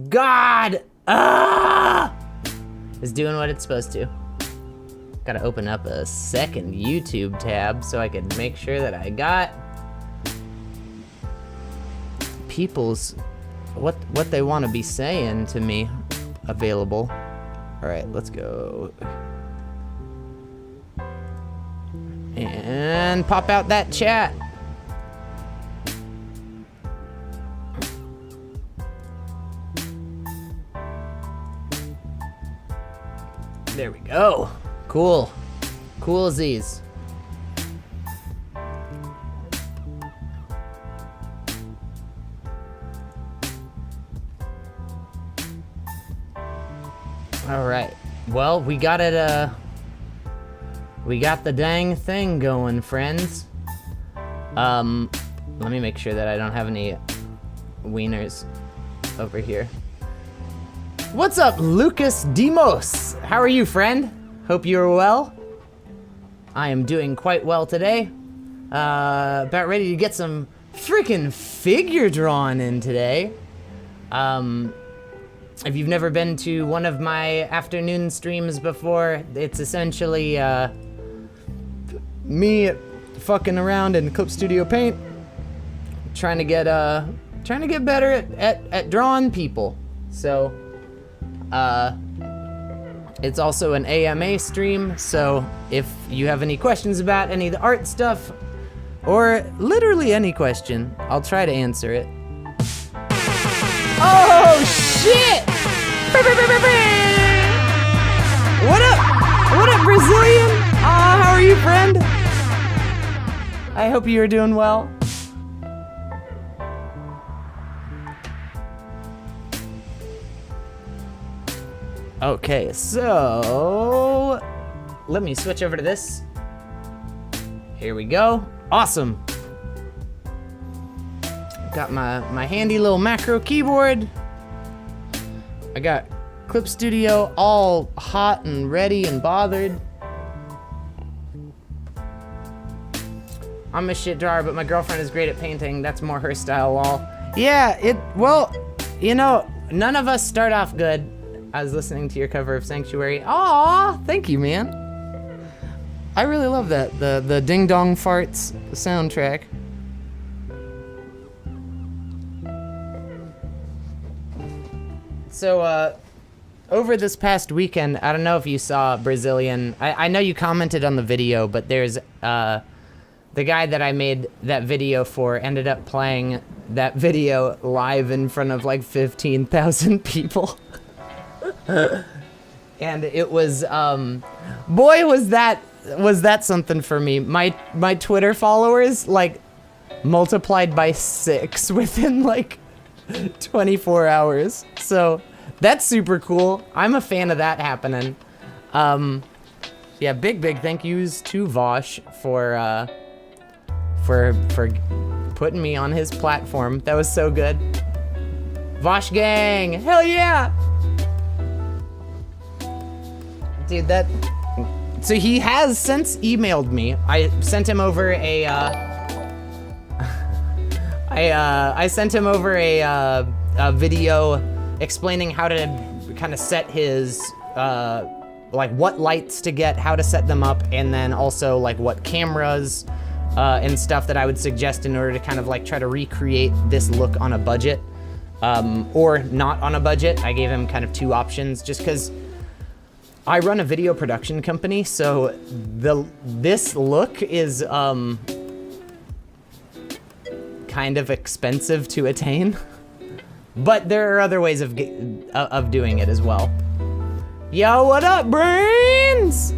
God! Ah! It's doing what it's supposed to. Gotta open up a second YouTube tab so I can make sure that I got people's what they want to be saying to me available. All right, let's go. And pop out that chat. There we go. Cool. Cool as these. All right. Well, we got it, we got the dang thing going, friends. Let me make sure that I don't have any wieners over here. What's up, Lucas Demos? How are you, friend? Hope you're well. I am doing quite well today. About ready to get some freaking figure drawn in today. If you've never been to one of my afternoon streams before, it's essentially me fucking around in Clip Studio Paint, trying to get better at drawing people. So, it's also an AMA stream, so if you have any questions about any of the art stuff, or literally any question, I'll try to answer it. Oh shit! What up? What up, Brazilian? How are you, friend? I hope you are doing well. Okay, so let me switch over to this. Here we go. Awesome. Got my handy little macro keyboard. I got Clip Studio all hot and ready and bothered. I'm a shit drawer, but my girlfriend is great at painting. That's more her style, lol. Yeah, well, you know, none of us start off good. I was listening to your cover of Sanctuary. Aw, thank you, man. I really love that, the Ding Dong Farts soundtrack. So, over this past weekend, I don't know if you saw Brazilian. I know you commented on the video, but there's, the guy that I made that video for ended up playing that video live in front of like 15,000 people. And it was, boy, was that something for me. My Twitter followers, like, multiplied by 6 within, like, 24 hours. So, that's super cool. I'm a fan of that happening. Yeah, big thank yous to Vosh for putting me on his platform. That was so good. Vosh gang, hell yeah! Dude, so he has since emailed me. I sent him over a, I sent him over a video explaining how to kind of set his, like what lights to get, how to set them up, and then also like what cameras and stuff that I would suggest in order to kind of like try to recreate this look on a budget, or not on a budget. I gave him kind of 2 options just because I run a video production company, so this look is kind of expensive to attain, but there are other ways of doing it as well. Yo, what up, brains?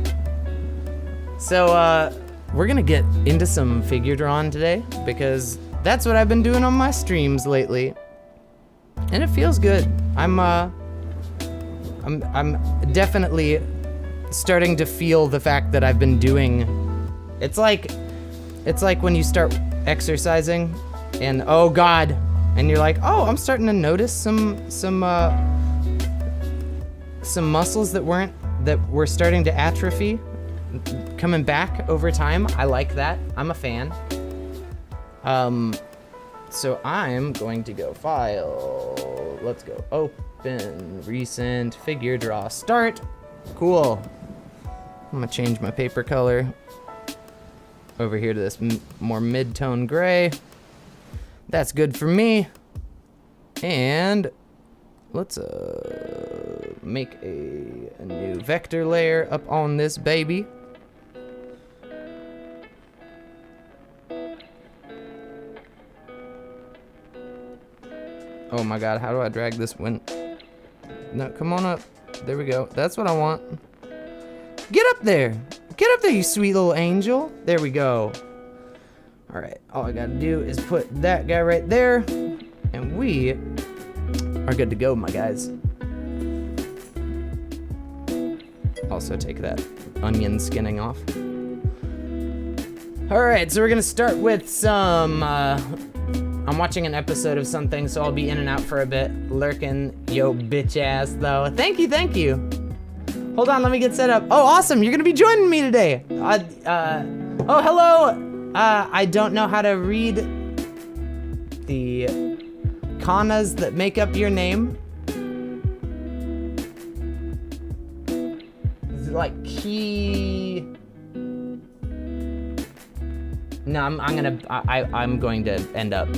So we're gonna get into some figure drawing today because that's what I've been doing on my streams lately, and it feels good. I'm definitely starting to feel the fact that I've been doing. It's like when you start exercising, and oh god, and you're like, oh, I'm starting to notice some muscles that were starting to atrophy, coming back over time. I like that. I'm a fan. So I'm going to go File, let's go. Open, recent, figure draw, start. Cool. I'm gonna change my paper color over here to this more mid-tone gray. That's good for me. And let's make a new vector layer up on this baby. Oh my god, how do I drag this one? No, come on up. There we go. That's what I want. Get up there. Get up there, you sweet little angel. There we go. All right, all I gotta do is put that guy right there, and we are good to go, my guys. Also take that onion skinning off. All right, so we're gonna start with some, I'm watching an episode of something, so I'll be in and out for a bit. Lurking, yo bitch ass though. Thank you, thank you. Hold on, let me get set up. Oh, awesome, you're gonna be joining me today. Oh, hello. I don't know how to read the kanas that make up your name. Is it like key? No, I'm going to end up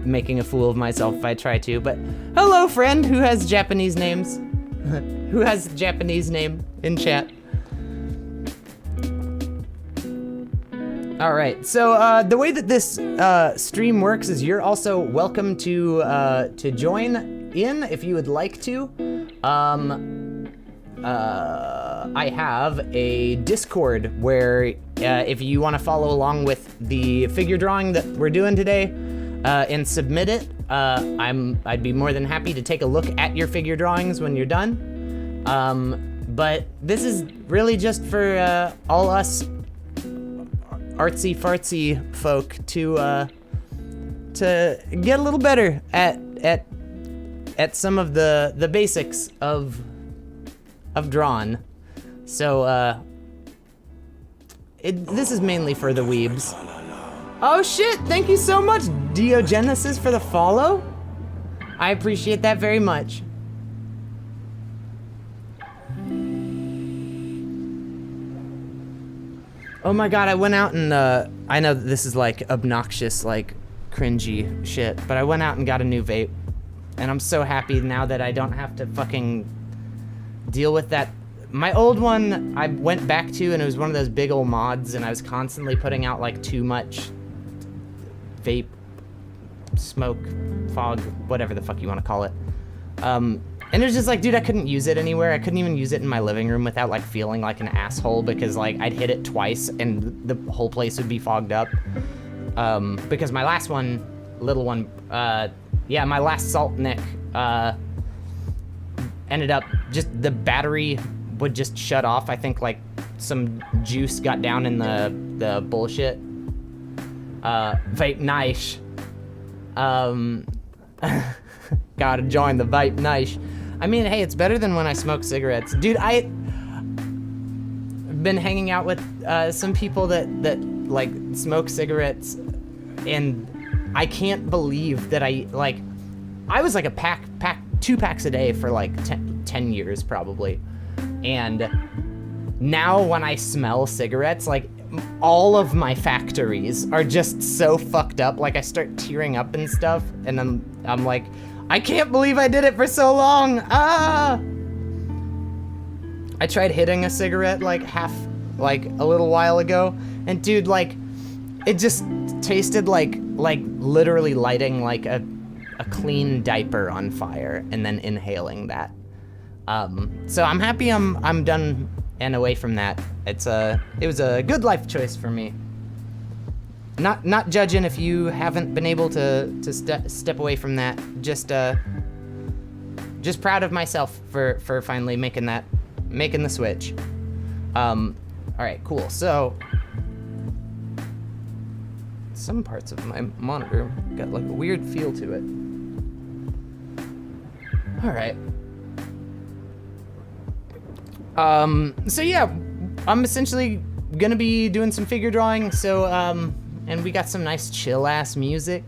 making a fool of myself if I try to, but hello friend who has Japanese names. Who has Japanese name in chat. All right, so the way that this stream works is you're also welcome to join in if you would like to. I have a Discord where if you want to follow along with the figure drawing that we're doing today and submit it, I'd be more than happy to take a look at your figure drawings when you're done. But this is really just for all us artsy fartsy folk to get a little better at some of the basics of drawn. So this is mainly for the weebs. Oh shit, thank you so much Diogenesis for the follow. I appreciate that very much. Oh my god, I went out and, I know that this is like obnoxious, like cringy shit, but I went out and got a new vape. And I'm so happy now that I don't have to fucking deal with that. My old one, I went back to and it was one of those big old mods and I was constantly putting out like too much vape, smoke, fog, whatever the fuck you want to call it. And it was just like, dude, I couldn't use it anywhere. I couldn't even use it in my living room without like feeling like an asshole because like I'd hit it twice and the whole place would be fogged up. Because my last one, little one, yeah, my last Salt Nick, ended up just, the battery would just shut off. I think like some juice got down in the bullshit. Vape nice. Gotta join the vape nice. I mean, hey, it's better than when I smoke cigarettes. Dude, I've been hanging out with some people that like smoke cigarettes, and I can't believe that I was like a two packs a day for like 10 years probably. And now when I smell cigarettes, like all of my factories are just so fucked up. Like I start tearing up and stuff, and I'm like, I can't believe I did it for so long. Ah! I tried hitting a cigarette like a little while ago, and dude, like, it just tasted like literally lighting like a clean diaper on fire and then inhaling that. So I'm happy I'm done and away from that. It was a good life choice for me. Not judging if you haven't been able to step away from that. Just proud of myself for finally making the switch. All right, cool. So some parts of my monitor got like a weird feel to it. All right. So yeah, I'm essentially gonna be doing some figure drawing. So and we got some nice chill ass music.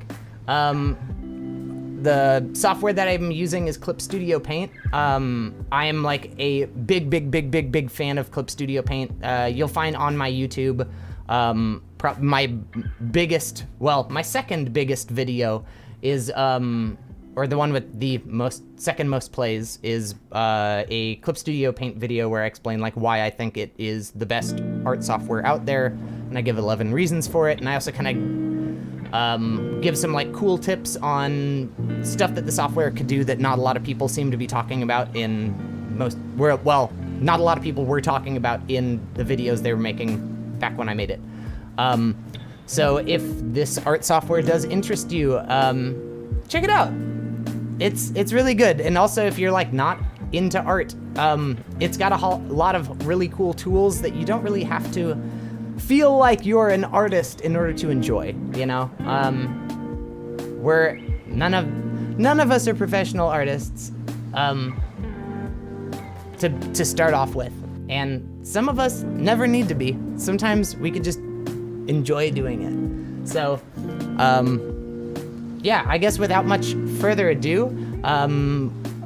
the software that I'm using is Clip Studio Paint. I am like a big fan of Clip Studio Paint. You'll find on my YouTube, my second biggest video is, or the one with the second most plays is a Clip Studio Paint video where I explain like why I think it is the best art software out there, and I give 11 reasons for it, and I also kind of give some like cool tips on stuff that the software could do that not a lot of people seem to be talking about in not a lot of people were talking about in the videos they were making back when I made it. So if this art software does interest you, check it out. It's really good. And also if you're like not into art, it's got a lot of really cool tools that you don't really have to feel like you're an artist in order to enjoy, you know? None of us are professional artists, to start off with. And some of us never need to be. Sometimes we could just enjoy doing it. So, yeah, I guess without much further ado,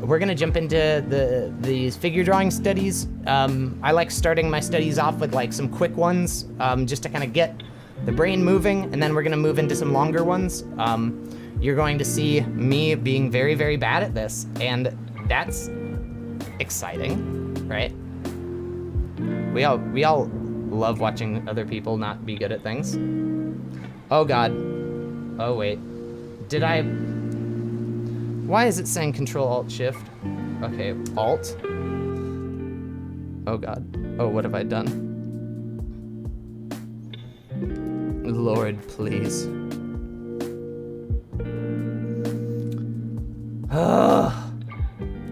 we're gonna jump into these figure drawing studies. I like starting my studies off with like some quick ones, just to kind of get the brain moving, and then we're gonna move into some longer ones. You're going to see me being very bad at this, and that's exciting, right? We all love watching other people not be good at things. Oh God. Oh wait. Why is it saying Control-Alt-Shift? Okay, Alt. Oh God. Oh, what have I done? Lord, please.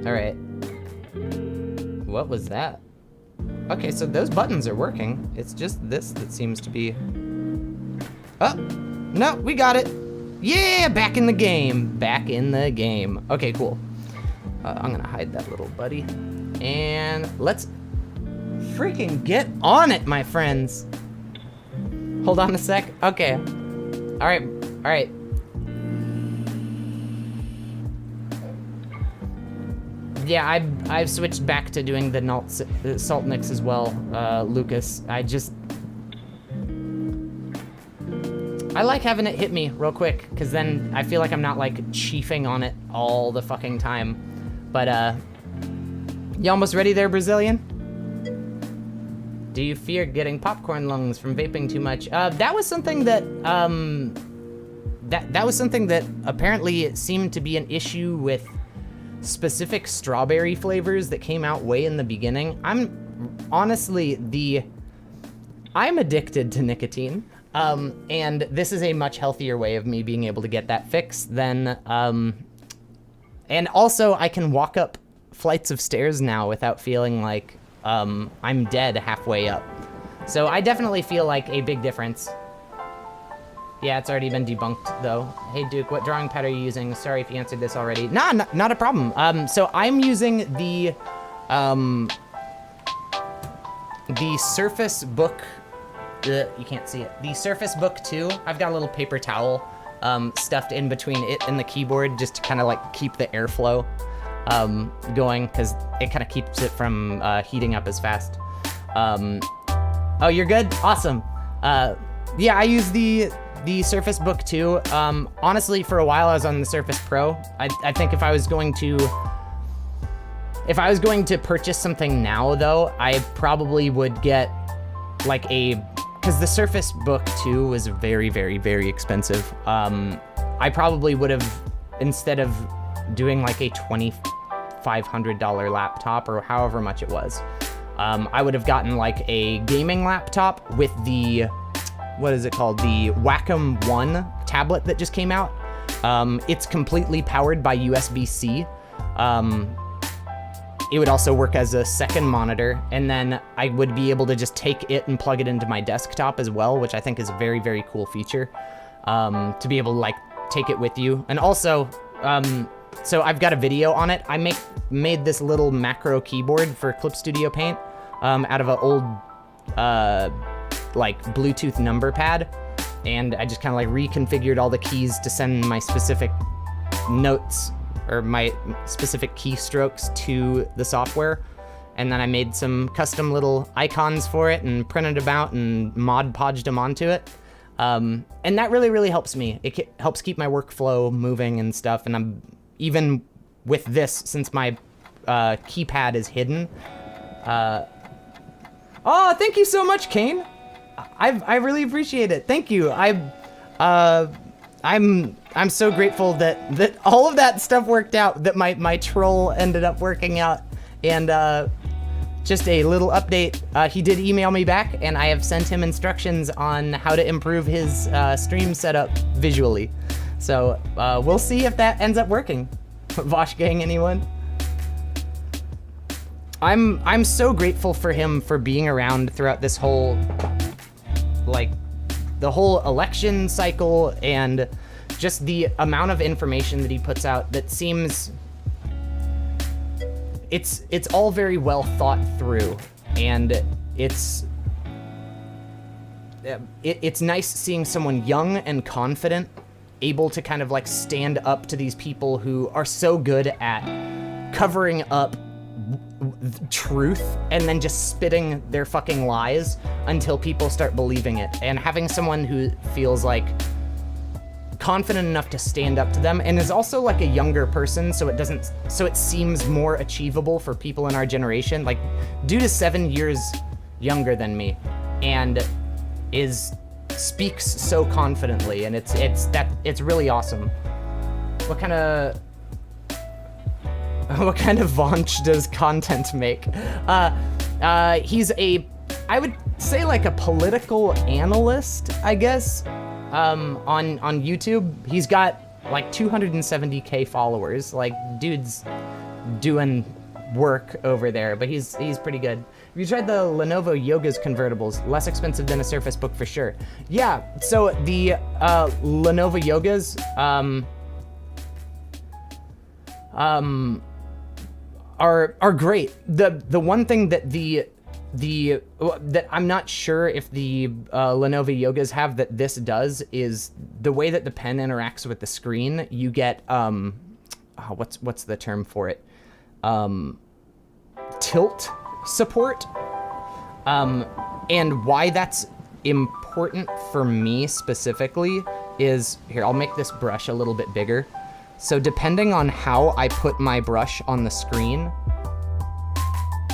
Alright. What was that? Okay, so those buttons are working. It's just this that seems to be... Oh! No, we got it! Yeah, back in the game. Back in the game. Okay, cool. I'm gonna hide that little buddy. And let's freaking get on it, my friends. Hold on a sec. Okay. Alright. Yeah, I've switched back to doing the salt mix as well, Lucas. I like having it hit me real quick, because then I feel like I'm not like chiefing on it all the fucking time. But you almost ready there, Brazilian? Do you fear getting popcorn lungs from vaping too much? That was something that that was something that apparently seemed to be an issue with specific strawberry flavors that came out way in the beginning. I'm addicted to nicotine. And this is a much healthier way of me being able to get that fixed than, and also I can walk up flights of stairs now without feeling like, I'm dead halfway up. So I definitely feel like a big difference. Yeah, it's already been debunked though. Hey Duke, what drawing pad are you using? Sorry if you answered this already. Nah, not a problem. So I'm using the Surface Book. You can't see it. The Surface Book 2. I've got a little paper towel stuffed in between it and the keyboard just to kind of like keep the airflow going, because it kind of keeps it from heating up as fast. Oh, you're good? Awesome. Yeah, I use the Surface Book 2. Honestly, for a while I was on the Surface Pro. I think if I was going to purchase something now though, I probably would get like because the Surface Book 2 was very expensive. I probably would have, instead of doing like a $2,500 laptop or however much it was, I would have gotten like a gaming laptop with the, what is it called? The Wacom One tablet that just came out. It's completely powered by USB-C. It would also work as a second monitor, and then I would be able to just take it and plug it into my desktop as well, which I think is a very cool feature, to be able to like take it with you. And also, so I've got a video on it. I made this little macro keyboard for Clip Studio Paint out of an old like Bluetooth number pad, and I just kind of like reconfigured all the keys to send my specific notes or my specific keystrokes to the software. And then I made some custom little icons for it and printed them out and Mod Podged them onto it. And that really, really helps me. It helps keep my workflow moving and stuff. And I'm even with this, since my keypad is hidden. Oh, thank you so much, Kane. I really appreciate it. Thank you. I'm so grateful that all of that stuff worked out, that my troll ended up working out. And just a little update, he did email me back, and I have sent him instructions on how to improve his stream setup visually. So we'll see if that ends up working. Vosh gang, anyone? I'm so grateful for him for being around throughout this whole, like, the whole election cycle, and just the amount of information that he puts out that seems, it's all very well thought through, and it's nice seeing someone young and confident able to kind of like stand up to these people who are so good at covering up truth and then just spitting their fucking lies until people start believing it, and having someone who feels like confident enough to stand up to them, and is also like a younger person, so it seems more achievable for people in our generation. Like, dude is 7 years younger than me and speaks so confidently, and it's really awesome. What kind of Vonch does content make? He's I would say like a political analyst, I guess. On YouTube, he's got like 270K followers. Like, dude's doing work over there, but he's pretty good. Have you tried the Lenovo Yoga's convertibles? Less expensive than a Surface Book for sure. Yeah, so the Lenovo Yogas are great. The one thing that that I'm not sure if the Lenovo Yogas have that this does is the way that the pen interacts with the screen. You get what's the term for it? Tilt support. And why that's important for me specifically is, here, I'll make this brush a little bit bigger. So depending on how I put my brush on the screen,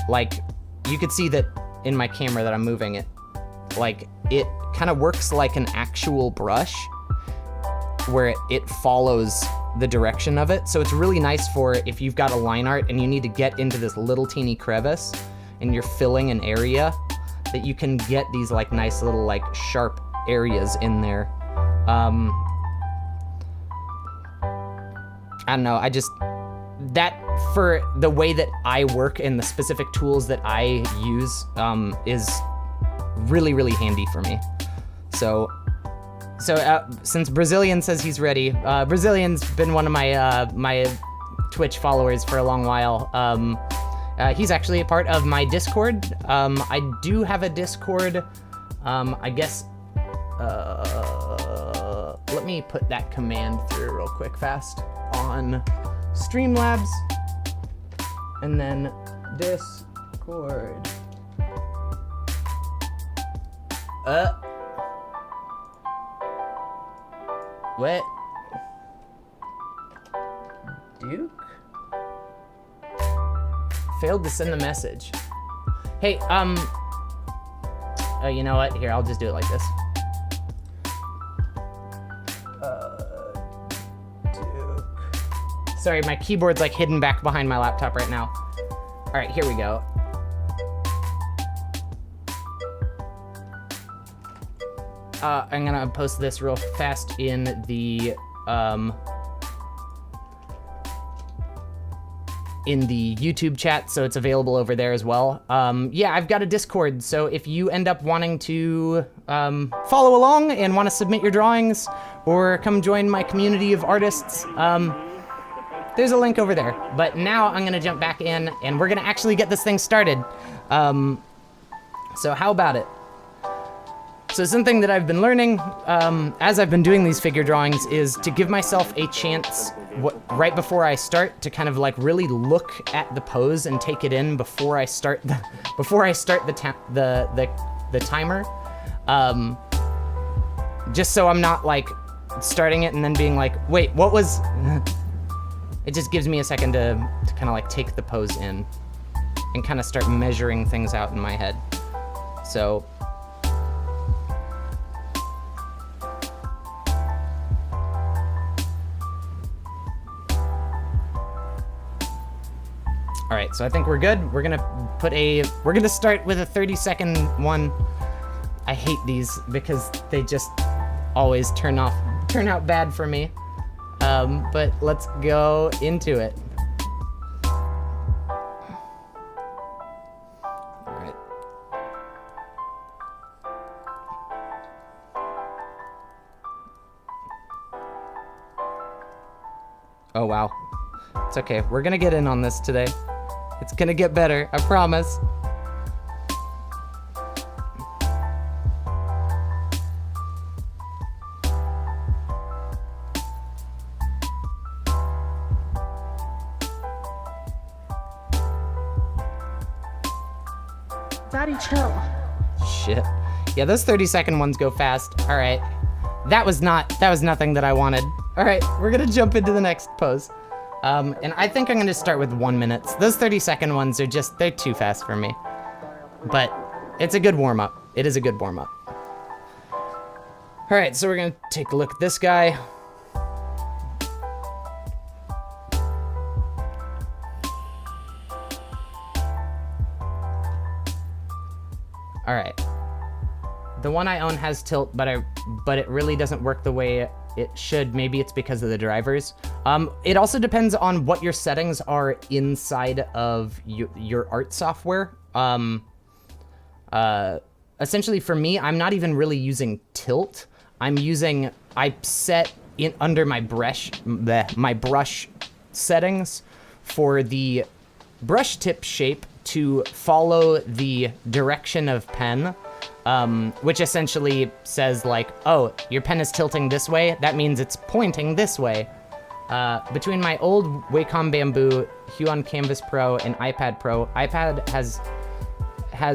like, you could see that in my camera that I'm moving it. Like, it kind of works like an actual brush where it follows the direction of it. So it's really nice for if you've got a line art and you need to get into this little teeny crevice and you're filling an area, that you can get these like nice little like sharp areas in there. I don't know, that for the way that I work and the specific tools that I use is really, really handy for me. So since Brazilian says he's ready, Brazilian's been one of my Twitch followers for a long while. He's actually a part of my Discord. I do have a Discord. I guess, let me put that command through real quick fast on Streamlabs, and then Discord. What? Duke? Failed to send the message. Hey, you know what? Here, I'll just do it like this. Duke. Sorry, my keyboard's like hidden back behind my laptop right now. All right, here we go. I'm gonna post this real fast in the YouTube chat, so it's available over there as well. Yeah, I've got a Discord, so if you end up wanting to follow along and want to submit your drawings or come join my community of artists, there's a link over there. But now I'm gonna jump back in and we're gonna actually get this thing started. So how about it? So So something that I've been learning as I've been doing these figure drawings is to give myself a chance right before I start to kind of like really look at the pose and take it in before I start the timer. Just so I'm not like starting it and then being like, wait, what was? It just gives me a second to kind of like take the pose in and kind of start measuring things out in my head. So. All right, so I think we're good. We're gonna start with a 30-second one. I hate these because they just always turn out bad for me. But let's go into it. All right. Oh, wow. It's okay. We're gonna get in on this today. It's gonna get better, I promise. Daddy, chill. Shit. Yeah, those 30-second ones go fast. All right. That was nothing that I wanted. All right, we're gonna jump into the next pose. And I think I'm gonna start with 1 minute. Those 30-second ones are they're too fast for me. But it's a good warm-up. It is a good warm-up. All right, so we're gonna take a look at this guy. All right. The one I own has tilt, but it really doesn't work the way it should. Maybe it's because of the drivers. It also depends on what your settings are inside of your art software. Essentially for me, I'm not even really using tilt. I set in under my brush settings for the brush tip shape to follow the direction of pen. Which essentially says like, oh, your pen is tilting this way. That means it's pointing this way. Between my old Wacom Bamboo, Huion Canvas Pro, and iPad Pro, iPad has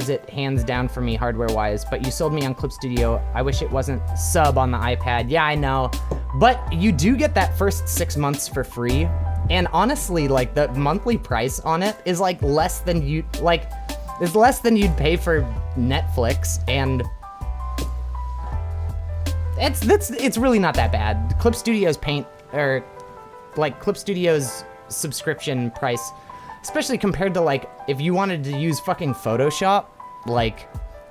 it hands down for me hardware-wise, but you sold me on Clip Studio. I wish it wasn't sub on the iPad. Yeah, I know. But you do get that first 6 months for free. And honestly, like the monthly price on it is like less than you'd pay for Netflix, and it's really not that bad. Clip Studio's Clip Studio's subscription price, especially compared to like if you wanted to use fucking Photoshop, like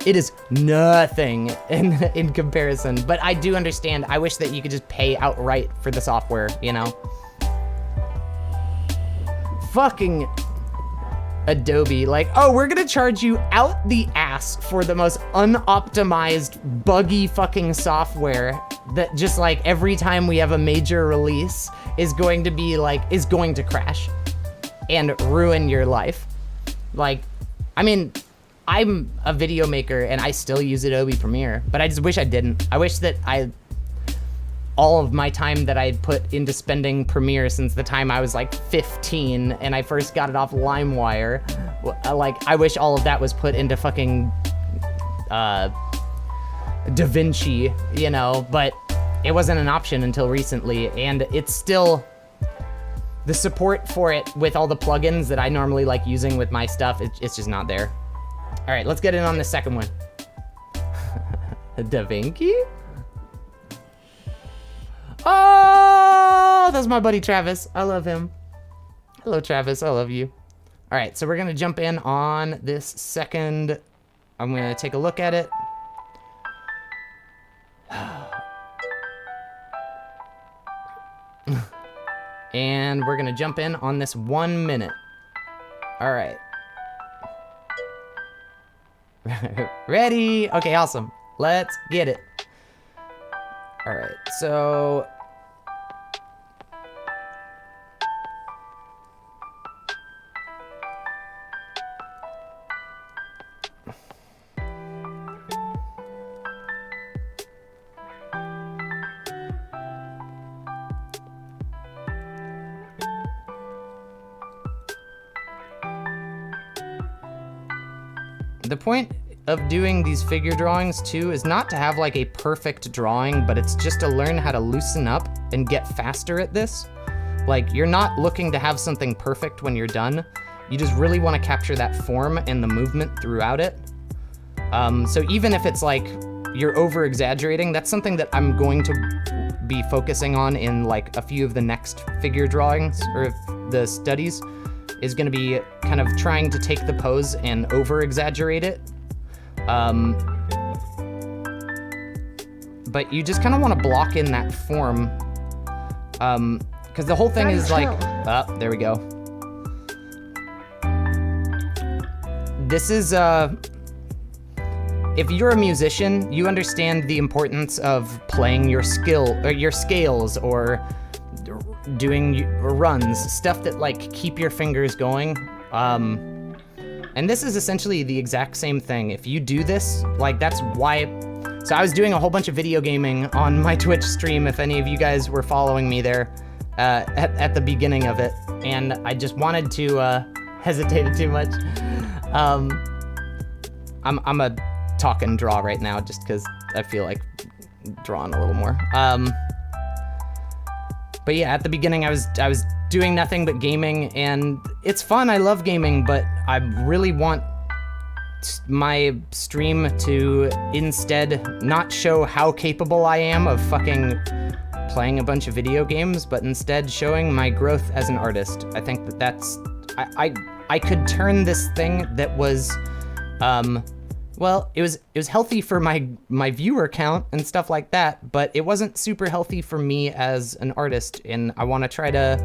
it is nothing in comparison. But I do understand. I wish that you could just pay outright for the software, you know? Fucking Adobe, like, oh, we're gonna charge you out the ass for the most unoptimized, buggy fucking software that just like every time we have a major release is going to crash and ruin your life. Like, I mean, I'm a video maker and I still use Adobe Premiere, but I just wish I didn't. I wish that all of my time that I had put into spending Premiere since the time I was like 15 and I first got it off LimeWire, like I wish all of that was put into fucking DaVinci, you know, but it wasn't an option until recently, and it's still, the support for it with all the plugins that I normally like using with my stuff, it's just not there. All right, let's get in on the second one. DaVinci? Oh, that's my buddy Travis. I love him. Hello, Travis. I love you. All right, so we're gonna jump in on this second. I'm gonna take a look at it. And we're gonna jump in on this 1 minute. All right. Ready? Okay, awesome. Let's get it. All right, so the point of doing these figure drawings too is not to have like a perfect drawing, but it's just to learn how to loosen up and get faster at this. Like, you're not looking to have something perfect when you're done. You just really want to capture that form and the movement throughout it. So even if it's like you're over exaggerating, that's something that I'm going to be focusing on in like a few of the next figure drawings or the studies, is going to be kind of trying to take the pose and over exaggerate it. But you just kind of want to block in that form. Because the whole thing is like, there we go. This is, if you're a musician, you understand the importance of playing your your scales, or doing runs, stuff that like keep your fingers going. And this is essentially the exact same thing. If you do this, like that's why, so I was doing a whole bunch of video gaming on my Twitch stream, if any of you guys were following me there, at the beginning of it, and I just wanted to, hesitated too much. I'm a talk and draw right now just because I feel like drawing a little more. But yeah, at the beginning I was doing nothing but gaming, and it's fun, I love gaming, but I really want my stream to instead not show how capable I am of fucking playing a bunch of video games, but instead showing my growth as an artist. I think that that's, I could turn this thing that was, well, it was healthy for my viewer count and stuff like that, but it wasn't super healthy for me as an artist, and I want to try to,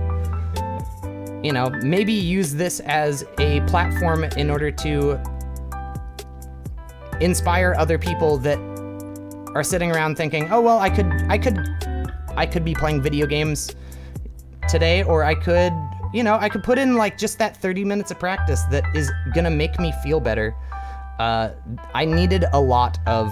you know, maybe use this as a platform in order to inspire other people that are sitting around thinking, oh well, I could be playing video games today, or I could, you know, I could put in like just that 30 minutes of practice that is gonna make me feel better. I needed a lot of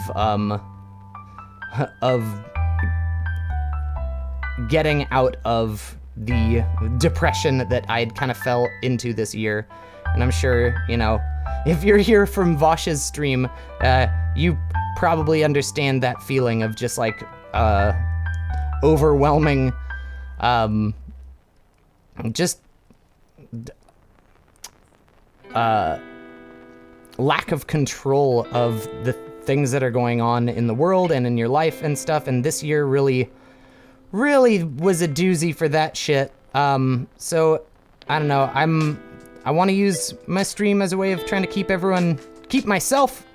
getting out of the depression that I'd kind of fell into this year. And I'm sure, you know, if you're here from Vosh's stream, you probably understand that feeling of just like, overwhelming, just, lack of control of the things that are going on in the world and in your life and stuff. And this year really was a doozy for that shit. So I don't know, I want to use my stream as a way of trying to keep myself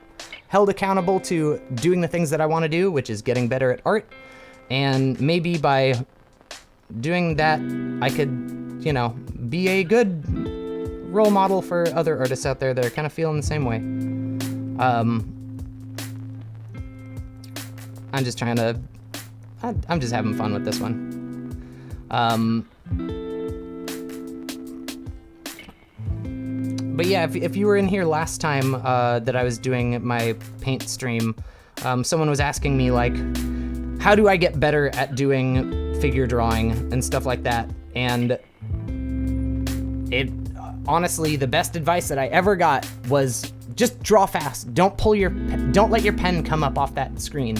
held accountable to doing the things that I want to do, which is getting better at art. And maybe by doing that, I could, you know, be a good role model for other artists out there that are kind of feeling the same way. I'm just trying to, I'm just having fun with this one. But yeah, if you were in here last time that I was doing my paint stream, someone was asking me like, how do I get better at doing figure drawing and stuff like that? And honestly, the best advice that I ever got was just draw fast. Don't let your pen come up off that screen.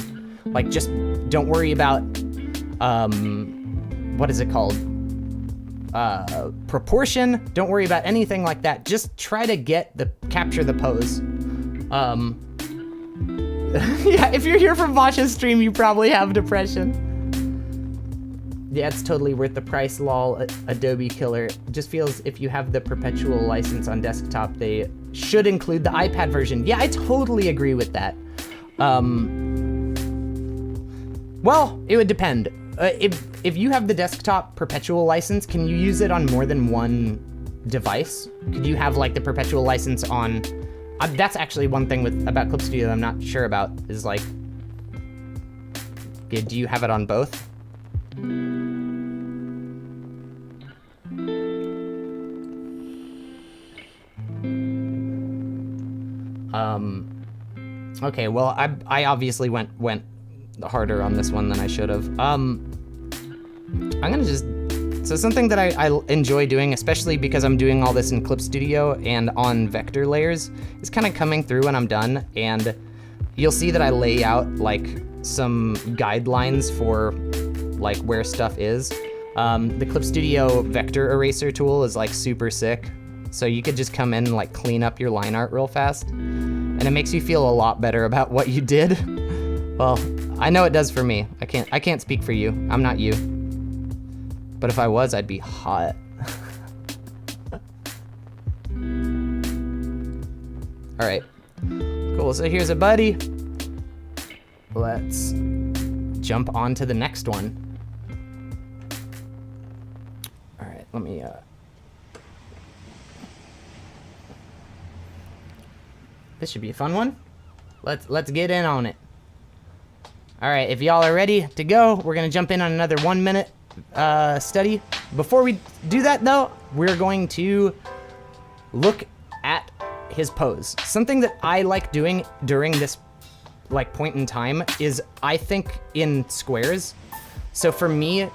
Like, just don't worry about, what is it called? Proportion. Don't worry about anything like that. Just try to capture the pose. Yeah, if you're here from Vosh's stream, you probably have depression. Yeah, it's totally worth the price, lol, Adobe killer. It just feels if you have the perpetual license on desktop, they should include the iPad version. Yeah, I totally agree with that. Well, it would depend. If you have the desktop perpetual license, can you use it on more than one device? Could you have like the perpetual license on, that's actually one thing about Clip Studio that I'm not sure about, is like, do you have it on both? Okay, well, I obviously went harder on this one than I should have. I'm gonna just So something that I enjoy doing, especially because I'm doing all this in Clip Studio and on vector layers, is kind of coming through when I'm done, and you'll see that I lay out like some guidelines for like where stuff is. The Clip Studio vector eraser tool is like super sick. So you could just come in and like clean up your line art real fast, and it makes you feel a lot better about what you did. Well, I know it does for me. I can't speak for you. I'm not you. But if I was, I'd be hot. All right, cool, so here's a buddy. Let's jump on to the next one. All right, let me, this should be a fun one. Let's get in on it. All right, if y'all are ready to go, we're gonna jump in on another 1 minute study. Before we do that though, we're going to look at his pose. Something that I like doing during this like point in time is I think in squares. So for me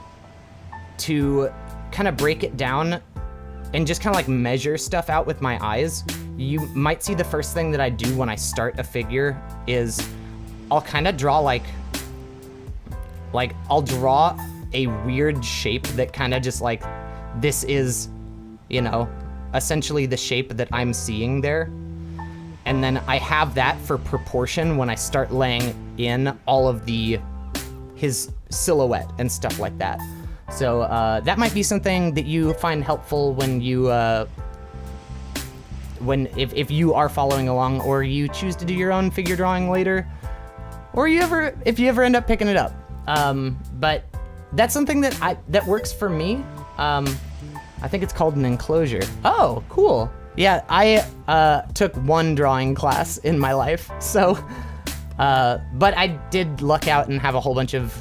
to kind of break it down and just kind of like measure stuff out with my eyes, you might see the first thing that I do when I start a figure is I'll kind of draw like I'll draw a weird shape that kind of just like, this is, you know, essentially the shape that I'm seeing there. And then I have that for proportion when I start laying in all of his silhouette and stuff like that. So that might be something that you find helpful when you, if you are following along, or you choose to do your own figure drawing later, or if you ever end up picking it up. But that's something that works for me. I think it's called an enclosure. Oh, cool. Yeah, I took one drawing class in my life, so, but I did luck out and have a whole bunch of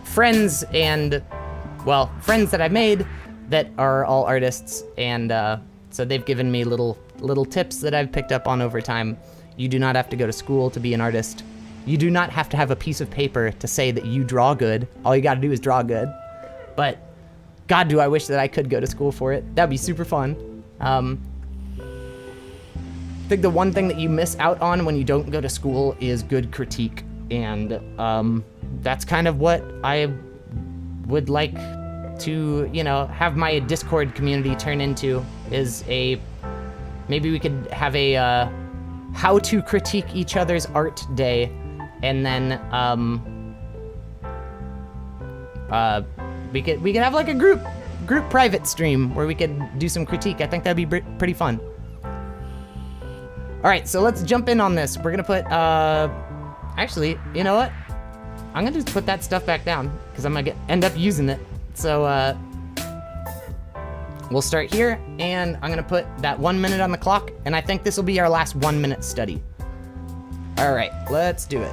friends and, well, friends that I made that are all artists, and so they've given me little tips that I've picked up on over time. You do not have to go to school to be an artist. You do not have to have a piece of paper to say that you draw good. All you gotta do is draw good. But God, do I wish that I could go to school for it. That'd be super fun. I think the one thing that you miss out on when you don't go to school is good critique. And that's kind of what I would like to, you know, have my Discord community turn into, is maybe we could have a how to critique each other's art day. And then we could have like a group private stream where we could do some critique. I think that'd be pretty fun. All right, so let's jump in on this. We're gonna put, actually, you know what? I'm gonna just put that stuff back down because I'm gonna end up using it. So we'll start here, and I'm gonna put that 1 minute on the clock, and I think this will be our last 1 minute study. All right, let's do it.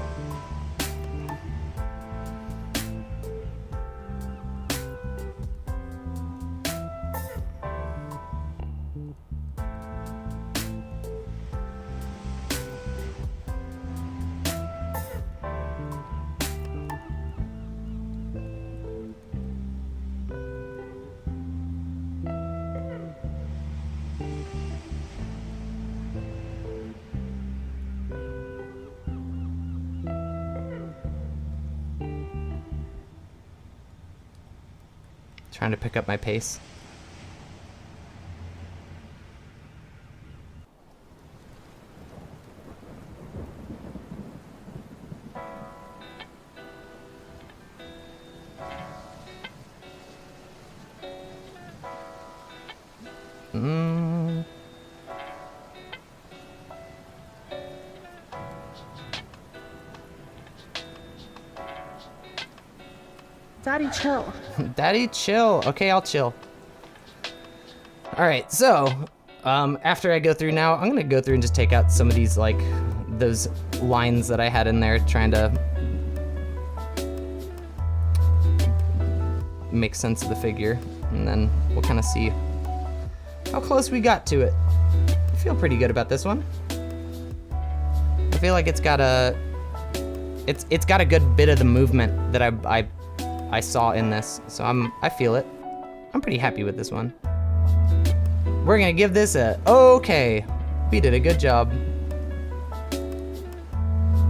Trying to pick up my pace. Daddy, chill. Daddy, chill. Okay, I'll chill. All right, so after I go through now, I'm gonna go through and just take out some of these, like, those lines that I had in there, trying to make sense of the figure, and then we'll kind of see how close we got to it. I feel pretty good about this one. I feel like it's got a good bit of the movement that I I saw in this, so I feel it. I'm pretty happy with this one. We're gonna give this a okay. We did a good job.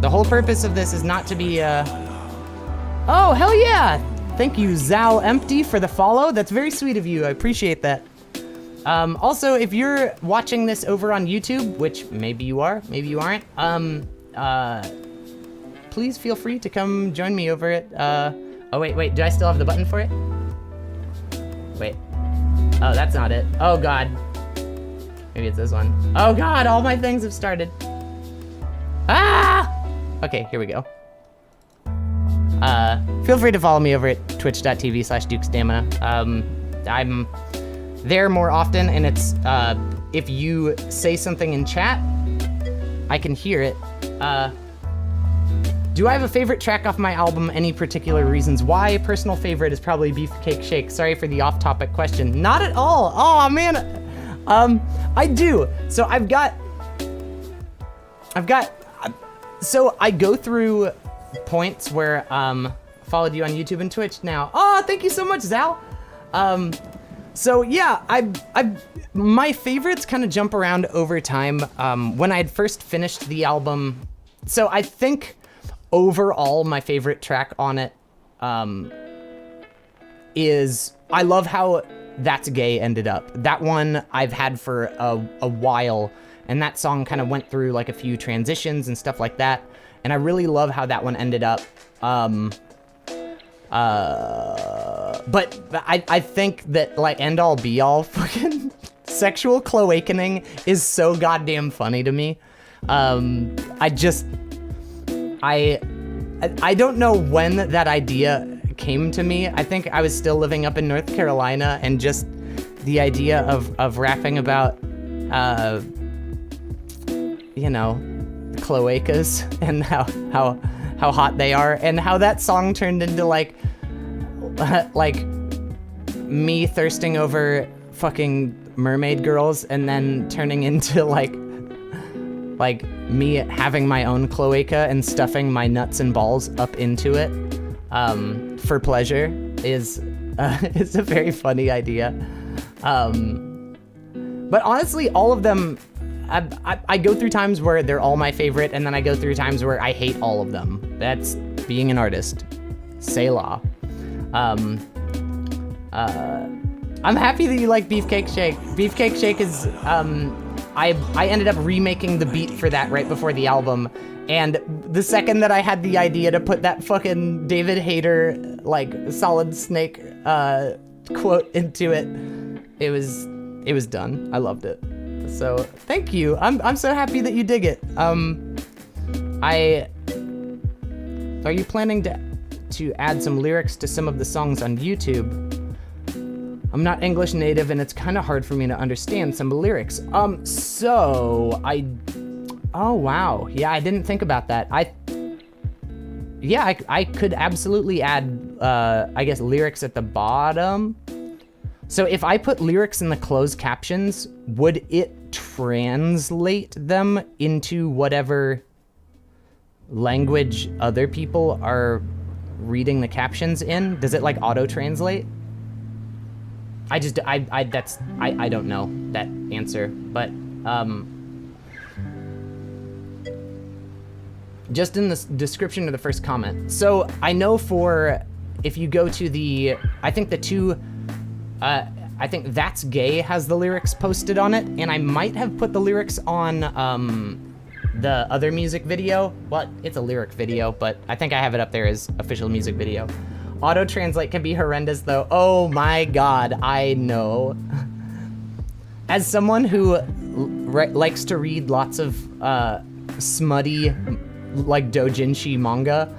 The whole purpose of this is not to be oh, hell yeah! Thank you, Zal Empty, for the follow. That's very sweet of you. I appreciate that. Also, if you're watching this over on YouTube, which maybe you are, maybe you aren't, please feel free to come join me over at, oh wait, do I still have the button for it? Wait. Oh, that's not it. Oh God. Maybe it's this one. Oh God, all my things have started. Ah! Okay, here we go. Feel free to follow me over at twitch.tv/DukeStamina. I'm there more often, and it's, if you say something in chat, I can hear it. Do I have a favorite track off my album? Any particular reasons why? Personal favorite is probably Beefcake Shake. Sorry for the off-topic question. Not at all. Oh man. I do. So so I go through points where, followed you on YouTube and Twitch now. Oh, thank you so much, Zal. So yeah, my favorites kind of jump around over time. When I had first finished the album, so I think overall my favorite track on it is, I love how That's Gay ended up. That one I've had for a while, and that song kind of went through like a few transitions and stuff like that, and I really love how that one ended up. But I think that like end all be all fucking Sexual Cloakening is so goddamn funny to me. I don't know when that idea came to me. I think I was still living up in North Carolina, and just the idea of rapping about, you know, cloacas and how hot they are, and how that song turned into like me thirsting over fucking mermaid girls, and then turning into like me having my own cloaca and stuffing my nuts and balls up into it for pleasure is a very funny idea. But honestly, all of them, I go through times where they're all my favorite, and then I go through times where I hate all of them. That's being an artist. Selah. I'm happy that you like Beefcake Shake. Beefcake Shake is, I ended up remaking the beat for that right before the album, and the second that I had the idea to put that fucking David Hayter, like, Solid Snake, quote into it, it was done. I loved it. So, thank you. I'm so happy that you dig it. Are you planning to add some lyrics to some of the songs on YouTube? I'm not English native, and it's kind of hard for me to understand some lyrics. Oh wow, yeah, I didn't think about that. I could absolutely add, I guess, lyrics at the bottom. So if I put lyrics in the closed captions, would it translate them into whatever language other people are reading the captions in? Does it like auto-translate? I don't know that answer, but just in the description of the first comment. So I know if you go to the, I think That's Gay has the lyrics posted on it, and I might have put the lyrics on the other music video. Well, it's a lyric video, but I think I have it up there as official music video. Auto-translate can be horrendous though. Oh my god, I know. As someone who likes to read lots of smutty, like doujinshi manga,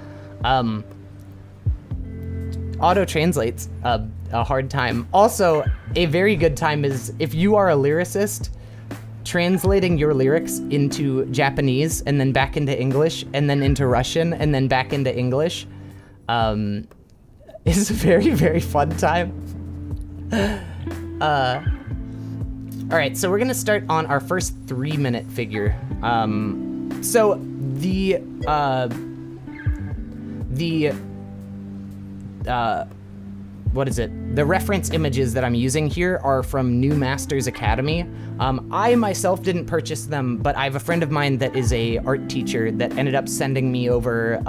auto-translate's a hard time. Also, a very good time is if you are a lyricist, translating your lyrics into Japanese and then back into English and then into Russian and then back into English is a very, very fun time. All right, so we're gonna start on our first 3-minute figure. So the what is it? The reference images that I'm using here are from New Masters Academy. I myself didn't purchase them, but I have a friend of mine that is a art teacher that ended up sending me over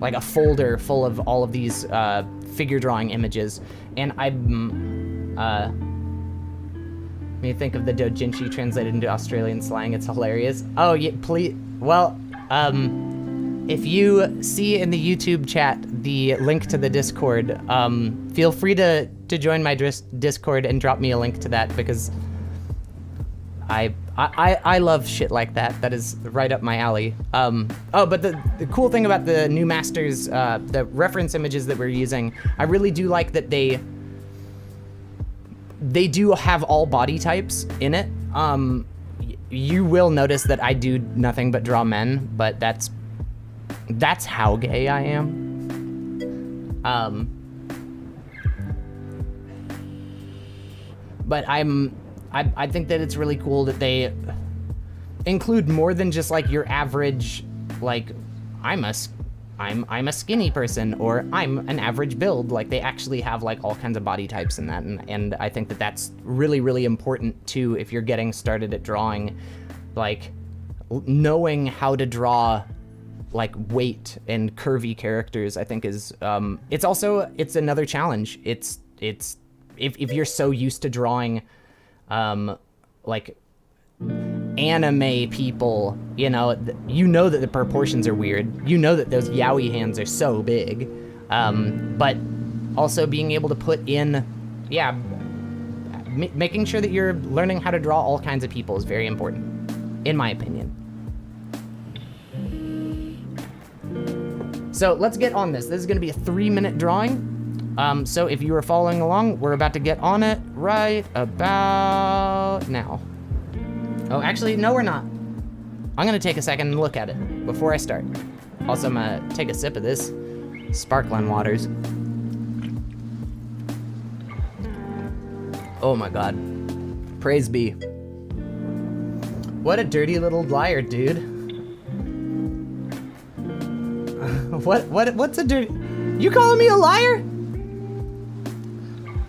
like a folder full of all of these figure drawing images. And let me think of the doujinshi translated into Australian slang. It's hilarious. Oh, yeah, please. Well, if you see in the YouTube chat the link to the Discord, feel free to join my Discord and drop me a link to that, because I love shit like that. That is right up my alley. Oh, but the cool thing about the New Masters, the reference images that we're using, I really do like that they do have all body types in it. You will notice that I do nothing but draw men, but that's how gay I am. But I think that it's really cool that they include more than just like your average, like I'm a skinny person, or I'm an average build. Like they actually have like all kinds of body types in that, and I think that that's really, really important too if you're getting started at drawing. Like knowing how to draw like weight and curvy characters, I think is it's another challenge. It's if you're so used to drawing like anime people, you know that the proportions are weird. You know that those yaoi hands are so big. But also being able to put in, making sure that you're learning how to draw all kinds of people is very important, in my opinion. So let's get on this. This is gonna be a 3-minute drawing. So if you are following along, we're about to get on it right about now. Oh, actually, no, we're not. I'm gonna take a second and look at it before I start. Also, I'm gonna take a sip of this sparkling waters. Oh my God. Praise be. What a dirty little liar, dude. What's a dirty... You calling me a liar?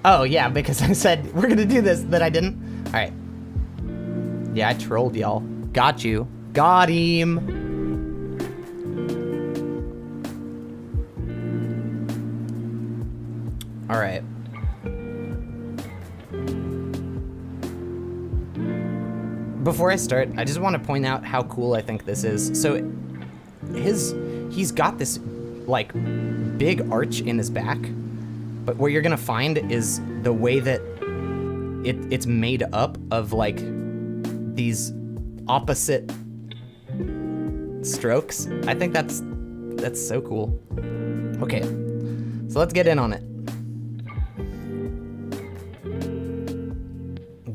Oh, yeah, because I said we're gonna do this, that I didn't. All right. Yeah, I trolled y'all. Got you. Got him. All right. Before I start, I just want to point out how cool I think this is. So he's got this like big arch in his back, but what you're gonna find is the way that it's made up of like these opposite strokes. I think that's so cool. Okay, so let's get in on it.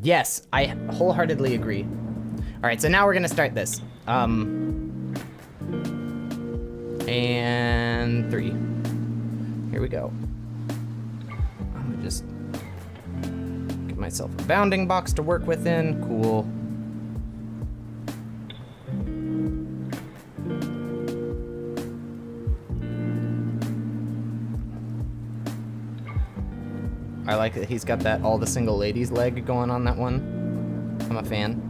Yes, I wholeheartedly agree. All right, so now we're gonna start this. And 3. Here we go. I'm gonna just give myself a bounding box to work within. Cool. I like that he's got that all the single ladies leg going on that one. I'm a fan.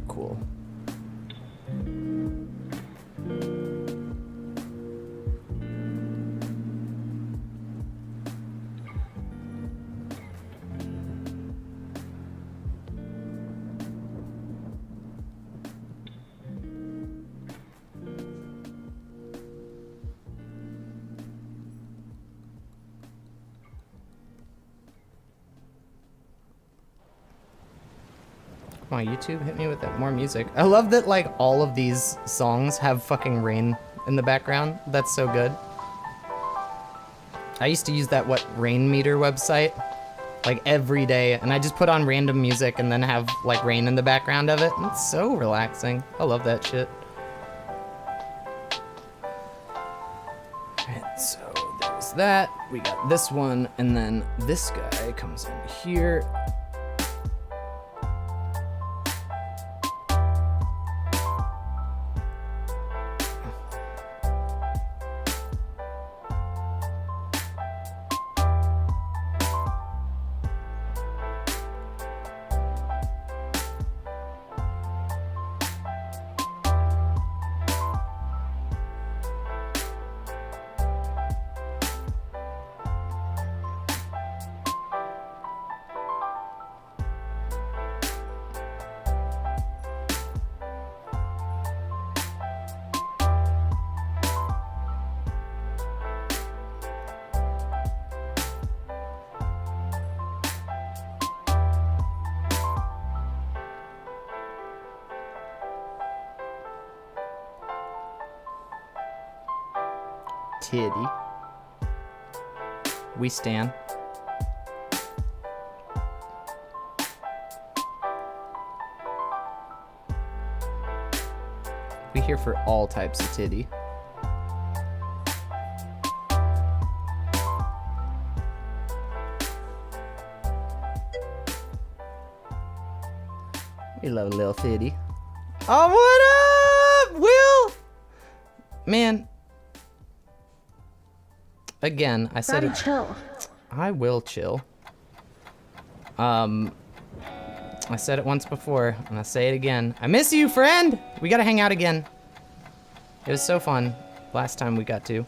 Cool. Come on, YouTube, hit me with that more music. I love that like all of these songs have fucking rain in the background. That's so good. I used to use that rain meter website like every day, and I just put on random music and then have like rain in the background of it. And it's so relaxing. I love that shit. Alright, so there's that. We got this one, and then this guy comes in here. Titty. We stand. We here for all types of titty. We love a little titty. Oh, what up, Will? Man. Again, I said Daddy, chill. I will chill. I said it once before, and I'll say it again. I miss you, friend! We gotta hang out again. It was so fun last time we got to.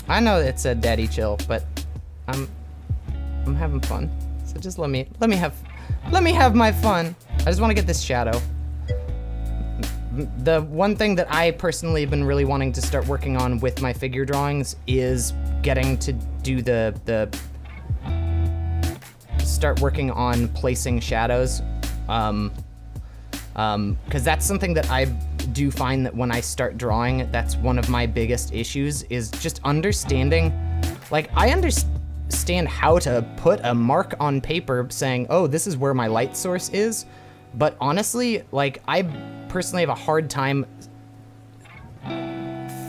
I know it said daddy chill, but I'm having fun. So just let me have my fun. I just want to get this shadow. The one thing that I personally have been really wanting to start working on with my figure drawings is getting to do start working on placing shadows. Because that's something that I do find that when I start drawing, that's one of my biggest issues, is just understanding. Like, I understand how to put a mark on paper saying, oh, this is where my light source is. But honestly, like, I personally have a hard time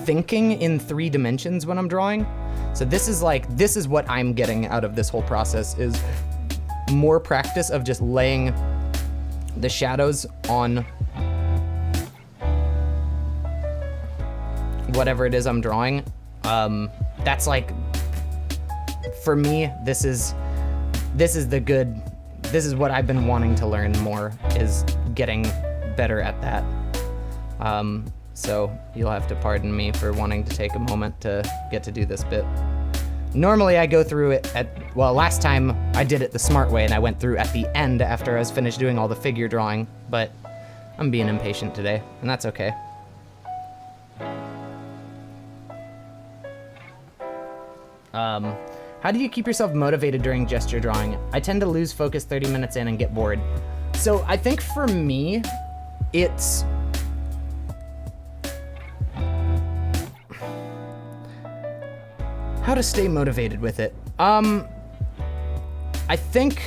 thinking in 3 dimensions when I'm drawing. So this is what I'm getting out of this whole process, is more practice of just laying the shadows on whatever it is I'm drawing. That's like, for me, this is what I've been wanting to learn more, is getting better at that. So you'll have to pardon me for wanting to take a moment to get to do this bit. Normally I go through it last time I did it the smart way, and I went through at the end after I was finished doing all the figure drawing, but I'm being impatient today, and that's okay. How do you keep yourself motivated during gesture drawing? I tend to lose focus 30 minutes in and get bored. So I think for me, it's... how to stay motivated with it. I think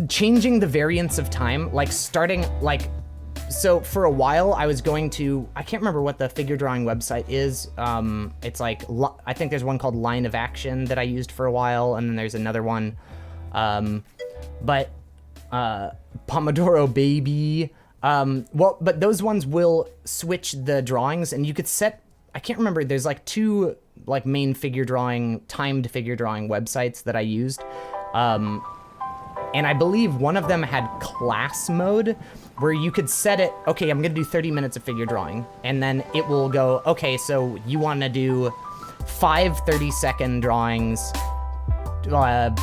changing the variance of time, like starting, like, so for a while I was going to, I can't remember what the figure drawing website is. It's like, I think there's one called Line of Action that I used for a while, and then there's another one. But Pomodoro Baby. But those ones will switch the drawings, and you could set, I can't remember, there's like 2 like main timed figure drawing websites that I used. And I believe one of them had class mode, where you could set it, okay, I'm gonna do 30 minutes of figure drawing, and then it will go, okay, so you wanna do 5 30-second drawings, 5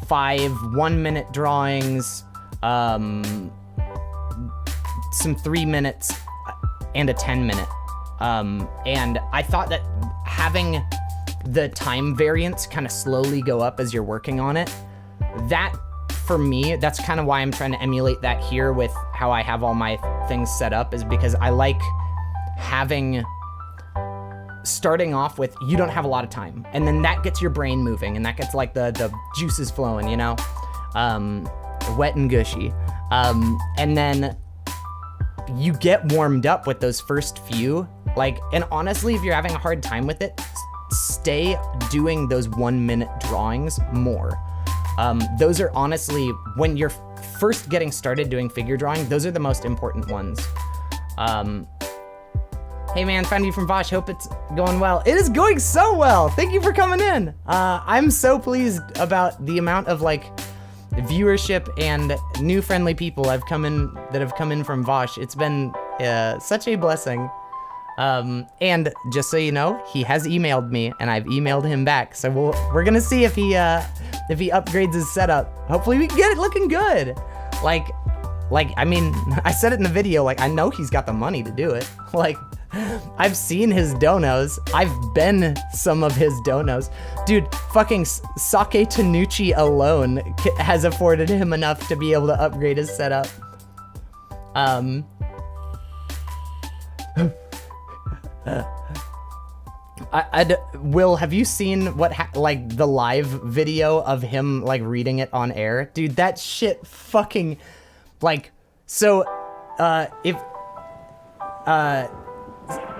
1-minute drawings, some 3 minutes, and a 10-minute. And I thought that having the time variance kind of slowly go up as you're working on it, that, for me, that's kind of why I'm trying to emulate that here with how I have all my things set up, is because I like starting off with, you don't have a lot of time, and then that gets your brain moving, and that gets like the juices flowing, you know? Wet and gushy. And then you get warmed up with those first few. Like, and honestly, if you're having a hard time with it, stay doing those 1 minute drawings more. Those are honestly, when you're first getting started doing figure drawing, those are the most important ones. Hey man, found you from Vosh, hope it's going well. It is going so well, thank you for coming in. I'm so pleased about the amount of like viewership and new friendly people that have come in from Vosh. It's been such a blessing. And just so you know, he has emailed me and I've emailed him back. So we're gonna see if he upgrades his setup. Hopefully we can get it looking good. Like, I mean, I said it in the video, like, I know he's got the money to do it. Like, I've seen his donos. I've been some of his donos. Dude, fucking Sake Tanucci alone has afforded him enough to be able to upgrade his setup. Will, have you seen like the live video of him like reading it on air? Dude, that shit fucking like, so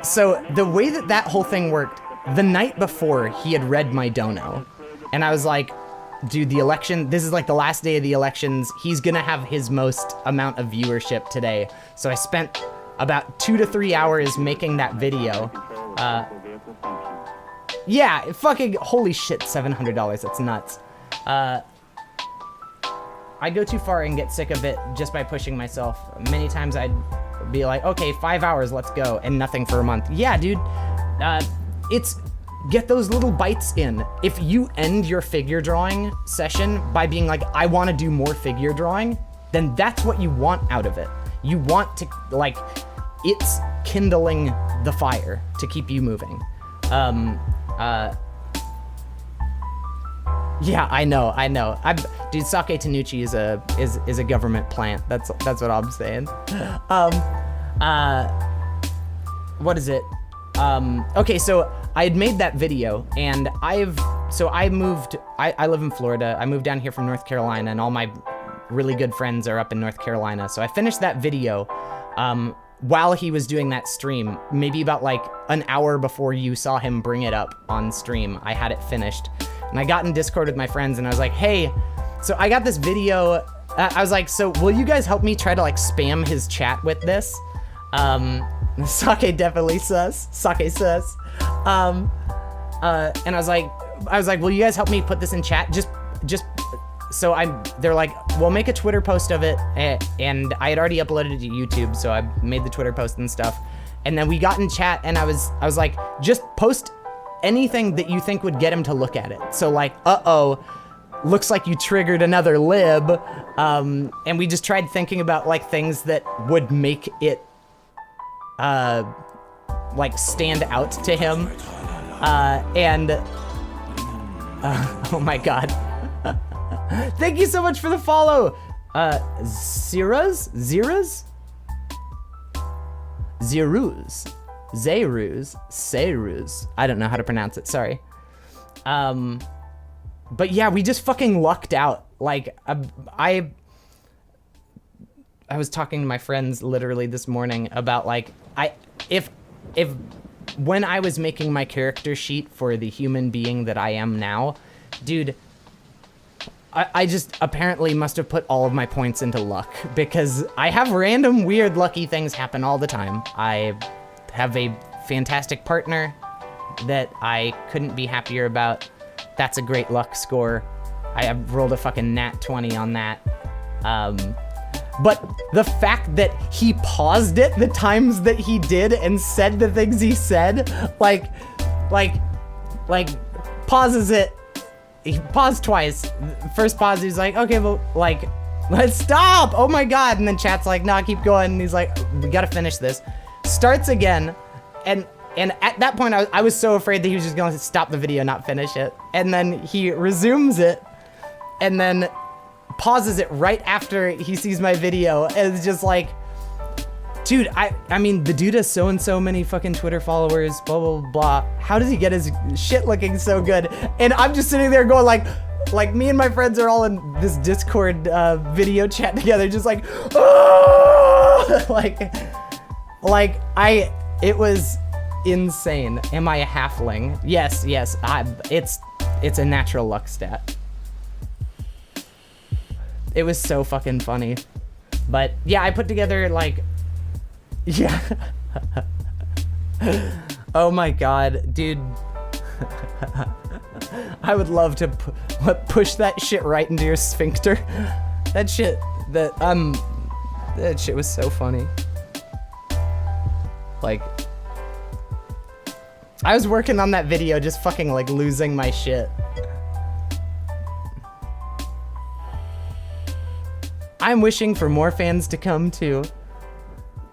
so the way that whole thing worked, the night before he had read my dono and I was like, dude, the election, this is like the last day of the elections. He's gonna have his most amount of viewership today. So I spent about 2 to 3 hours making that video. Yeah, fucking, holy shit, $700, that's nuts. I go too far and get sick of it just by pushing myself. Many times I'd be like, okay, 5 hours, let's go, and nothing for a month. Yeah, dude, it's, get those little bites in. If you end your figure drawing session by being like, I wanna do more figure drawing, then that's what you want out of it. You want to, like, it's kindling the fire to keep you moving. Yeah, I know. Dude, Sake Tanucci is a government plant. That's what I'm saying. What is it? Okay, so I had made that video, and I live in Florida. I moved down here from North Carolina, and all my really good friends are up in North Carolina. So I finished that video while he was doing that stream, maybe about like an hour before you saw him bring it up on stream. I had it finished, and I got in Discord with my friends, and I was like, hey, so I got this video. I was like, so will you guys help me try to like spam his chat with this? Sake definitely sus. Sake sus. And I was like, will you guys help me put this in chat? Just so they're like, well, make a Twitter post of it. And I had already uploaded it to YouTube, so I made the Twitter post and stuff. And then we got in chat, and I was like, just post anything that you think would get him to look at it. So like, uh-oh, looks like you triggered another lib. And we just tried thinking about like things that would make it like stand out to him. Oh my God. Thank you so much for the follow. Zerus? I don't know how to pronounce it, sorry. But yeah, we just fucking lucked out. Like, I was talking to my friends literally this morning about like, if when I was making my character sheet for the human being that I am now, dude, I just apparently must have put all of my points into luck, because I have random weird lucky things happen all the time. I have a fantastic partner that I couldn't be happier about. That's a great luck score. I have rolled a fucking nat 20 on that. But the fact that he paused it the times that he did and said the things he said, like pauses it. He paused twice. First pause, he's like, okay, well, like, let's stop. Oh my God. And then chat's like, nah, keep going. And he's like, we gotta finish this. Starts again. And at that point, I was so afraid that he was just gonna stop the video, not finish it. And then he resumes it and then pauses it right after he sees my video. And it's just like, dude, I mean, the dude has so and so many fucking Twitter followers, blah, blah, blah. How does he get his shit looking so good? And I'm just sitting there going like, like me and my friends are all in this Discord video chat together, just like, oh! It was insane. Am I a halfling? Yes, it's a natural luck stat. It was so fucking funny. But yeah, I put together like, yeah. Oh my god, dude. I would love to push that shit right into your sphincter. That shit was so funny. Like, I was working on that video just fucking like losing my shit. I'm wishing for more fans to come too.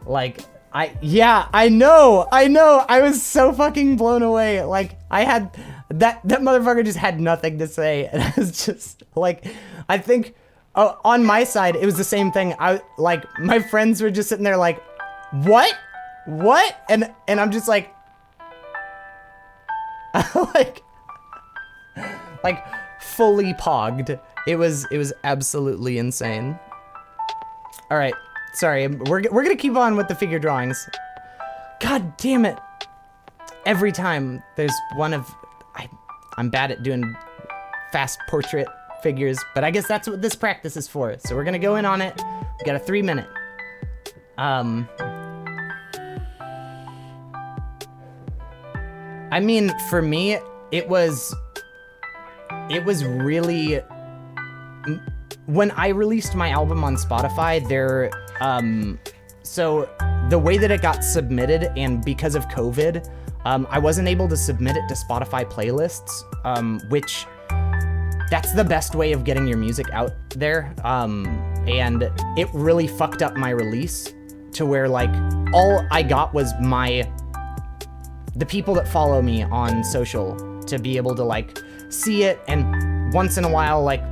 Like, I know. I was so fucking blown away. Like, I had, that motherfucker just had nothing to say. And I was just like, I think, on my side, it was the same thing. My friends were just sitting there like, what? And I'm just like, like fully pogged. It was absolutely insane. All right, sorry, we're gonna keep on with the figure drawings. God damn it. Every time there's one of, I'm bad at doing fast portrait figures, but I guess that's what this practice is for. So we're gonna go in on it. We got a 3-minute. I mean, for me, it was really, when I released my album on Spotify, so the way that it got submitted, and because of COVID, I wasn't able to submit it to Spotify playlists, which that's the best way of getting your music out there. And it really fucked up my release to where like all I got was the people that follow me on social to be able to like see it, and once in a while like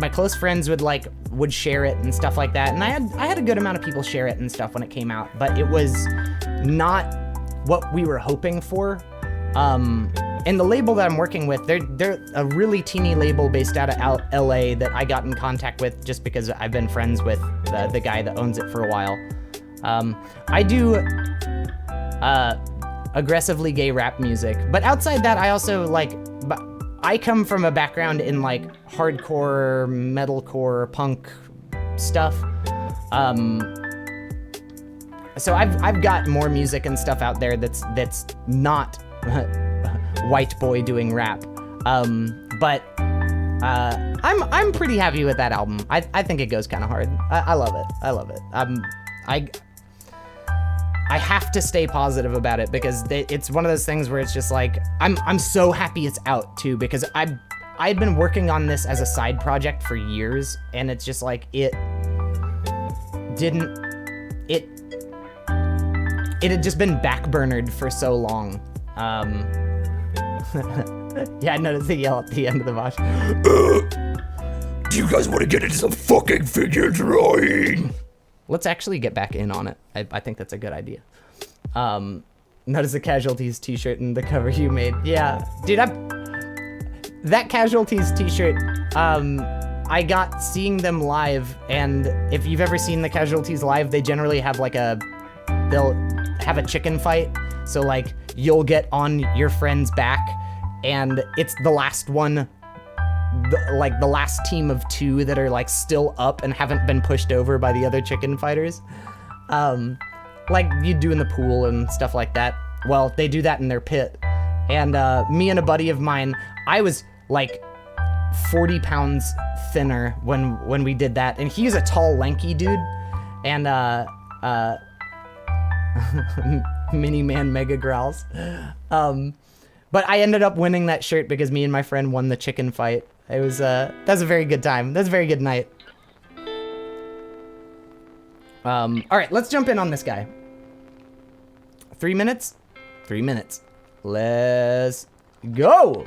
my close friends would share it and stuff like that, and I had a good amount of people share it and stuff when it came out, but it was not what we were hoping for. And the label that I'm working with, they're a really teeny label based out of LA that I got in contact with just because I've been friends with the guy that owns it for a while. I do aggressively gay rap music, but outside that, I also I come from a background in like hardcore, metalcore, punk stuff. So I've got more music and stuff out there that's not white boy doing rap. But I'm pretty happy with that album. I think it goes kind of hard. I love it. I love it. I have to stay positive about it because it's one of those things where it's just like, I'm so happy it's out too, because I'd been working on this as a side project for years, and it's just like, it had just been backburnered for so long. Yeah, I noticed the yell at the end of the Vosh. Do you guys want to get into some fucking figure drawing? Let's actually get back in on it. I think that's a good idea. Notice the Casualties t-shirt and the cover you made. Yeah, dude, that Casualties t-shirt, I got seeing them live, and if you've ever seen the Casualties live, they generally have they'll have a chicken fight. So like, you'll get on your friend's back, and it's the last one, the last team of 2 that are like still up and haven't been pushed over by the other chicken fighters. Like you do in the pool and stuff like that. Well, they do that in their pit. And me and a buddy of mine, I was like 40 pounds thinner when we did that, and he's a tall, lanky dude. And mini man mega growls. But I ended up winning that shirt because me and my friend won the chicken fight. It was that's a very good time. That's a very good night. All right, let's jump in on this guy. 3 minutes? 3 minutes. Let's go.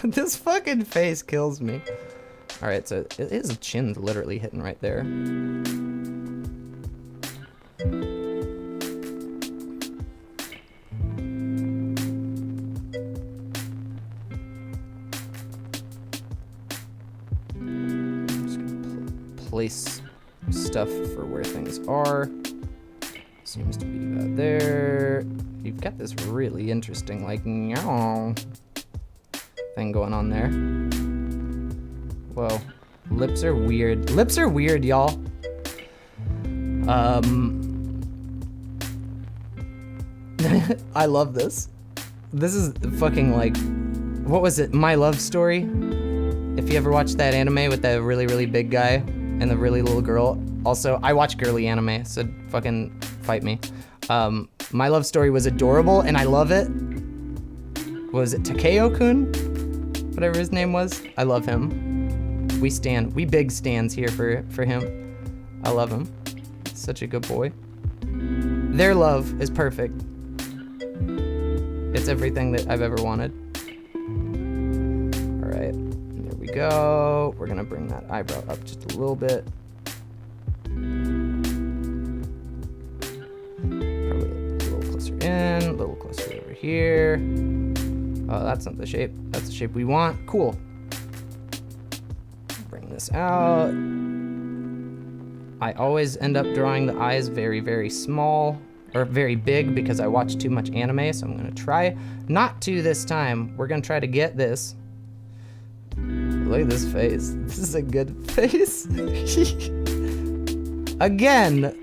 This fucking face kills me. All right, so his chin's literally hitting right there. stuff for where things are. Seems to be about there. You've got this really interesting, like, meow thing going on there. Whoa. Lips are weird. Lips are weird, y'all. I love this. This is fucking like, what was it? My Love Story? If you ever watched that anime with that really, really big guy and the really little girl. Also, I watch girly anime, so fucking fight me. My Love Story was adorable and I love it. Was it Takeo-kun? Whatever his name was. I love him. We big stands here for him. I love him. Such a good boy. Their love is perfect. It's everything that I've ever wanted. All right, there we go. We're gonna bring that eyebrow up just a little bit. Probably a little closer in, a little closer over here. Oh, that's not the shape. That's the shape we want. Cool. Bring this out. I always end up drawing the eyes very, very small. Or very big because I watch too much anime, so I'm gonna try not to this time. We're gonna try to get this. Look at this face. This is a good face. Again,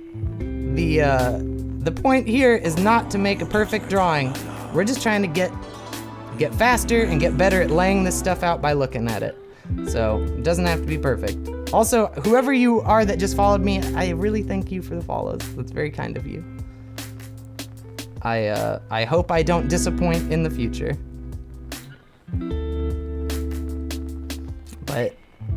the point here is not to make a perfect drawing. We're just trying to get faster and get better at laying this stuff out by looking at it. So it doesn't have to be perfect. Also, whoever you are that just followed me, I really thank you for the follows. That's very kind of you. I hope I don't disappoint in the future. But,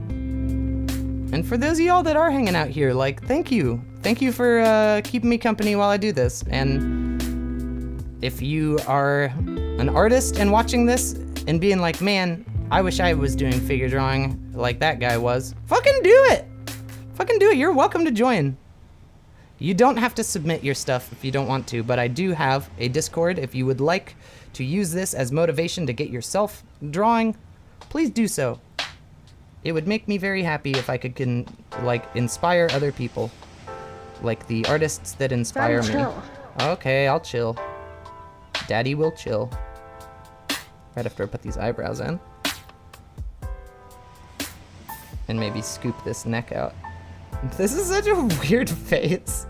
and for those of y'all that are hanging out here, like, thank you. Thank you for keeping me company while I do this. And if you are an artist and watching this and being like, man, I wish I was doing figure drawing like that guy was, fucking do it. Fucking do it. You're welcome to join. You don't have to submit your stuff if you don't want to, but I do have a Discord. If you would like to use this as motivation to get yourself drawing, please do so. It would make me very happy if I could inspire other people, like the artists that inspire me. Chill. Okay, I'll chill. Daddy will chill. Right after I put these eyebrows in. And maybe scoop this neck out. This is such a weird face.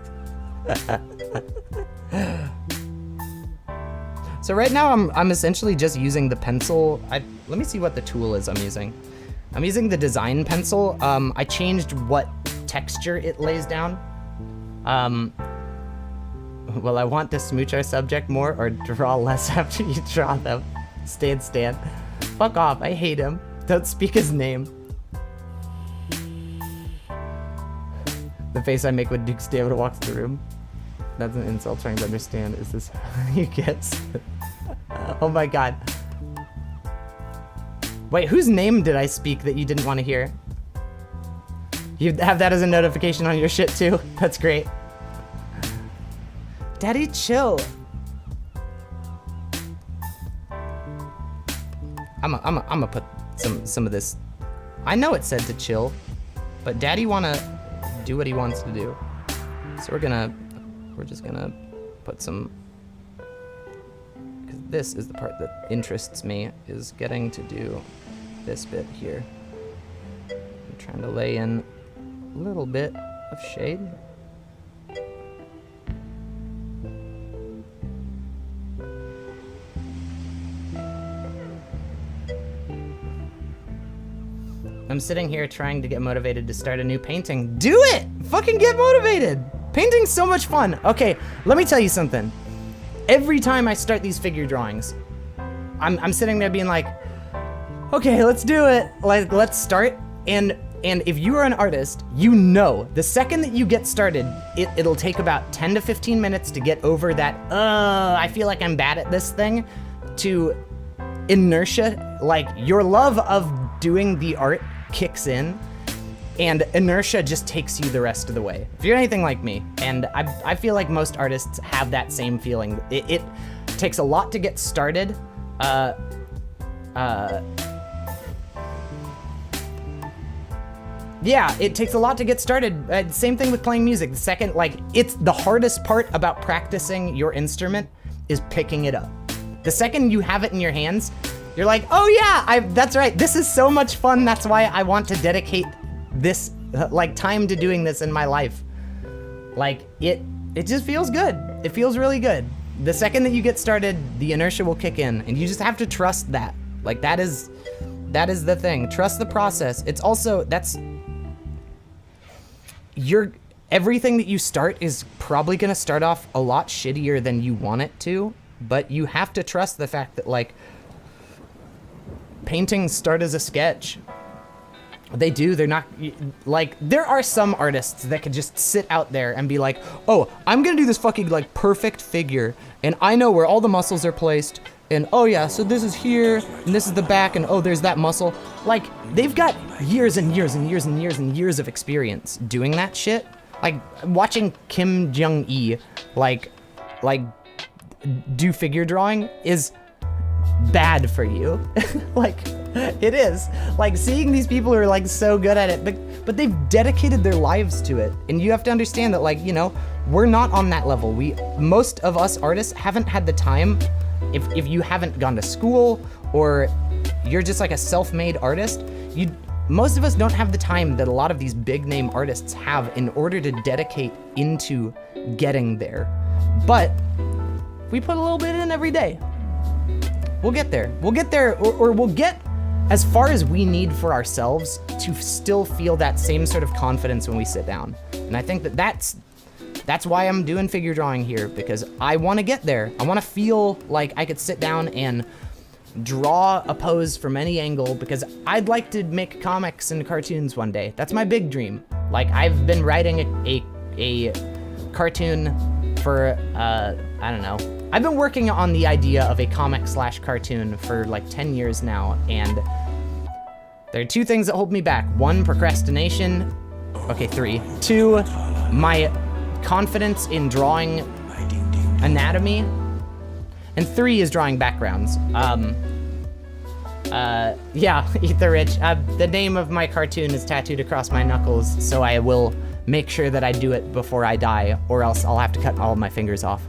So right now I'm essentially just using the pencil. Let me see what the tool is I'm using. I'm using the design pencil. I changed what texture it lays down. Well, I want to smooch our subject more or draw less after you draw them. Stan. Fuck off, I hate him. Don't speak his name. The face I make when Duke Stamina walks the room. That's an insult trying to understand. Is this how you guess? Oh my god. Wait, whose name did I speak that you didn't want to hear? You have that as a notification on your shit too? That's great. Daddy, chill. I'm gonna put some of this. I know it said to chill, but Daddy wanna do what he wants to do. So we're just gonna put some, because this is the part that interests me, is getting to do this bit here. I'm trying to lay in a little bit of shade. I'm sitting here trying to get motivated to start a new painting. Do it! Fucking get motivated! Painting's so much fun. Okay, let me tell you something. Every time I start these figure drawings, I'm sitting there being like, okay, let's do it. Like, let's start. And if you are an artist, you know, the second that you get started, it'll take about 10 to 15 minutes to get over that, I feel like I'm bad at this thing, to inertia. Like, your love of doing the art kicks in, and inertia just takes you the rest of the way. If you're anything like me, and I feel like most artists have that same feeling. It takes a lot to get started. Yeah, it takes a lot to get started. Same thing with playing music. The second, like, it's the hardest part about practicing your instrument is picking it up. The second you have it in your hands, you're like, oh yeah, that's right. This is so much fun. That's why I want to dedicate this, like, time to doing this in my life. Like, it just feels good. It feels really good. The second that you get started, the inertia will kick in, and you just have to trust that. Like, that is the thing. Trust the process. It's also, everything that you start is probably gonna start off a lot shittier than you want it to, but you have to trust the fact that, like, paintings start as a sketch. They do, they're not, like, there are some artists that could just sit out there and be like, oh, I'm gonna do this fucking, like, perfect figure, and I know where all the muscles are placed, and oh yeah, so this is here, and this is the back, and oh, there's that muscle. Like, they've got years and years and years and years and years of experience doing that shit. Like, watching Kim Jong-il, like, do figure drawing is bad for you. Like, it is. Like, seeing these people who are, like, so good at it, but they've dedicated their lives to it. And you have to understand that, like, you know, we're not on that level. Most of us artists haven't had the time, if you haven't gone to school or you're just like a self-made artist, most of us don't have the time that a lot of these big name artists have in order to dedicate into getting there. But if we put a little bit in every day, we'll get there. We'll get there, or we'll get as far as we need for ourselves to still feel that same sort of confidence when we sit down. And I think that's why I'm doing figure drawing here, because I want to get there. I want to feel like I could sit down and draw a pose from any angle, because I'd like to make comics and cartoons one day. That's my big dream. Like, I've been writing a cartoon for, I don't know. I've been working on the idea of a comic/cartoon for like 10 years now, and there are two things that hold me back. One, procrastination. Okay, 3. 2, my confidence in drawing anatomy, and 3 is drawing backgrounds. Yeah, Ether Rich. The name of my cartoon is tattooed across my knuckles, so I will make sure that I do it before I die, or else I'll have to cut all of my fingers off.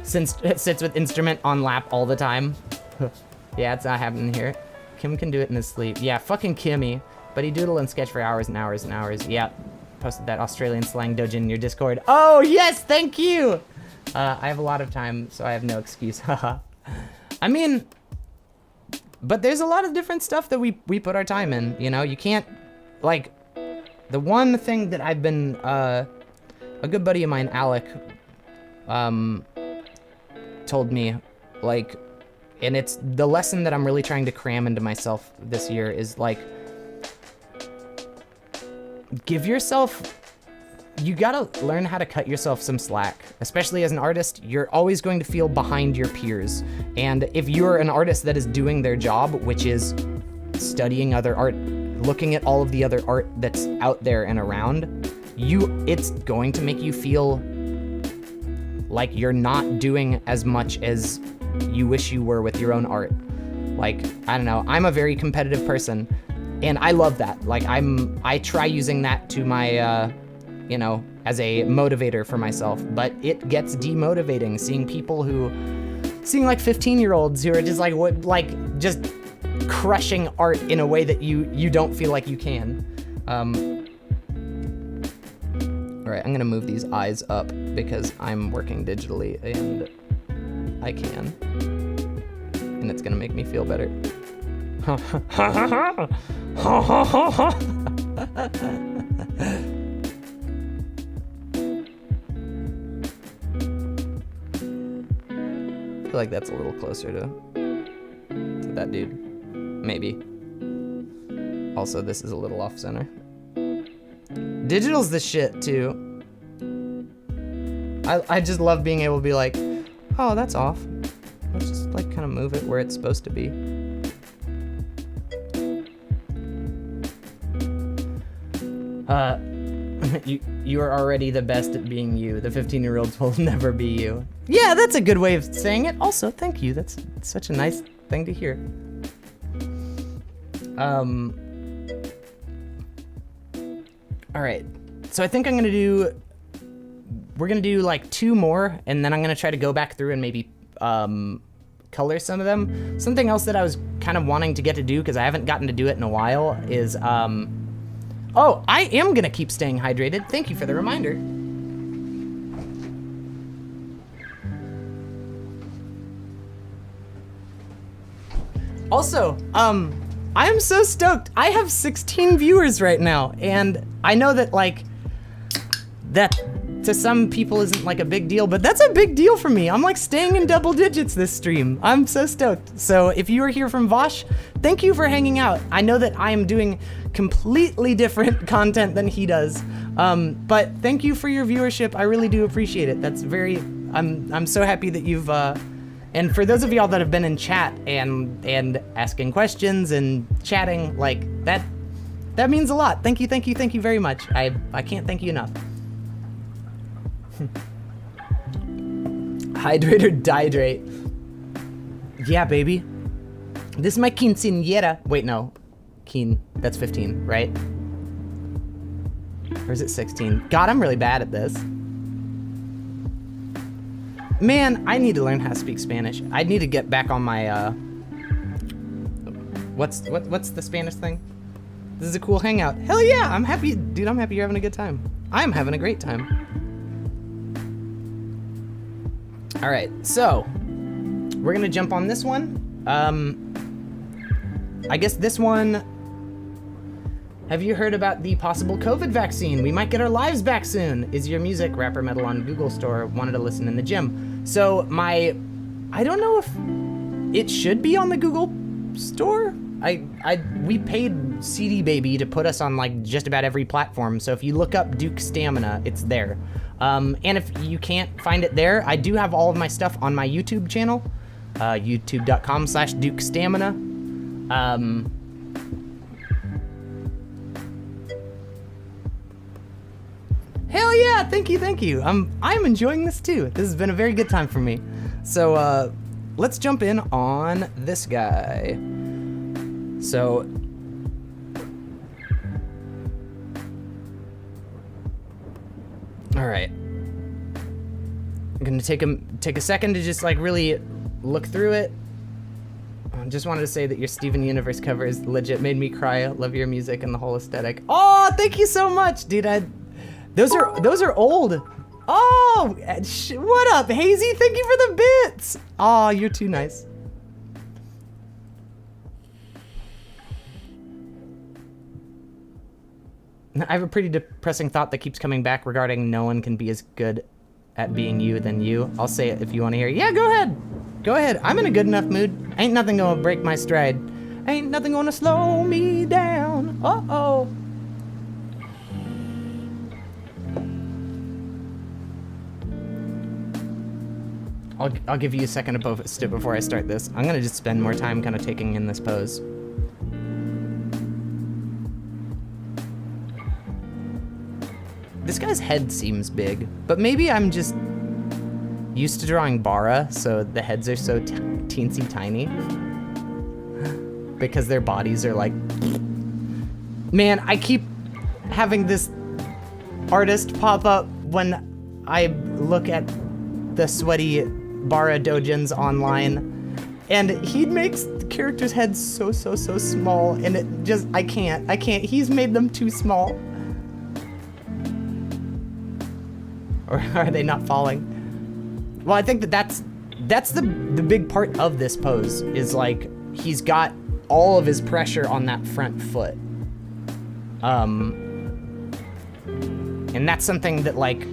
Since it sits with instrument on lap all the time. Yeah, it's not happening here. Kim can do it in his sleep. Yeah, fucking Kimmy. But he doodle and sketch for hours and hours and hours. Yeah, posted that Australian slang doujin in your Discord. Oh, yes, thank you! I have a lot of time, so I have no excuse, haha. I mean, but there's a lot of different stuff that we put our time in, you know? You can't, like, the one thing that I've been, a good buddy of mine, Alec, told me, like, and it's the lesson that I'm really trying to cram into myself this year is, like, give yourself, you gotta learn how to cut yourself some slack. Especially as an artist, you're always going to feel behind your peers. And if you're an artist that is doing their job, which is studying other art, looking at all of the other art that's out there and around, it's going to make you feel like you're not doing as much as you wish you were with your own art. Like, I don't know, I'm a very competitive person, and I love that. Like, I try using that to my, you know, as a motivator for myself, but it gets demotivating seeing like 15-year-olds who are just like, just crushing art in a way that you don't feel like you can. All right, I'm gonna move these eyes up because I'm working digitally and I can. And it's gonna make me feel better. I feel like that's a little closer to that dude. Maybe. Also, this is a little off center. Digital's the shit too. I just love being able to be like, oh, that's off. Let's just like kind of move it where it's supposed to be. You are already the best at being you. The 15-year-olds will never be you. Yeah, that's a good way of saying it. Also, thank you. That's such a nice thing to hear. All right, so I think we're gonna do like 2 more, and then I'm gonna try to go back through and maybe color some of them. Something else that I was kind of wanting to get to do, because I haven't gotten to do it in a while, is, oh, I am gonna keep staying hydrated. Thank you for the reminder. Also, I am so stoked. I have 16 viewers right now, and I know that, like, that to some people isn't like a big deal, but that's a big deal for me. I'm like staying in double digits this stream. I'm so stoked. So if you are here from Vosh, thank you for hanging out. I know that I am doing completely different content than he does, but thank you for your viewership. I really do appreciate it. That's very, I'm so happy that you've, and for those of y'all that have been in chat and asking questions and chatting, like that means a lot. Thank you very much. I can't thank you enough. Hydrate or dihydrate? Yeah, baby. This is my quinceañera. Wait, no. That's 15, right? Or is it 16? God, I'm really bad at this. Man, I need to learn how to speak Spanish. I need to get back on my, what's the Spanish thing? This is a cool hangout. Hell yeah, I'm happy. Dude, I'm happy you're having a good time. I'm having a great time. All right, so we're gonna jump on this one. I guess this one, have you heard about the possible COVID vaccine? We might get our lives back soon. Is your music rapper metal on Google Store? Wanted to listen in the gym. So I don't know if it should be on the Google Store. We paid CD Baby to put us on like just about every platform. So if you look up Duke Stamina, it's there. And if you can't find it there, I do have all of my stuff on my YouTube channel, youtube.com/Duke Stamina. Hell yeah, thank you. I'm enjoying this too. This has been a very good time for me. So let's jump in on this guy. So all right, I'm gonna take a second to just like really look through it. I just wanted to say that your Steven Universe cover is legit, made me cry. Love your music and the whole aesthetic. Oh, thank you so much, dude. Those are old. Oh, what up, Hazy? Thank you for the bits. Oh, you're too nice. I have a pretty depressing thought that keeps coming back regarding no one can be as good at being you than you. I'll say it if you want to hear it. Yeah, go ahead. Go ahead. I'm in a good enough mood. Ain't nothing gonna break my stride. Ain't nothing gonna slow me down. Uh-oh. I'll give you a second before I start this. I'm gonna just spend more time kind of taking in this pose. This guy's head seems big, but maybe I'm just used to drawing Bara, so the heads are so teensy tiny. Because their bodies are like... Man, I keep having this artist pop up when I look at the sweaty Bara dojins online, and he makes the characters' heads so small, and it just, I can't. He's made them too small. Or are they not falling? Well, I think that's the big part of this pose, is like he's got all of his pressure on that front foot. And that's something that, like,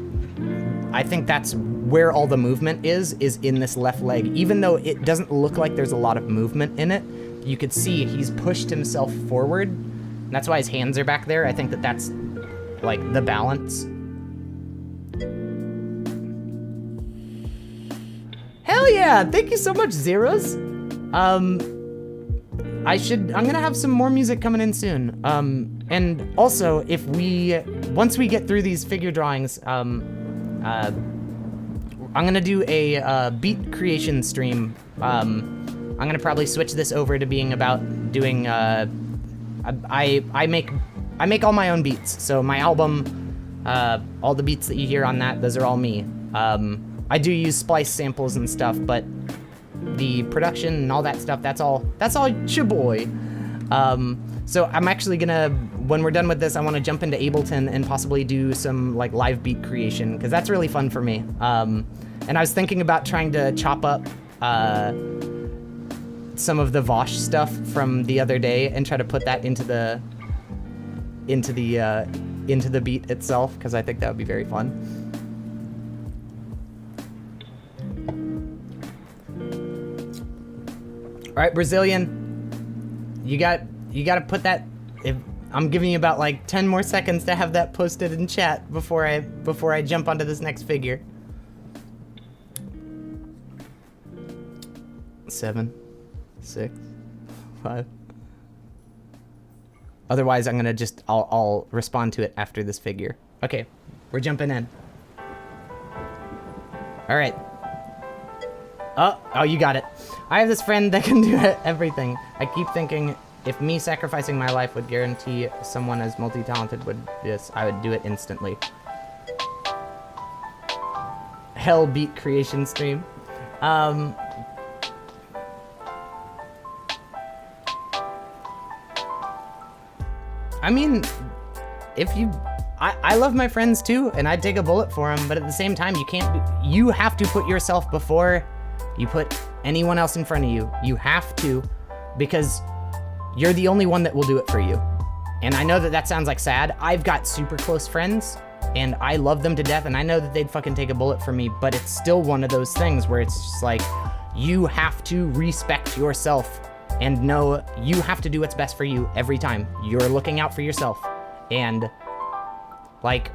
I think that's where all the movement is in this left leg. Even though it doesn't look like there's a lot of movement in it, you could see he's pushed himself forward. And that's why his hands are back there. I think that's like the balance. Hell yeah, thank you so much, Zeros. I'm gonna have some more music coming in soon. And also, once we get through these figure drawings, I'm gonna do a beat creation stream. I'm gonna probably switch this over to being about doing I make all my own beats. So my album, all the beats that you hear on that, those are all me. I do use splice samples and stuff, but the production and all that stuff, that's all your boy. So I'm actually gonna, when we're done with this, I want to jump into Ableton and possibly do some like live beat creation, because that's really fun for me. And I was thinking about trying to chop up some of the Vosh stuff from the other day and try to put that into the beat itself, because I think that would be very fun. All right, Brazilian, you got to put that. I'm giving you about like 10 more seconds to have that posted in chat before I jump onto this next figure. 7, 6, 5. Otherwise, I'm gonna I'll respond to it after this figure. Okay, we're jumping in. All right. Oh, you got it. I have this friend that can do everything. I keep thinking, if me sacrificing my life would guarantee someone as multi-talented would this, I would do it instantly. Hell beat creation stream. I mean, I love my friends too, and I'd take a bullet for them, but at the same time, you have to put yourself before you put anyone else in front of you. You have to, because you're the only one that will do it for you. And I know that sounds like sad. I've got super close friends, and I love them to death, and I know that they'd fucking take a bullet for me, but it's still one of those things where it's just like, you have to respect yourself and know you have to do what's best for you every time. You're looking out for yourself. And like,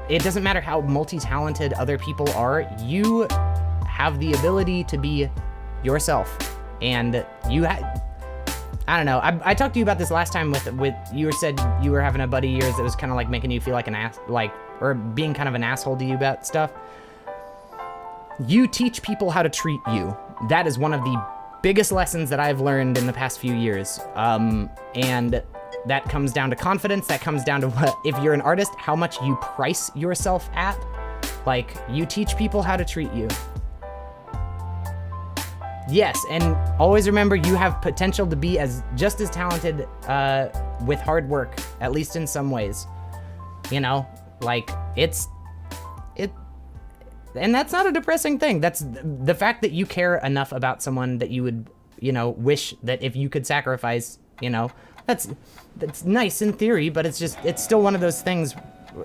it doesn't matter how multi-talented other people are, you have the ability to be yourself. And I don't know, I talked to you about this last time with you said you were having a buddy of yours that was kind of like making you feel like an ass, like, or being kind of an asshole to you about stuff. You teach people how to treat you. That is one of the biggest lessons that I've learned in the past few years. And that comes down to confidence. That comes down to what, if you're an artist, how much you price yourself at. Like, you teach people how to treat you. Yes, and always remember you have potential to be just as talented with hard work, at least in some ways. You know, like, and that's not a depressing thing. That's the fact that you care enough about someone that you would, wish that if you could sacrifice, that's nice in theory, but it's still one of those things,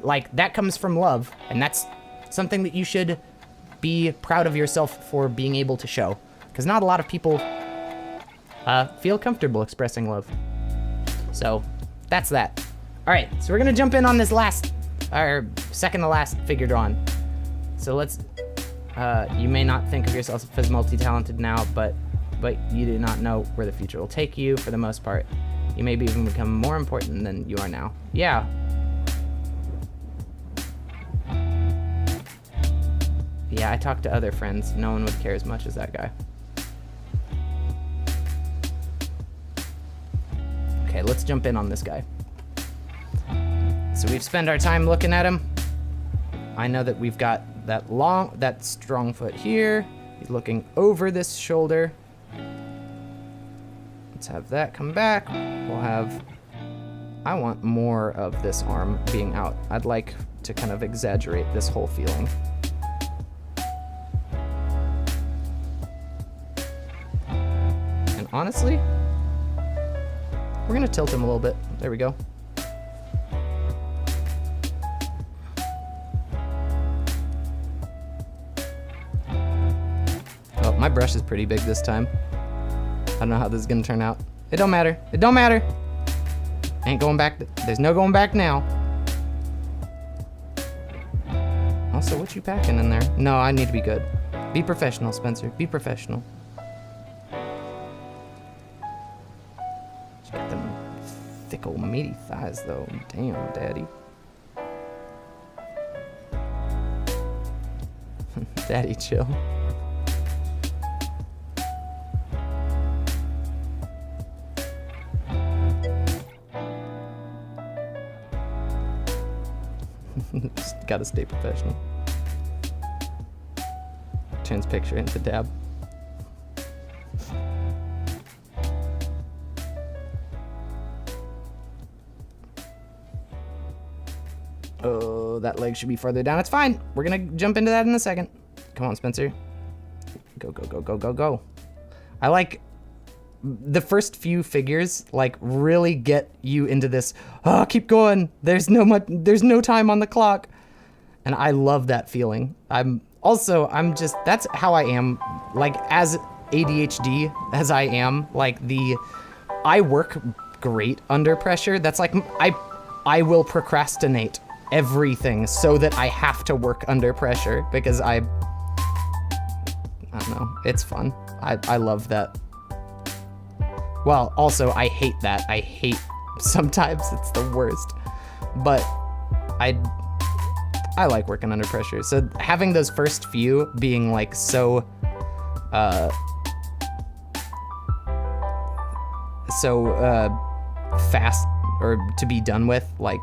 like, that comes from love, and that's something that you should be proud of yourself for being able to show, because not a lot of people feel comfortable expressing love. So that's that. All right, so we're gonna jump in on this second to last figure drawn. So let's, you may not think of yourself as multi-talented now, but you do not know where the future will take you for the most part. You may even become more important than you are now. Yeah. Yeah, I talked to other friends. No one would care as much as that guy. Okay, let's jump in on this guy. So we've spent our time looking at him. I know that we've got that strong foot here. He's looking over this shoulder. Let's have that come back. I want more of this arm being out. I'd like to kind of exaggerate this whole feeling. And honestly, we're gonna tilt him a little bit. There we go. Oh, my brush is pretty big this time. I don't know how this is gonna turn out. It don't matter. It don't matter. Ain't going back. There's no going back now. Also, what you packing in there? No, I need to be good. Be professional, Spencer. Be professional. She got them thick old meaty thighs, though. Damn, daddy. Daddy, chill. Just gotta stay professional. Turns picture into dab. Oh, that leg should be further down. It's fine. We're gonna jump into that in a second. Come on, Spencer. Go, go, go, go, go, go. I like the first few figures, like, really get you into this, oh, keep going. There's no time on the clock. And I love that feeling. That's how I am, like, as ADHD as I am, like, I work great under pressure. That's like, I will procrastinate everything so that I have to work under pressure because I don't know, it's fun. I love that. Well, also, I hate that. I hate, sometimes it's the worst. But I like working under pressure. So having those first few being like so fast or to be done with, like,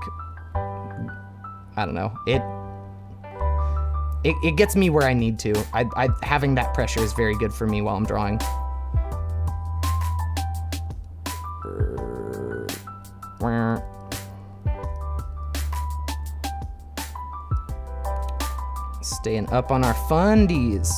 I don't know. It gets me where I need to. Having that pressure is very good for me while I'm drawing. Staying up on our fundies.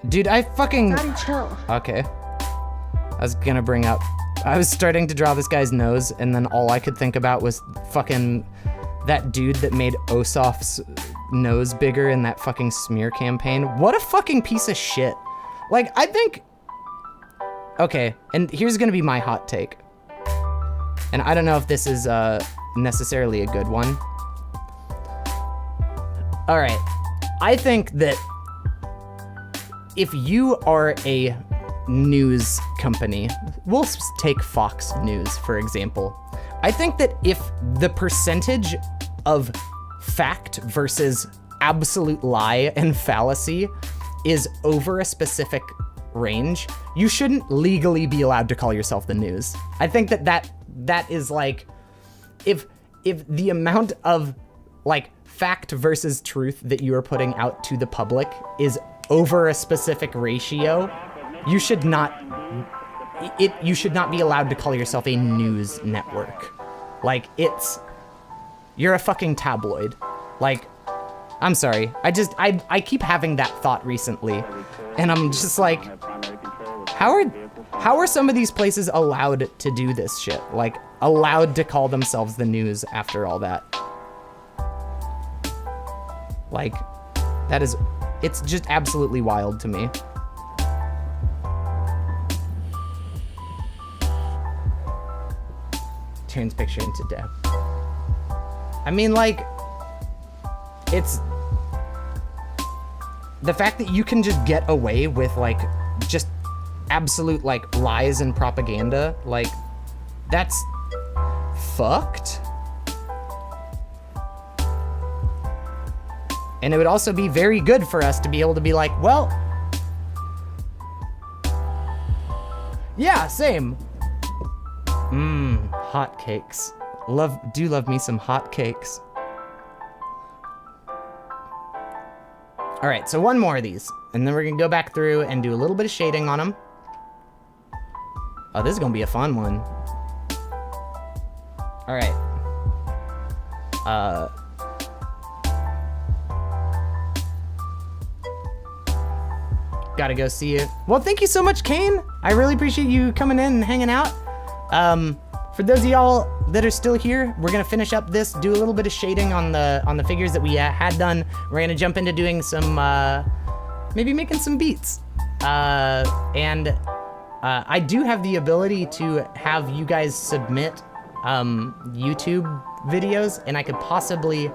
Dude, I fucking... Daddy, chill. Okay. I was gonna bring up... I was starting to draw this guy's nose, and then all I could think about was fucking that dude that made Osof's nose bigger in that fucking smear campaign. What a fucking piece of shit. Like, I think... Okay, and here's gonna be my hot take. And I don't know if this is necessarily a good one. All right, I think that if you are a news company, we'll take Fox News, for example. I think that if the percentage of fact versus absolute lie and fallacy is over a specific range, you shouldn't legally be allowed to call yourself the news. I think that is like, if the amount of like fact versus truth that you are putting out to the public is over a specific ratio, you should not be allowed to call yourself a news network. Like, you're a fucking tabloid. Like, I'm sorry. I keep having that thought recently, and I'm just like, how are some of these places allowed to do this shit? Like, allowed to call themselves the news after all that? Like, it's just absolutely wild to me. Turns picture into death. I mean, like, it's the fact that you can just get away with, like, just absolute, like, lies and propaganda, like, that's fucked. And it would also be very good for us to be able to be like, well, yeah, same. Hotcakes. Do love me some hotcakes. All right, so one more of these, and then we're gonna go back through and do a little bit of shading on them. Oh, this is gonna be a fun one. All right. Gotta go see you. Well, thank you so much, Kane. I really appreciate you coming in and hanging out. For those of y'all that are still here, we're gonna finish up this, do a little bit of shading on the figures that we had done. We're gonna jump into doing some, maybe making some beats. And I do have the ability to have you guys submit YouTube videos, and I could possibly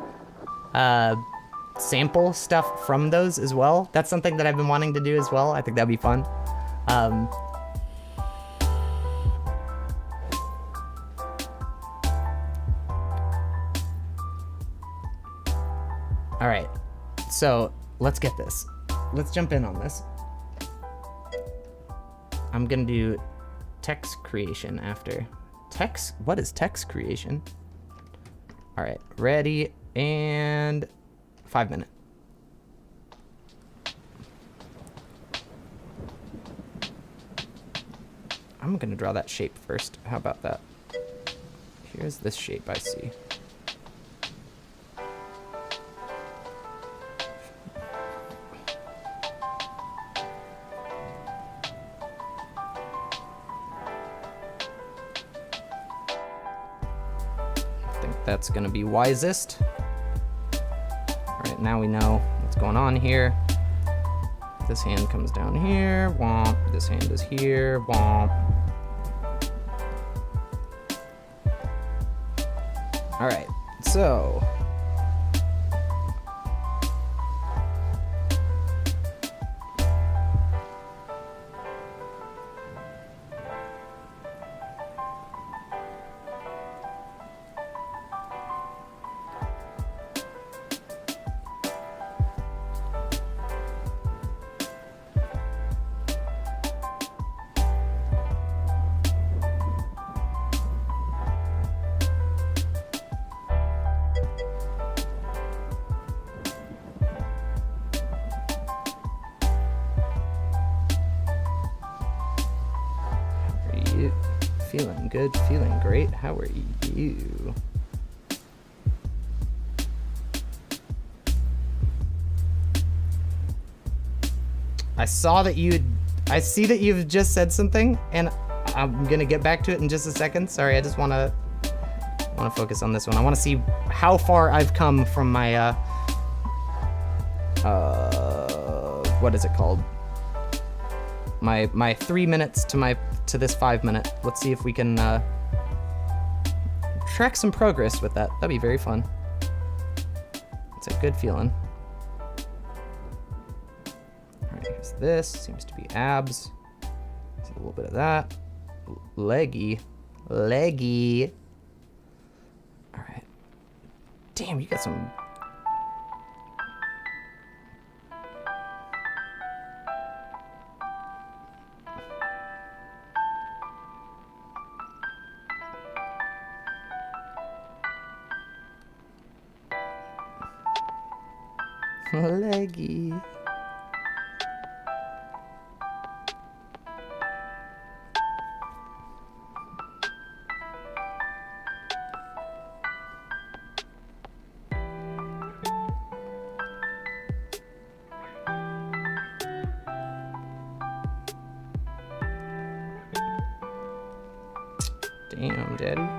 sample stuff from those as well. That's something that I've been wanting to do as well. I think that'd be fun. All right, so let's get this. Let's jump in on this. I'm gonna do text creation after. Text? What is text creation? All right, ready, and 5 minutes. I'm gonna draw that shape first. How about that? Here's this shape I see. I think that's gonna be wisest. All right, now we know what's going on here. This hand comes down here, womp. This hand is here, womp. All right, so. Feeling good, feeling great. How are you? I see that you've just said something, and I'm gonna get back to it in just a second. Sorry, I just wanna focus on this one. I wanna see how far I've come from my what is it called? My 3 minutes to this 5 minute. Let's see if we can track some progress with that. That'd be very fun. It's a good feeling. All right, here's this. Seems to be abs. See a little bit of that. Leggy. All right. Damn, you got some. Leggy. Damn, Daddy.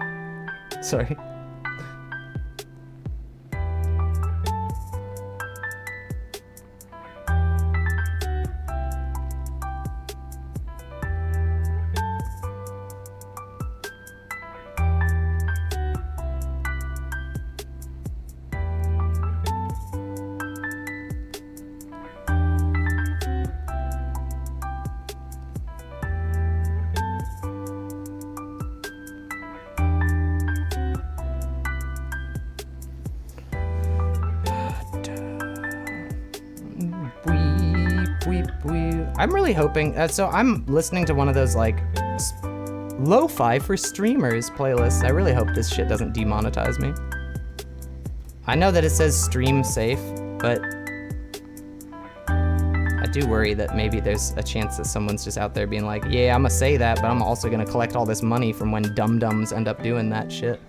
Sorry. I'm really hoping, so I'm listening to one of those like lo-fi for streamers playlists. I really hope this shit doesn't demonetize me. I know that it says stream safe, but I do worry that maybe there's a chance that someone's just out there being like, yeah, I'm gonna say that, but I'm also gonna collect all this money from when dum-dums end up doing that shit.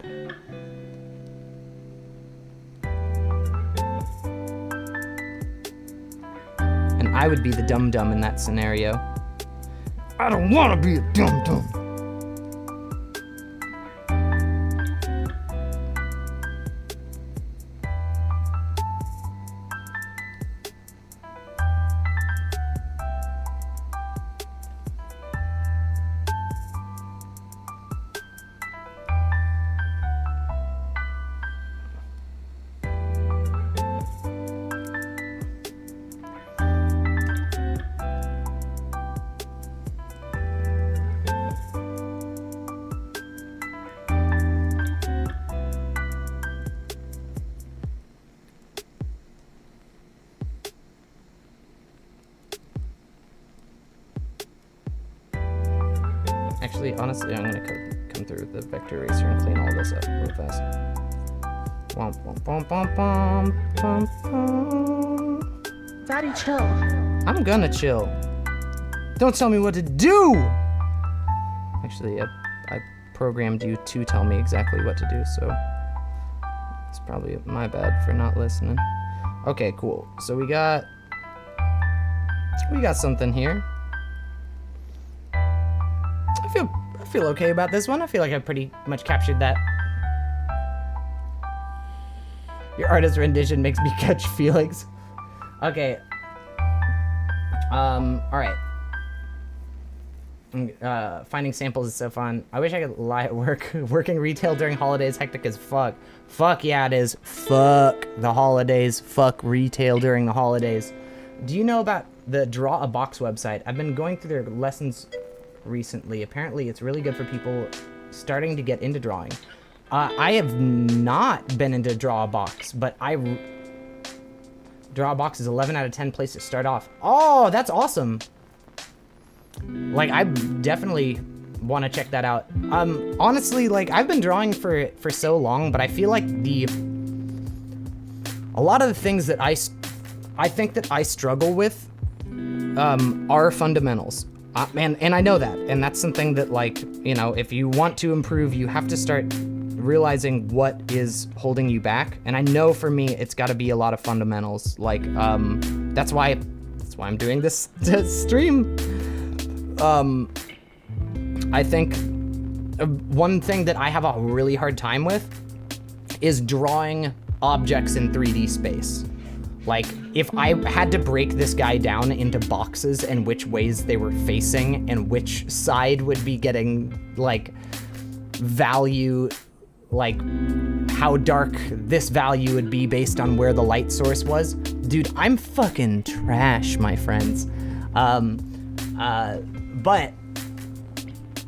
I would be the dum-dum in that scenario. I don't want to be a dum-dum. Actually, honestly, I'm gonna come through with the vector eraser and clean all this up real fast. Womp, womp, womp, womp, womp, womp, womp. Daddy, chill. I'm gonna chill. Don't tell me what to do! Actually, I programmed you to tell me exactly what to do, so it's probably my bad for not listening. Okay, cool. So we got something here. I feel okay about this one. I feel like I pretty much captured that. Your artist rendition makes me catch feelings. Okay. All right. Finding samples is so fun. I wish I could lie at work. Working retail during holidays, hectic as fuck. Fuck yeah, it is. Fuck the holidays. Fuck retail during the holidays. Do you know about the Draw a Box website? I've been going through their lessons recently. Apparently, it's really good for people starting to get into drawing. I have not been into Draw a Box, but Draw a Box is 11 out of 10 place to start off. Oh, that's awesome. Like, I definitely want to check that out. Honestly, like, I've been drawing for so long, but I feel like a lot of the things that I think that I struggle with are fundamentals. And I know that, and that's something that, like, you know, if you want to improve, you have to start realizing what is holding you back. And I know for me, it's got to be a lot of fundamentals. Like, that's why I'm doing this stream. I think one thing that I have a really hard time with is drawing objects in 3D space. Like, if I had to break this guy down into boxes and which ways they were facing and which side would be getting, like, value, like, how dark this value would be based on where the light source was, dude, I'm fucking trash, my friends. But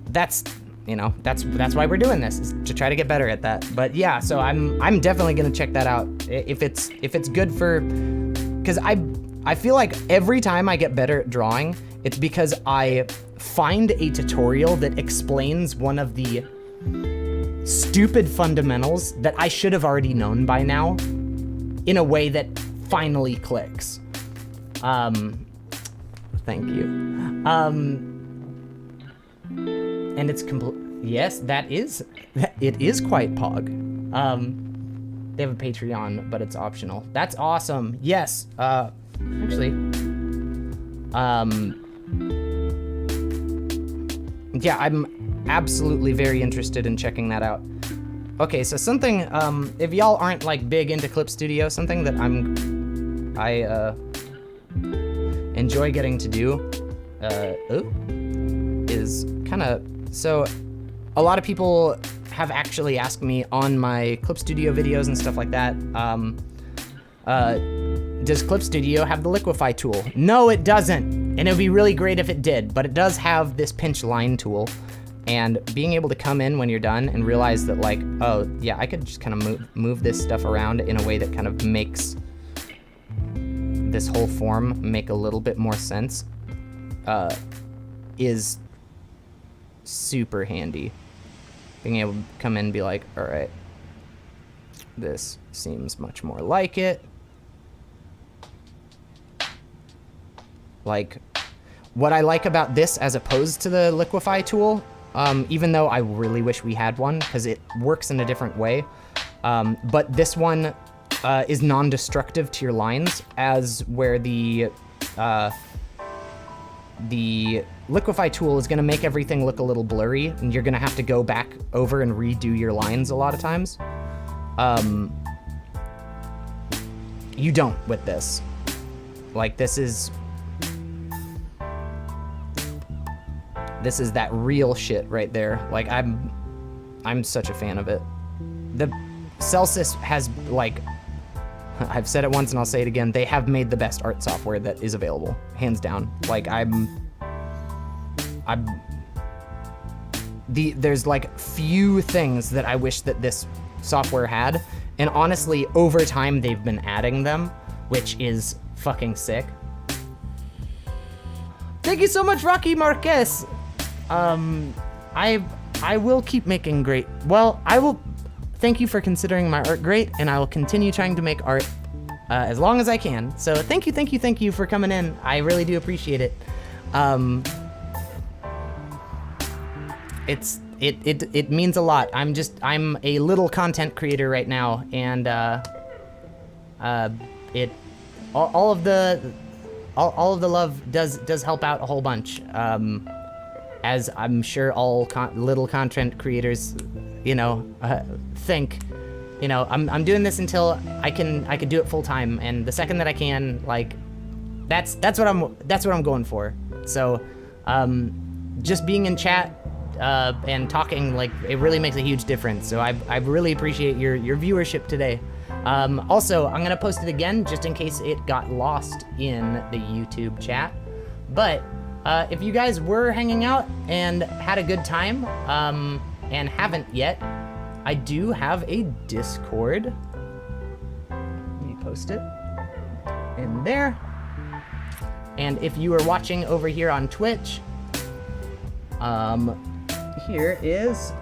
that's, you know, that's why we're doing this, is to try to get better at that. But yeah, so I'm definitely gonna check that out if it's good for, because I feel like every time I get better at drawing, it's because I find a tutorial that explains one of the stupid fundamentals that I should have already known by now in a way that finally clicks. Thank you. And it's yes, it is quite pog. They have a Patreon, but it's optional. That's awesome. Yes, actually, yeah, I'm absolutely very interested in checking that out. Okay, so something, if y'all aren't like big into Clip Studio, something that I enjoy getting to do, is kind of, so a lot of people have actually asked me on my Clip Studio videos and stuff like that, does Clip Studio have the liquefy tool? No, it doesn't, and it would be really great if it did, but it does have this pinch line tool, and being able to come in when you're done and realize that, like, oh yeah, I could just kind of move this stuff around in a way that kind of makes this whole form make a little bit more sense, is super handy. Being able to come in and be like, all right, this seems much more like it. Like, what I like about this as opposed to the liquefy tool, even though I really wish we had one because it works in a different way, but this one is non-destructive to your lines, as where the liquefy tool is gonna make everything look a little blurry, and you're gonna have to go back over and redo your lines a lot of times. You don't with this. Like, this is that real shit right there. Like, I'm such a fan of it. The Celsius has, like, I've said it once and I'll say it again, they have made the best art software that is available, hands down. Like, there's like few things that I wish that this software had, and honestly, over time they've been adding them, which is fucking sick. Thank you so much, Rocky Marquez. I will keep making great. Well, I will. Thank you for considering my art great, and I will continue trying to make art as long as I can. So thank you for coming in. I really do appreciate it. It means a lot. I'm a little content creator right now, and all of the love does help out a whole bunch. As I'm sure all little content creators, think, I'm doing this until I can do it full time, and the second that I can, like, that's what I'm going for. So, just being in chat and talking, like, it really makes a huge difference. So I really appreciate your viewership today. Also, I'm gonna post it again just in case it got lost in the YouTube chat. But if you guys were hanging out and had a good time and haven't yet, I do have a Discord. Let me post it in there. And if you are watching over here on Twitch, here is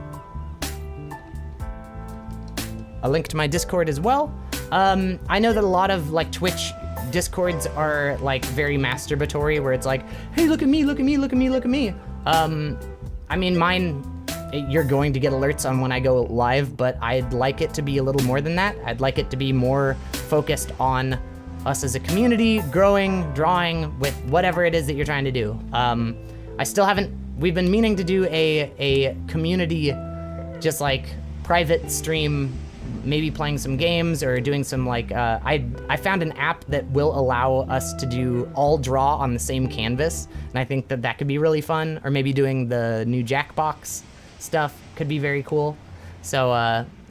a link to my Discord as well. I know that a lot of like Twitch Discords are like very masturbatory, where it's like, hey, look at me, look at me, look at me, look at me. I mean, mine, you're going to get alerts on when I go live, but I'd like it to be a little more than that. I'd like it to be more focused on us as a community, growing, drawing, with whatever it is that you're trying to do. I still haven't, we've been meaning to do a community, just like private stream, maybe playing some games or doing some like, I found an app that will allow us to do all draw on the same canvas. And I think that could be really fun, or maybe doing the new Jackbox stuff could be very cool. So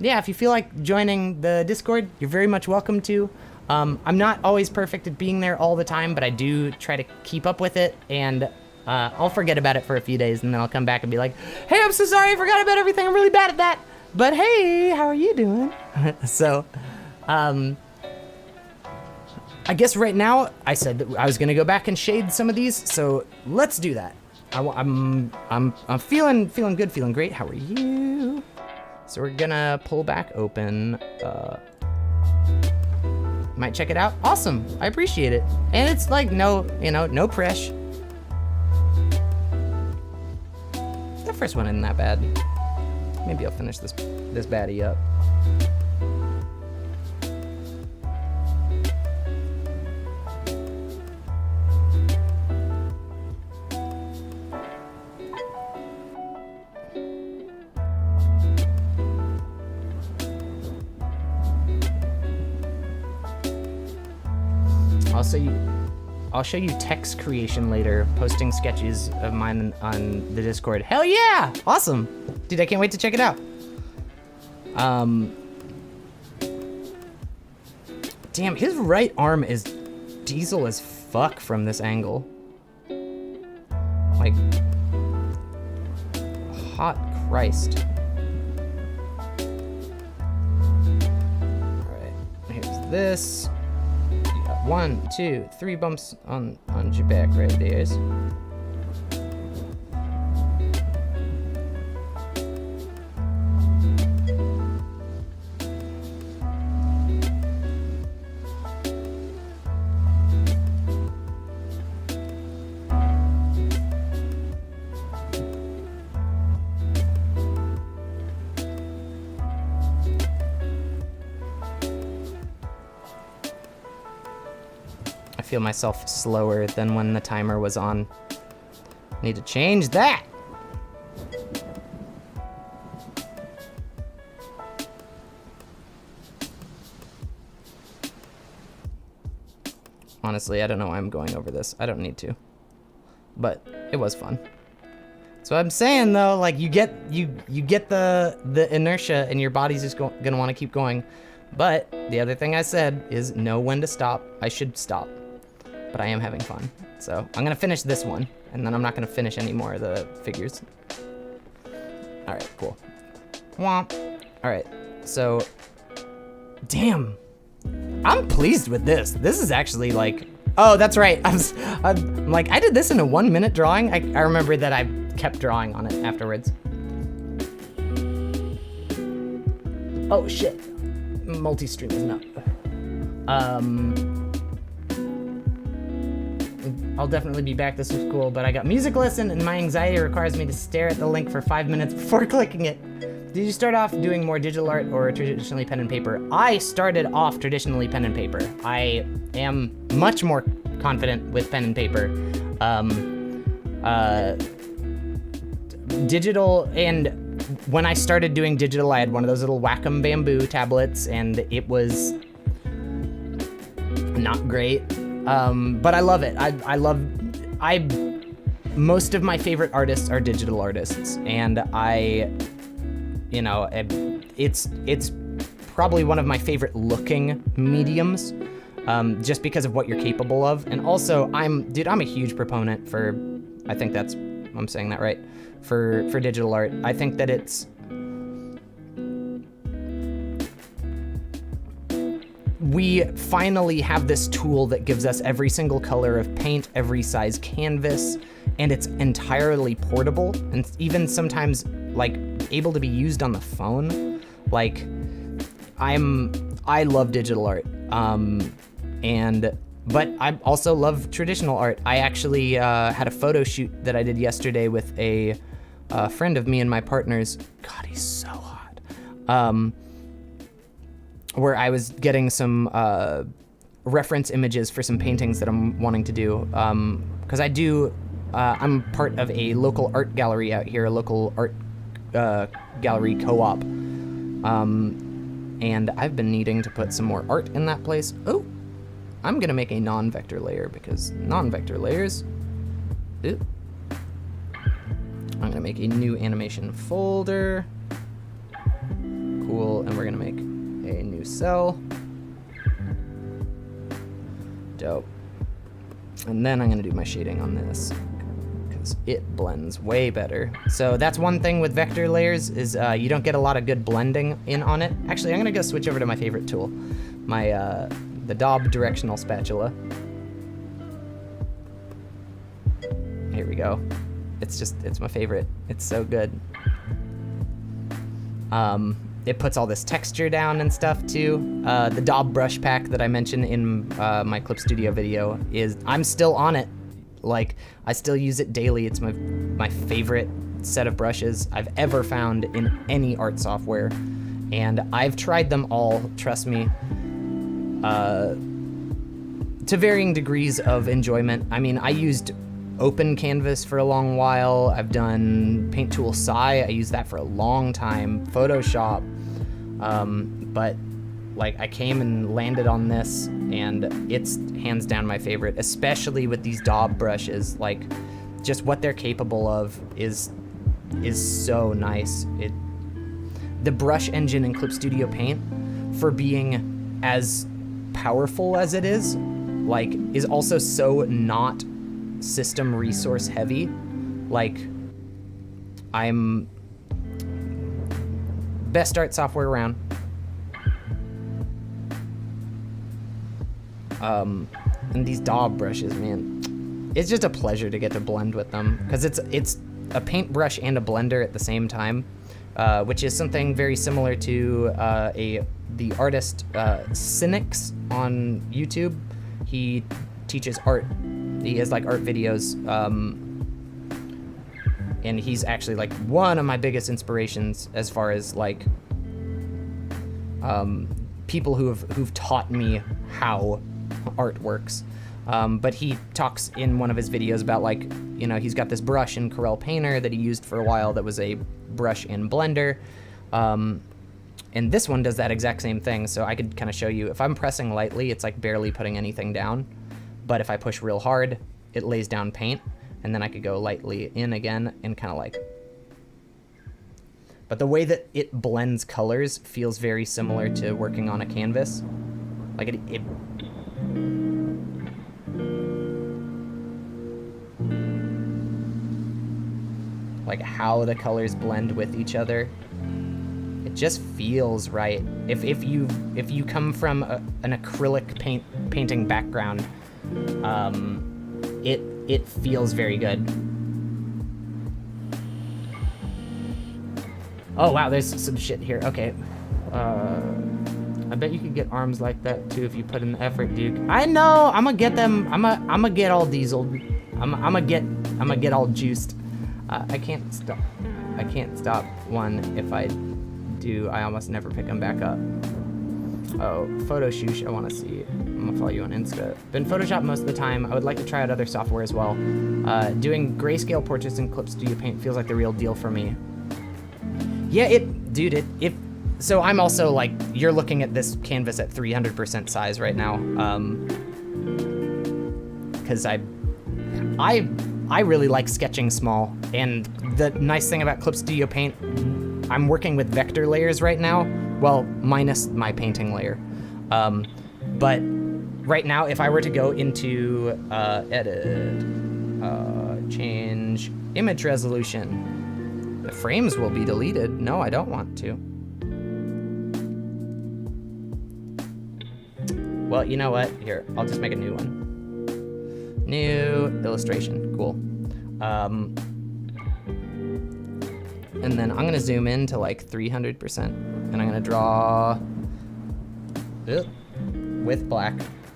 yeah, if you feel like joining the Discord, you're very much welcome to. I'm not always perfect at being there all the time, but I do try to keep up with it, and I'll forget about it for a few days, and then I'll come back and be like, hey, I'm so sorry, I forgot about everything, I'm really bad at that. But hey, how are you doing? So, I guess right now, I said that I was gonna go back and shade some of these, so let's do that. I'm feeling good, feeling great. How are you? So we're gonna pull back open. Might check it out. Awesome, I appreciate it. And it's like no press. The first one isn't that bad. Maybe I'll finish this baddie up. I'll show you text creation later, posting sketches of mine on the Discord. Hell yeah! Awesome! Dude, I can't wait to check it out. Damn, his right arm is diesel as fuck from this angle. Like, hot Christ. Alright, here's this. 1, 2, 3 bumps on your back right there. I feel myself slower than when the timer was on. Need to change that. Honestly, I don't know why I'm going over this. I don't need to. But it was fun. So I'm saying though, like you get the inertia and your body's just gonna want to keep going. But the other thing I said is know when to stop. I should stop. But I am having fun. So I'm gonna finish this one, and then I'm not gonna finish any more of the figures. All right, cool. Womp. All right, so, damn. I'm pleased with this. This is actually like, oh, that's right. I'm like, I did this in a 1-minute drawing. I remember that I kept drawing on it afterwards. Oh shit. Multi-stream is not. I'll definitely be back. This was cool, but I got music lesson and my anxiety requires me to stare at the link for 5 minutes before clicking it. Did you start off doing more digital art or traditionally pen and paper? I started off traditionally pen and paper. I am much more confident with pen and paper. Digital, and when I started doing digital, I had one of those little Wacom bamboo tablets, and it was not great. But I love it. Most of my favorite artists are digital artists, and it's probably one of my favorite looking mediums, just because of what you're capable of. And also, I'm a huge proponent for, I think I'm saying that right, for digital art. I think that we finally have this tool that gives us every single color of paint, every size canvas, and it's entirely portable, and even sometimes like able to be used on the phone. Like, I love digital art, but I also love traditional art. I actually had a photo shoot that I did yesterday with a friend of me and my partner's. God, he's so hot. Where I was getting some reference images for some paintings that I'm wanting to do. Because I'm part of a local art gallery out here, a local art gallery co-op. And I've been needing to put some more art in that place. Oh, I'm gonna make a non-vector layer because non-vector layers. Ooh. I'm gonna make a new animation folder. Cool, and we're gonna make a new cell. Dope. And then I'm gonna do my shading on this because it blends way better. So that's one thing with vector layers is you don't get a lot of good blending in on it. Actually, I'm gonna go switch over to my favorite tool, the Daub directional spatula. Here we go. It's my favorite. It's so good. It puts all this texture down and stuff too. The Daub brush pack that I mentioned in my Clip Studio video I'm still on it. Like, I still use it daily. It's my favorite set of brushes I've ever found in any art software. And I've tried them all, trust me, to varying degrees of enjoyment. I mean, I used Open Canvas for a long while. I've done Paint Tool Sai. I used that for a long time. Photoshop. But like, I came and landed on this, and it's hands down my favorite, especially with these Daub brushes. Like, just what they're capable of is so nice. The brush engine in Clip Studio Paint, for being as powerful as it is, like, is also so not system resource heavy. Like, I'm best art software around. And these Daub brushes, man, it's just a pleasure to get to blend with them, because it's a paintbrush and a blender at the same time, which is something very similar to the artist Cynics on YouTube. He teaches art. He has like art videos, and he's actually like one of my biggest inspirations as far as like people who've taught me how art works. But he talks in one of his videos about, like, you know, he's got this brush in Corel Painter that he used for a while that was a brush in Blender. And this one does that exact same thing. So I could kind of show you, if I'm pressing lightly, it's like barely putting anything down. But if I push real hard, it lays down paint. And then I could go lightly in again and kind of like. But the way that it blends colors feels very similar to working on a canvas. Like it like how the colors blend with each other. It just feels right. If you come from an acrylic painting background, it feels very good. Oh wow, there's some shit here. Okay, I bet you could get arms like that too if you put in the effort, Duke. I know. I'm gonna get them. I'm gonna get all dieseled. I'm gonna get all juiced. I can't stop. I can't stop one. If I do, I almost never pick them back up. Oh, photo shoosh. I want to see. I'm gonna follow you on Insta. Been Photoshop most of the time. I would like to try out other software as well. Doing grayscale portraits in Clip Studio Paint feels like the real deal for me. Yeah, dude. So I'm also like, you're looking at this canvas at 300% size right now. Because I really like sketching small, and the nice thing about Clip Studio Paint, I'm working with vector layers right now. Well, minus my painting layer. But right now, if I were to go into edit, change image resolution, the frames will be deleted. No, I don't want to. Well, you know what? Here, I'll just make a new one. New illustration, cool. And then I'm gonna zoom in to like 300%, and I'm gonna draw with black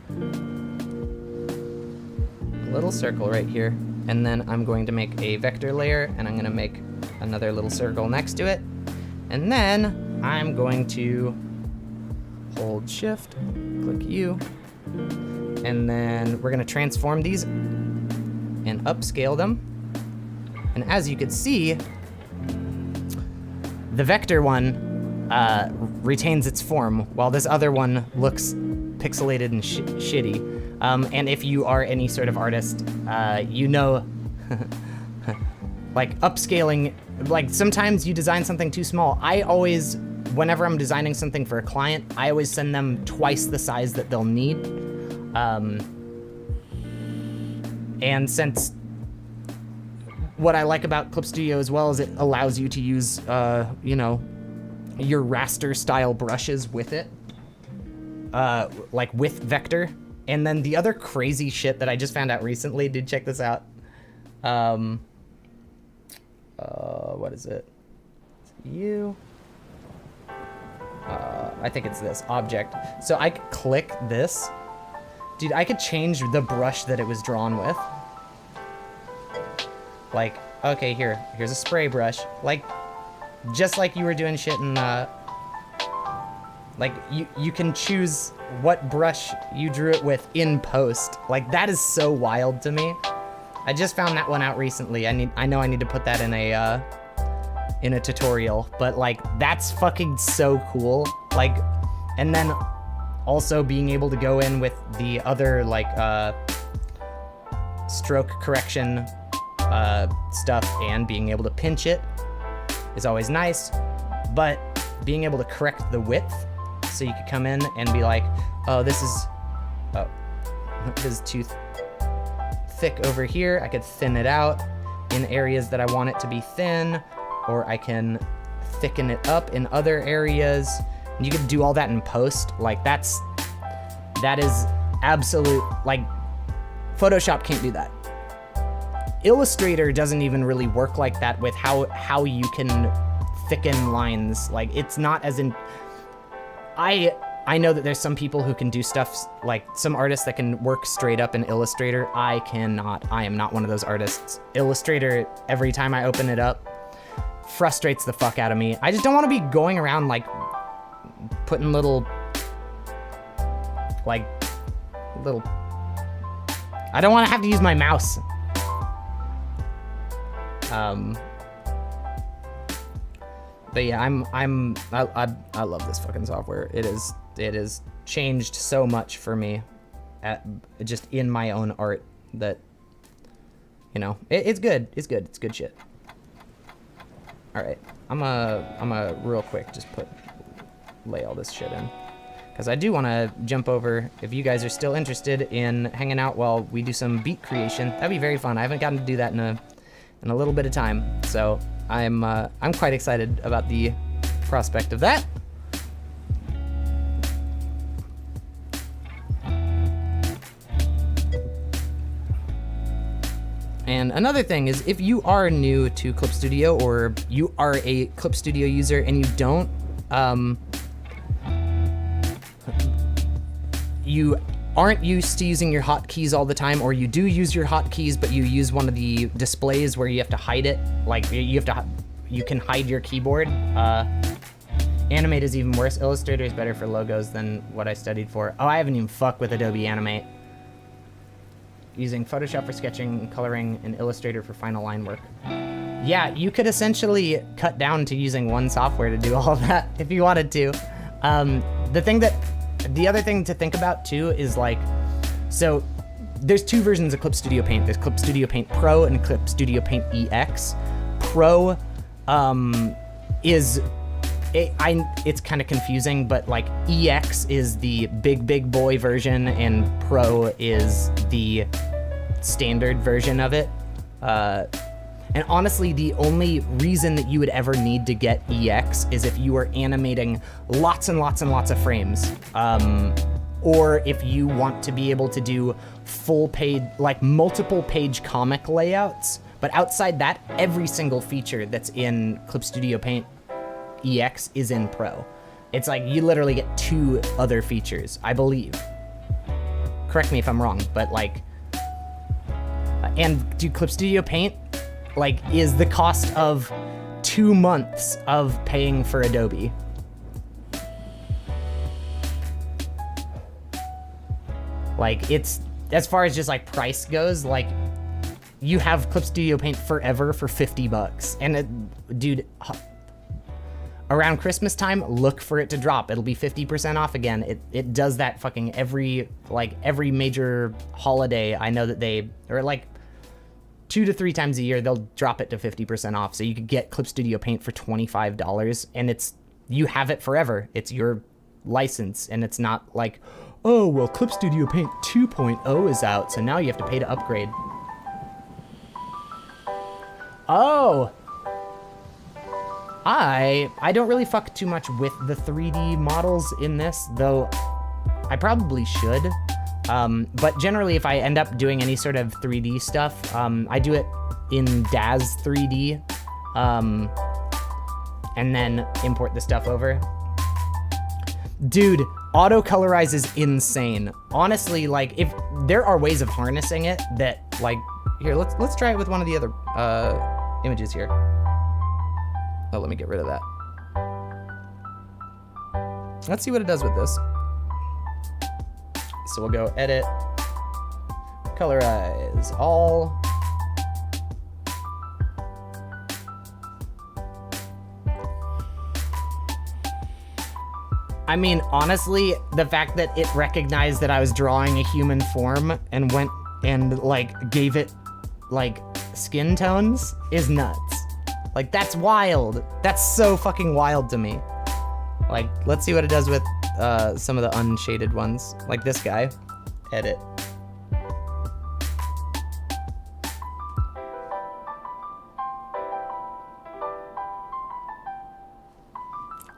a little circle right here, and then I'm going to make a vector layer, and I'm gonna make another little circle next to it, and then I'm going to hold shift, click U, and then we're gonna transform these and upscale them. And as you can see, the vector one retains its form, while this other one looks pixelated and shitty. And if you are any sort of artist, you know, like upscaling, like sometimes you design something too small. Whenever I'm designing something for a client, I always send them twice the size that they'll need. And since what I like about Clip Studio as well is it allows you to use, you know, your raster style brushes with it, like with vector. And then the other crazy shit that I just found out recently, dude, check this out. What is it? You. I think it's this object. So I could click this. Dude, I could change the brush that it was drawn with. Like, okay, here's a spray brush. Like, just like you were doing shit in, like, you can choose what brush you drew it with in post. Like, that is so wild to me. I just found that one out recently. I know I need to put that in a tutorial, but like, that's fucking so cool. Like, and then also being able to go in with the other, like, stroke correction stuff and being able to pinch it is always nice, but being able to correct the width, so you could come in and be like, oh, this is too thick over here. I could thin it out in areas that I want it to be thin, or I can thicken it up in other areas. And you can do all that in post. Like, that is absolute, like, Photoshop can't do that. Illustrator doesn't even really work like that with how you can thicken lines. Like, it's not as in, I know that there's some people who can do stuff, like some artists that can work straight up in Illustrator. I cannot. I am not one of those artists. Illustrator, every time I open it up, frustrates the fuck out of me. I just don't want to be going around like putting little I don't want to have to use my mouse. But yeah, I love this fucking software. It is changed so much for me, just in my own art, that, you know, it's good. It's good. It's good shit. All right, I'm a real quick just lay all this shit in, because I do want to jump over. If you guys are still interested in hanging out while we do some beat creation, that'd be very fun. I haven't gotten to do that in a little bit of time, so I'm quite excited about the prospect of that. And another thing is, if you are new to Clip Studio, or you are a Clip Studio user and you don't you aren't used to using your hotkeys all the time, or you do use your hotkeys, but you use one of the displays where you have to hide it, like you can hide your keyboard. Animate is even worse. Illustrator is better for logos than what I studied for. Oh, I haven't even fucked with Adobe Animate. Using Photoshop for sketching, coloring, and Illustrator for final line work. Yeah, you could essentially cut down to using one software to do all of that if you wanted to. The other thing to think about too is like, so there's two versions of Clip Studio Paint. There's Clip Studio Paint Pro and Clip Studio Paint EX. Pro it's kind of confusing, but like EX is the big boy version and Pro is the standard version of it. And honestly, the only reason that you would ever need to get EX is if you are animating lots and lots and lots of frames. Or if you want to be able to do full page, like multiple page comic layouts. But outside that, every single feature that's in Clip Studio Paint EX is in Pro. It's like you literally get 2 other features, I believe. Correct me if I'm wrong, but like, and dude, Clip Studio Paint like is the cost of 2 months of paying for Adobe. Like it's, as far as just like price goes, like you have Clip Studio Paint forever for $50. And dude, around Christmas time, look for it to drop. It'll be 50% off again. It does that fucking every major holiday. I know that they, or like 2 to 3 times a year, they'll drop it to 50% off. So you could get Clip Studio Paint for $25 and you have it forever. It's your license and it's not like, oh, well, Clip Studio Paint 2.0 is out, so now you have to pay to upgrade. Oh, I don't really fuck too much with the 3D models in this, though I probably should. But generally, if I end up doing any sort of 3D stuff, I do it in DAZ 3D, and then import the stuff over. Dude, auto colorize is insane. Honestly, like if there are ways of harnessing it that like, here, let's try it with one of the other images here. Oh, let me get rid of that. Let's see what it does with this. So we'll go edit, colorize all. I mean, honestly, the fact that it recognized that I was drawing a human form and went and like gave it like skin tones is nuts. Like that's wild. That's so fucking wild to me. Like, let's see what it does with some of the unshaded ones. Like this guy. Edit.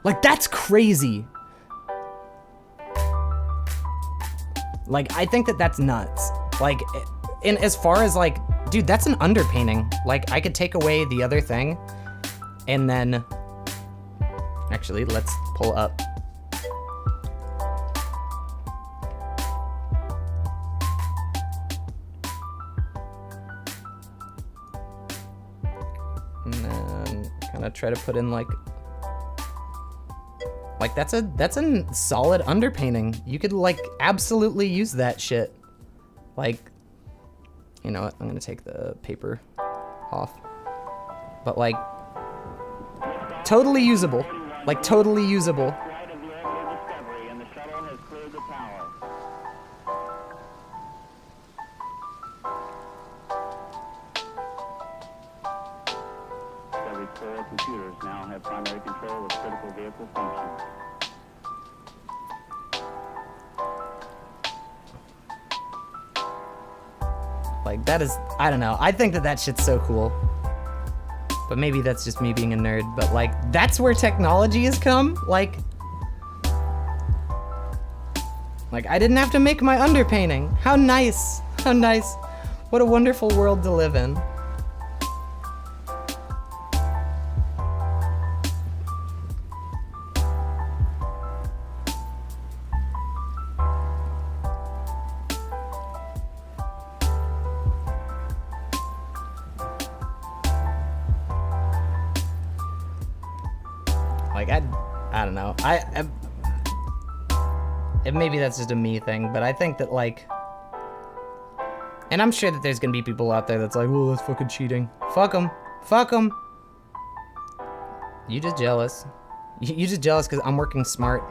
Like, that's crazy. Like, I think that that's nuts. Like, in as far as like, dude, that's an underpainting. Like, I could take away the other thing and then, actually, let's pull up. And then kind of try to put in like that's a solid underpainting. You could like absolutely use that shit. Like, you know what? I'm gonna take the paper off. But like, totally usable. Like totally usable. Computers now have primary control of critical vehicle functions. Like that is, I don't know. I think that that shit's so cool. But maybe that's just me being a nerd. But like, that's where technology has come. Like I didn't have to make my underpainting. How nice. How nice. What a wonderful world to live in. Like, I don't know. Maybe that's just a me thing, but I think that, like, and I'm sure that there's gonna be people out there that's like, well, that's fucking cheating. Fuck them. Fuck them. You just jealous. You just jealous because I'm working smart.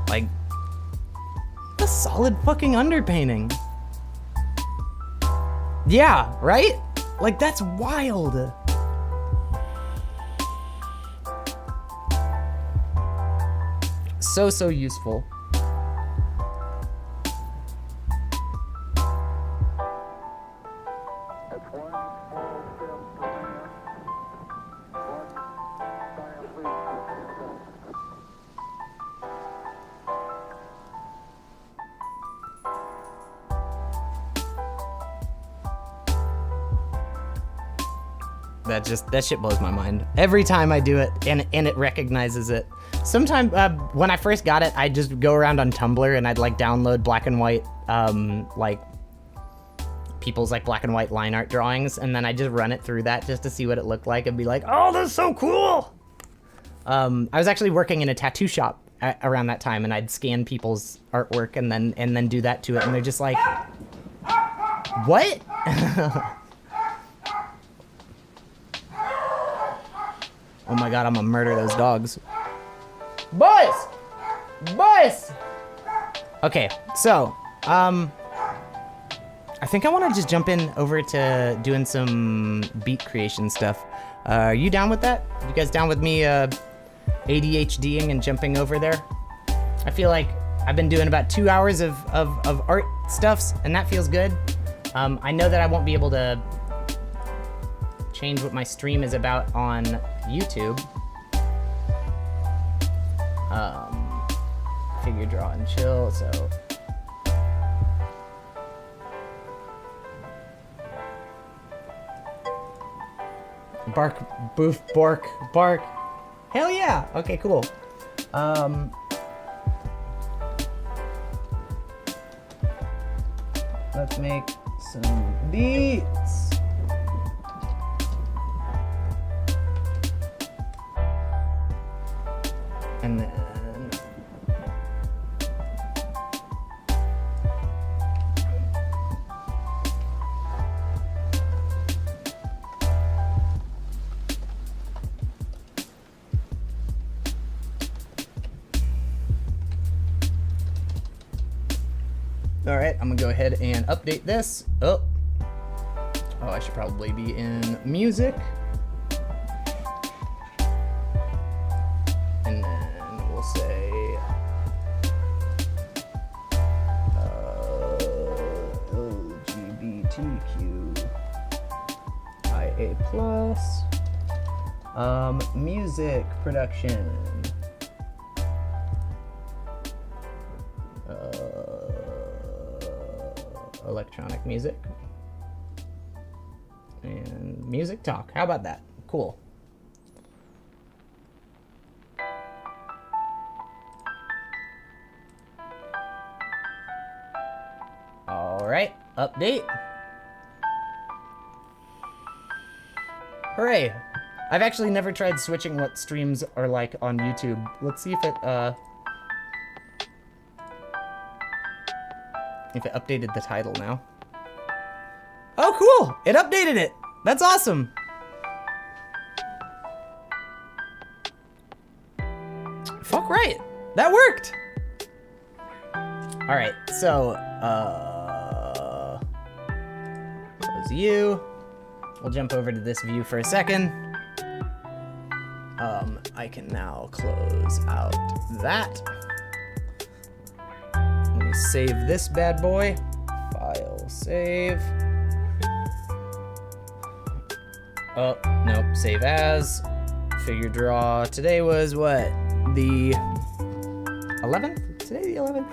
Like, a solid fucking underpainting. Yeah, right? Like, that's wild. So useful. That shit blows my mind. Every time I do it and it recognizes it. Sometimes when I first got it, I'd just go around on Tumblr and I'd like download black and white, like people's like black and white line art drawings, and then I just run it through that just to see what it looked like and be like, oh, that's so cool. I was actually working in a tattoo shop around that time, and I'd scan people's artwork and then do that to it, and they're just like, what? Oh my god, I'm gonna murder those dogs. Boys! Boys! Okay, so, I think I want to just jump in over to doing some beat creation stuff. Are you down with that? You guys down with me ADHDing and jumping over there? I feel like I've been doing about 2 hours of art stuffs, and that feels good. I know that I won't be able to change what my stream is about on YouTube. Figure draw and chill, so. Bark, boof, bark, bark. Hell yeah, okay, cool. Let's make some beats. And then all right, I'm gonna go ahead and update this. Oh, I should probably be in music. And then we'll say LGBTQIA+, music production. Electronic music and music talk. How about that? Cool. All right, update. Hooray! I've actually never tried switching what streams are like on YouTube. Let's see if it updated the title now. Oh, cool! It updated it! That's awesome! Fuck right! That worked! Alright, so, close you. We'll jump over to this view for a second. I can now close out that. Let me save this bad boy. File, save. Oh, nope, save as. Figure draw. Today was what? The 11th? Today the 11th?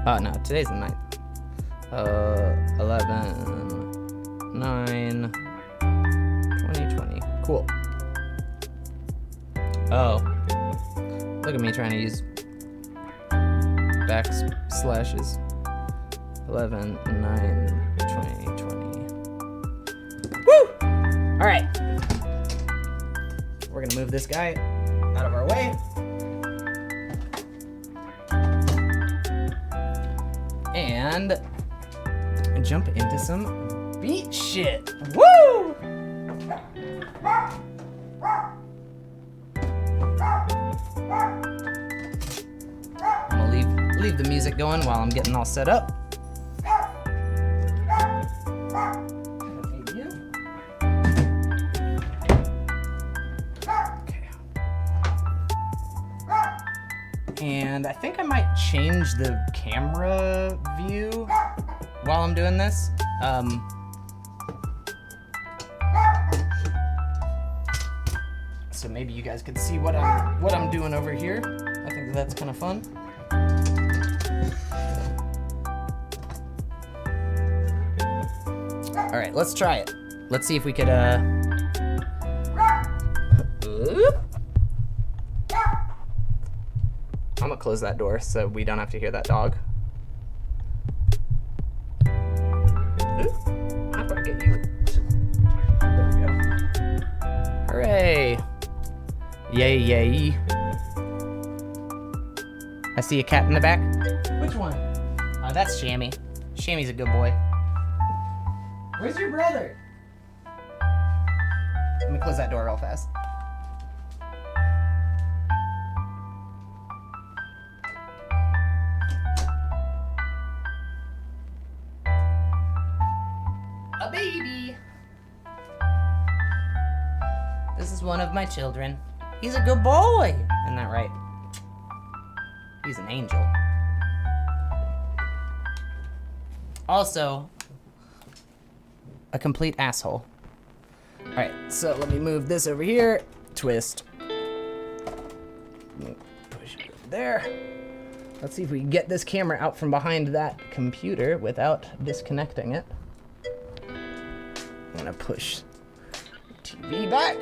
Oh, no, today's the 9th. 11/9/2020. Cool. Oh. Look at me trying to use backslashes. 11, 9, 20, 20. Woo! All right. We're gonna move this guy out of our way. And jump into some beat shit. Woo! I'm gonna leave the music going while I'm getting all set up. And I think I might change the camera view while I'm doing this. So maybe you guys could see what I'm doing over here. I think that's kind of fun. All right, let's try it. Let's see if we could. Oop. I'm gonna close that door so we don't have to hear that dog. Ooh, how do I get you? There we go. Hooray! Yay, yay. I see a cat in the back. Which one? Oh, that's Shammy. Shammy's a good boy. Where's your brother? Let me close that door real fast. Baby. This is one of my children. He's a good boy. Isn't that right? He's an angel. Also, a complete asshole. All right, so let me move this over here. Twist. Push it there. Let's see if we can get this camera out from behind that computer without disconnecting it. I'm gonna push TV back.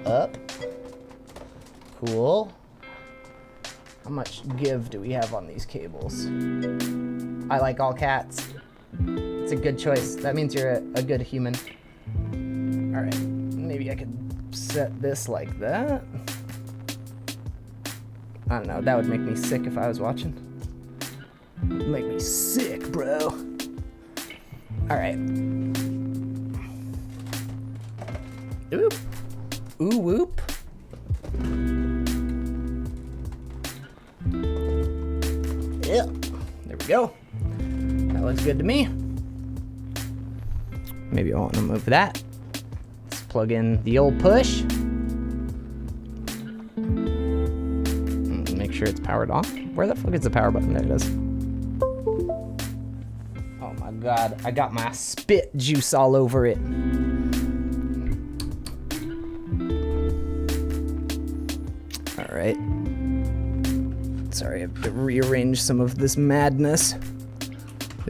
Up. Cool. How much give do we have on these cables? I like all cats. It's a good choice. That means you're a good human. All right, maybe I could set this like that. I don't know, that would make me sick if I was watching. Make me sick, bro. All right. Oop. Ooh, whoop. Yeah. There we go. That looks good to me. Maybe I want to move that. Let's plug in the old push. Make sure it's powered on. Where the fuck is the power button? There it is. Oh my god, I got my spit juice all over it. All right. Sorry, I have to rearrange some of this madness.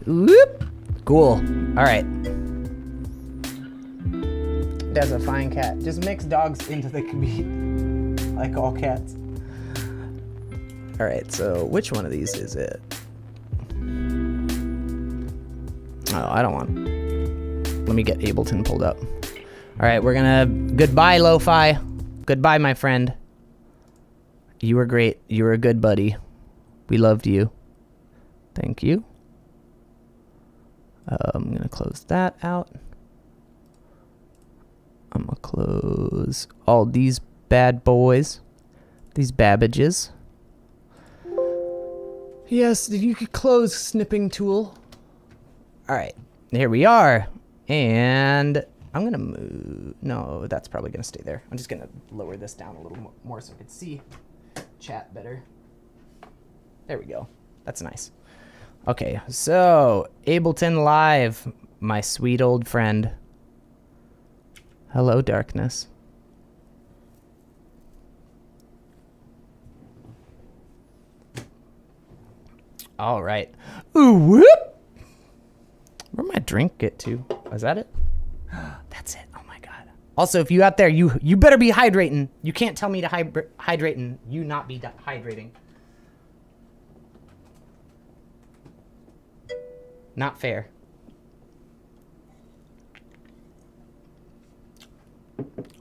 Whoop. Cool. All right. That's a fine cat. Just mix dogs into the community, like all cats. All right, so which one of these is it? Oh, I don't want. Let me get Ableton pulled up. All right, we're gonna, goodbye, Lo-Fi. Goodbye, my friend. You were great. You were a good buddy. We loved you. Thank you. I'm gonna close that out. I'm gonna close all these bad boys. These babbages. Yes, you could close snipping tool. All right, here we are. And I'm gonna move, no, that's probably gonna stay there. I'm just gonna lower this down a little more so I can see chat better. There we go, that's nice. Okay, so Ableton Live, my sweet old friend. Hello, darkness. All right. Ooh, whoop! Where'd my drink get to? Was that it? That's it. Oh my god. Also, if you out there, you better be hydrating. You can't tell me to hydrate and you not be hydrating. Not fair.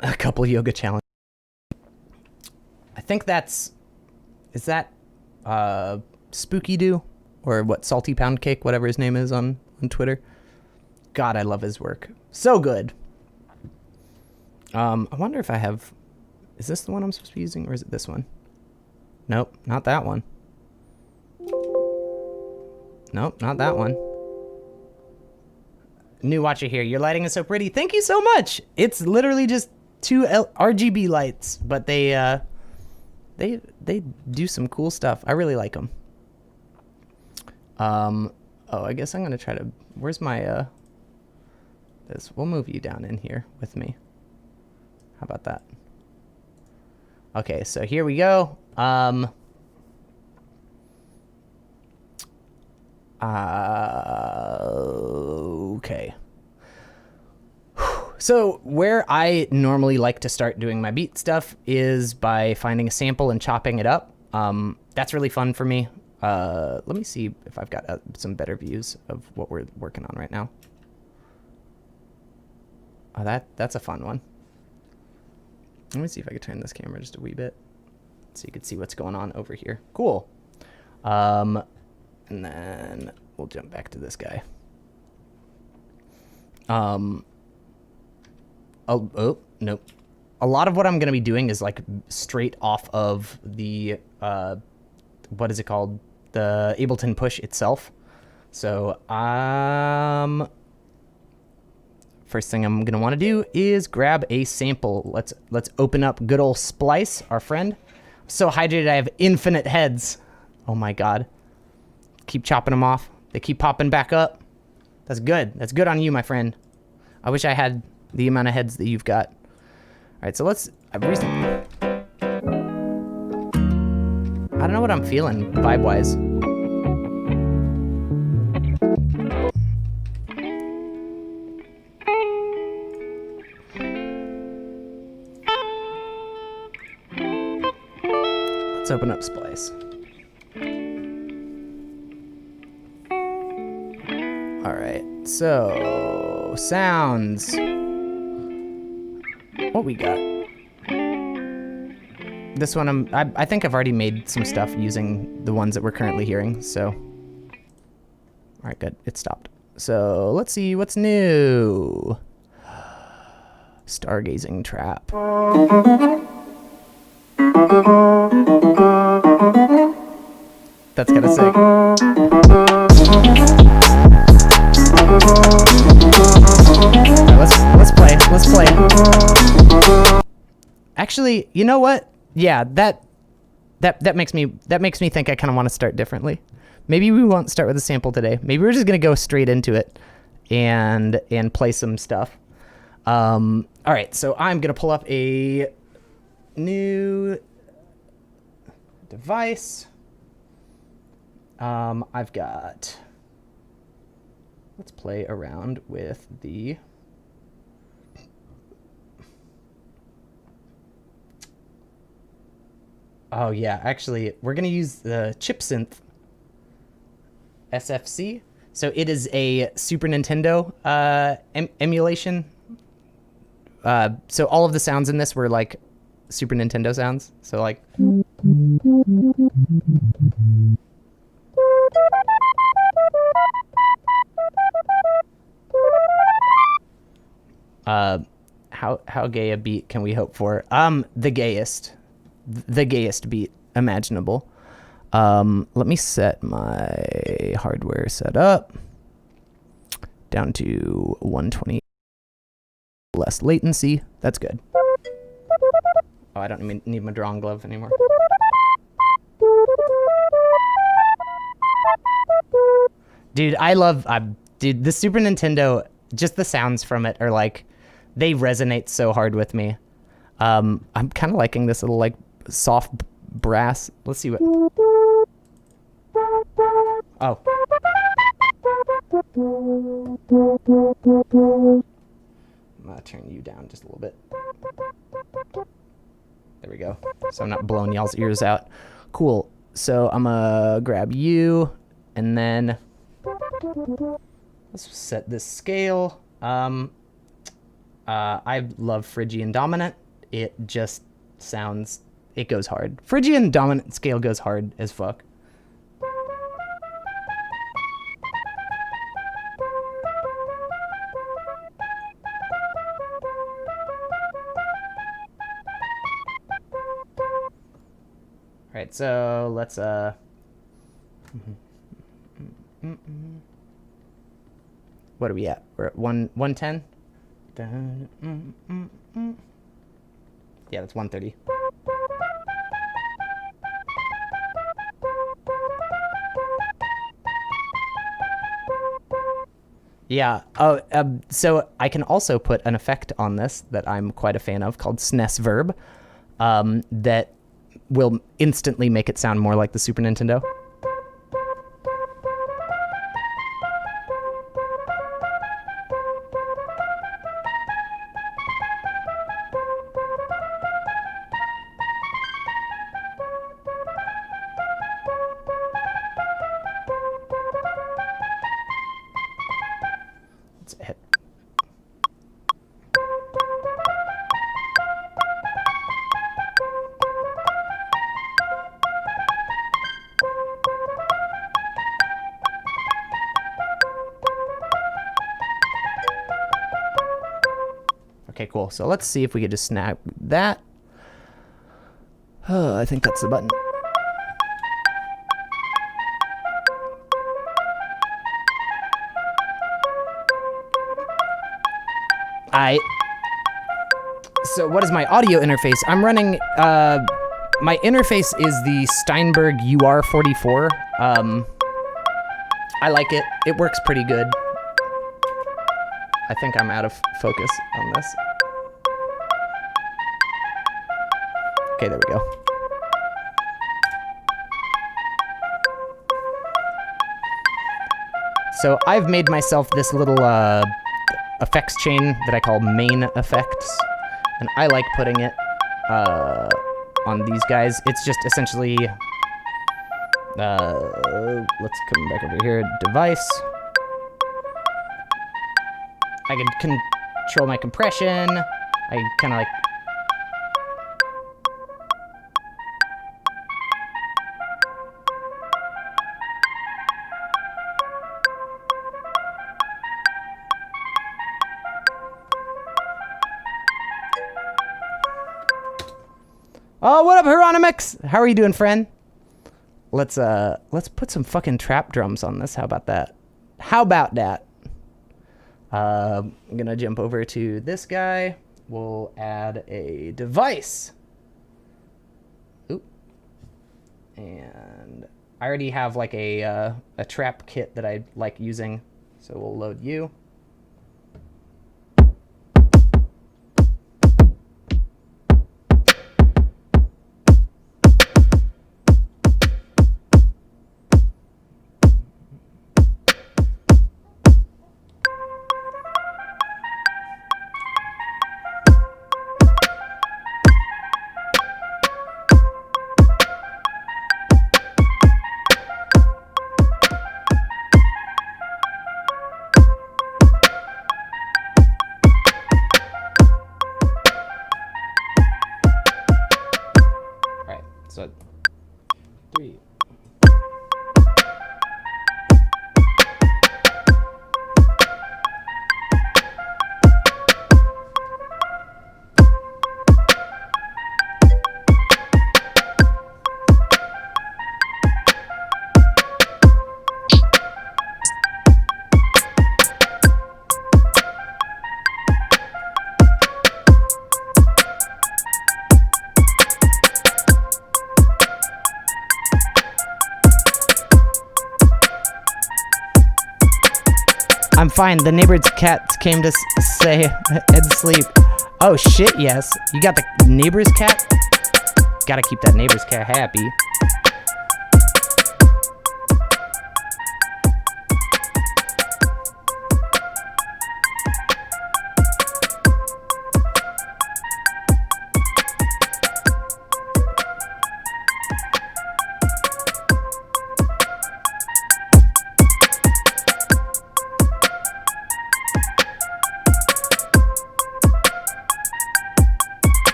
A couple yoga challenges. I think that's... Is that Spooky Doo? Or what, Salty Pound Cake, whatever his name is on Twitter. God, I love his work. So good. I wonder if I have... Is this the one I'm supposed to be using, or is it this one? Nope, not that one. Nope, not that one. New watcher here. Your lighting is so pretty. Thank you so much. It's literally just two RGB lights, but they do some cool stuff. I really like them. Oh, I guess I'm gonna try to. Where's my this? We'll move you down in here with me. How about that? Okay, so here we go. Okay. So where I normally like to start doing my beat stuff is by finding a sample and chopping it up. That's really fun for me. Let me see if I've got some better views of what we're working on right now. Oh, that's a fun one. Let me see if I can turn this camera just a wee bit so you can see what's going on over here. Cool. And then we'll jump back to this guy. Oh, nope. A lot of what I'm going to be doing is like straight off of the, what is it called? The Ableton push itself. So, first thing I'm going to want to do is grab a sample. Let's open up good old Splice, our friend. So hydrated, I have infinite heads. Oh my God. Keep chopping them off. They keep popping back up. That's good. That's good on you, my friend. I wish I had the amount of heads that you've got. All right, so I don't know what I'm feeling vibe-wise. Let's open up Splice. All right, so sounds. What we got? This one, I think I've already made some stuff using the ones that we're currently hearing, so. All right, good, it stopped. So let's see what's new. Stargazing trap. That's kind of sick. Let's play. Actually, you know what? Yeah, that makes me think I kind of want to start differently. Maybe we won't start with a sample today. Maybe we're just gonna go straight into it and play some stuff. All right, so I'm gonna pull up a new device. I've got. Let's play around with the. Oh yeah, actually, we're gonna use the chip synth SFC. So it is a Super Nintendo emulation. So all of the sounds in this were like Super Nintendo sounds. So like. How gay a beat can we hope for? The gayest beat imaginable. Let me set my hardware setup down to 120 less latency. That's good. Oh, I don't need my drawing glove anymore. Dude, I love dude, the Super Nintendo, just the sounds from it are like, they resonate so hard with me. I'm kind of liking this little like soft brass. Let's see what. Oh. I'm gonna turn you down just a little bit. There we go. So I'm not blowing y'all's ears out. Cool. So I'm gonna grab you and then Let's set this scale. I love Phrygian dominant. It just sounds, it goes hard. Phrygian dominant scale goes hard as fuck. Alright, so let's, what are we at? We're at 110? Yeah, that's 130. Yeah. Oh, so I can also put an effect on this that I'm quite a fan of called SNES Verb, that will instantly make it sound more like the Super Nintendo. Let's hit. Okay, cool. So let's see if we could just snap that. I think that's the button. So what is my audio interface? I'm running, my interface is the Steinberg UR44. I like it. It works pretty good. I think I'm out of focus on this. Okay, there we go. So I've made myself this little effects chain that I call main effects, and I like putting it on these guys. It's just essentially, let's come back over here, device. I can control my compression. I kind of like, oh, what up, Hieronymus? How are you doing, friend? Let's put some fucking trap drums on this. How about that? How about that? I'm gonna jump over to this guy. We'll add a device. Oop. And I already have like a trap kit that I like using, so we'll load you. So, 3. I'm fine. The neighbor's cat came to say head sleep. Oh shit, yes. You got the neighbor's cat? Gotta keep that neighbor's cat happy.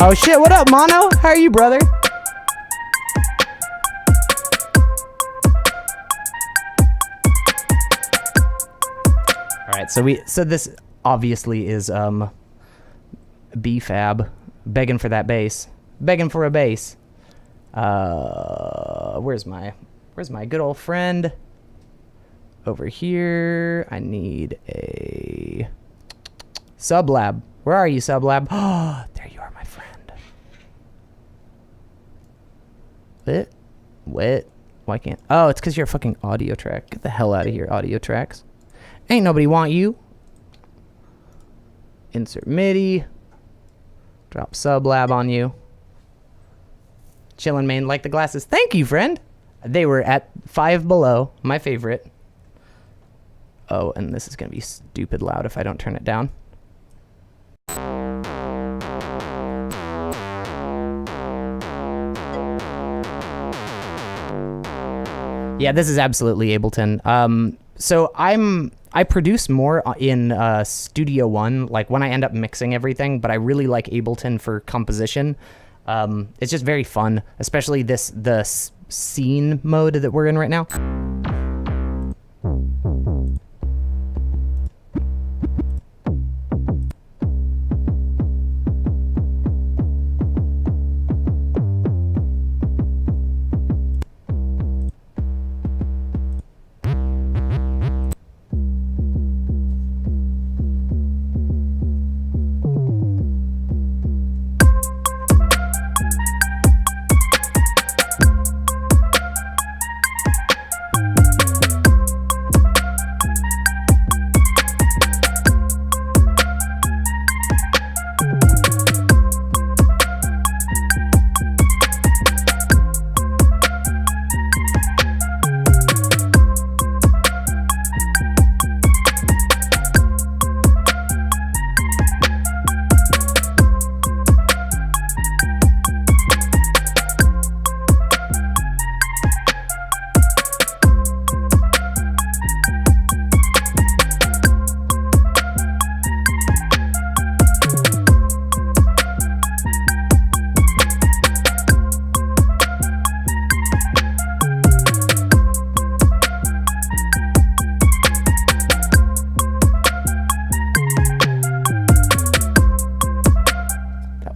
Oh shit, what up, Mono? How are you, brother? Alright, so this obviously is B-Fab begging for that bass. Begging for a bass. Where's my good old friend? Over here. I need a Sublab. Where are you, Sublab? Oh, there you are, my friend. What? Why can't... Oh, it's because you're a fucking audio track. Get the hell out of here, audio tracks. Ain't nobody want you. Insert MIDI. Drop Sublab on you. Chillin' main like the glasses. Thank you, friend. They were at 5 below. My favorite. Oh, and this is going to be stupid loud if I don't turn it down. Yeah, this is absolutely Ableton. So I produce more in Studio One, like when I end up mixing everything, but I really like Ableton for composition. It's just very fun, especially the scene mode that we're in right now.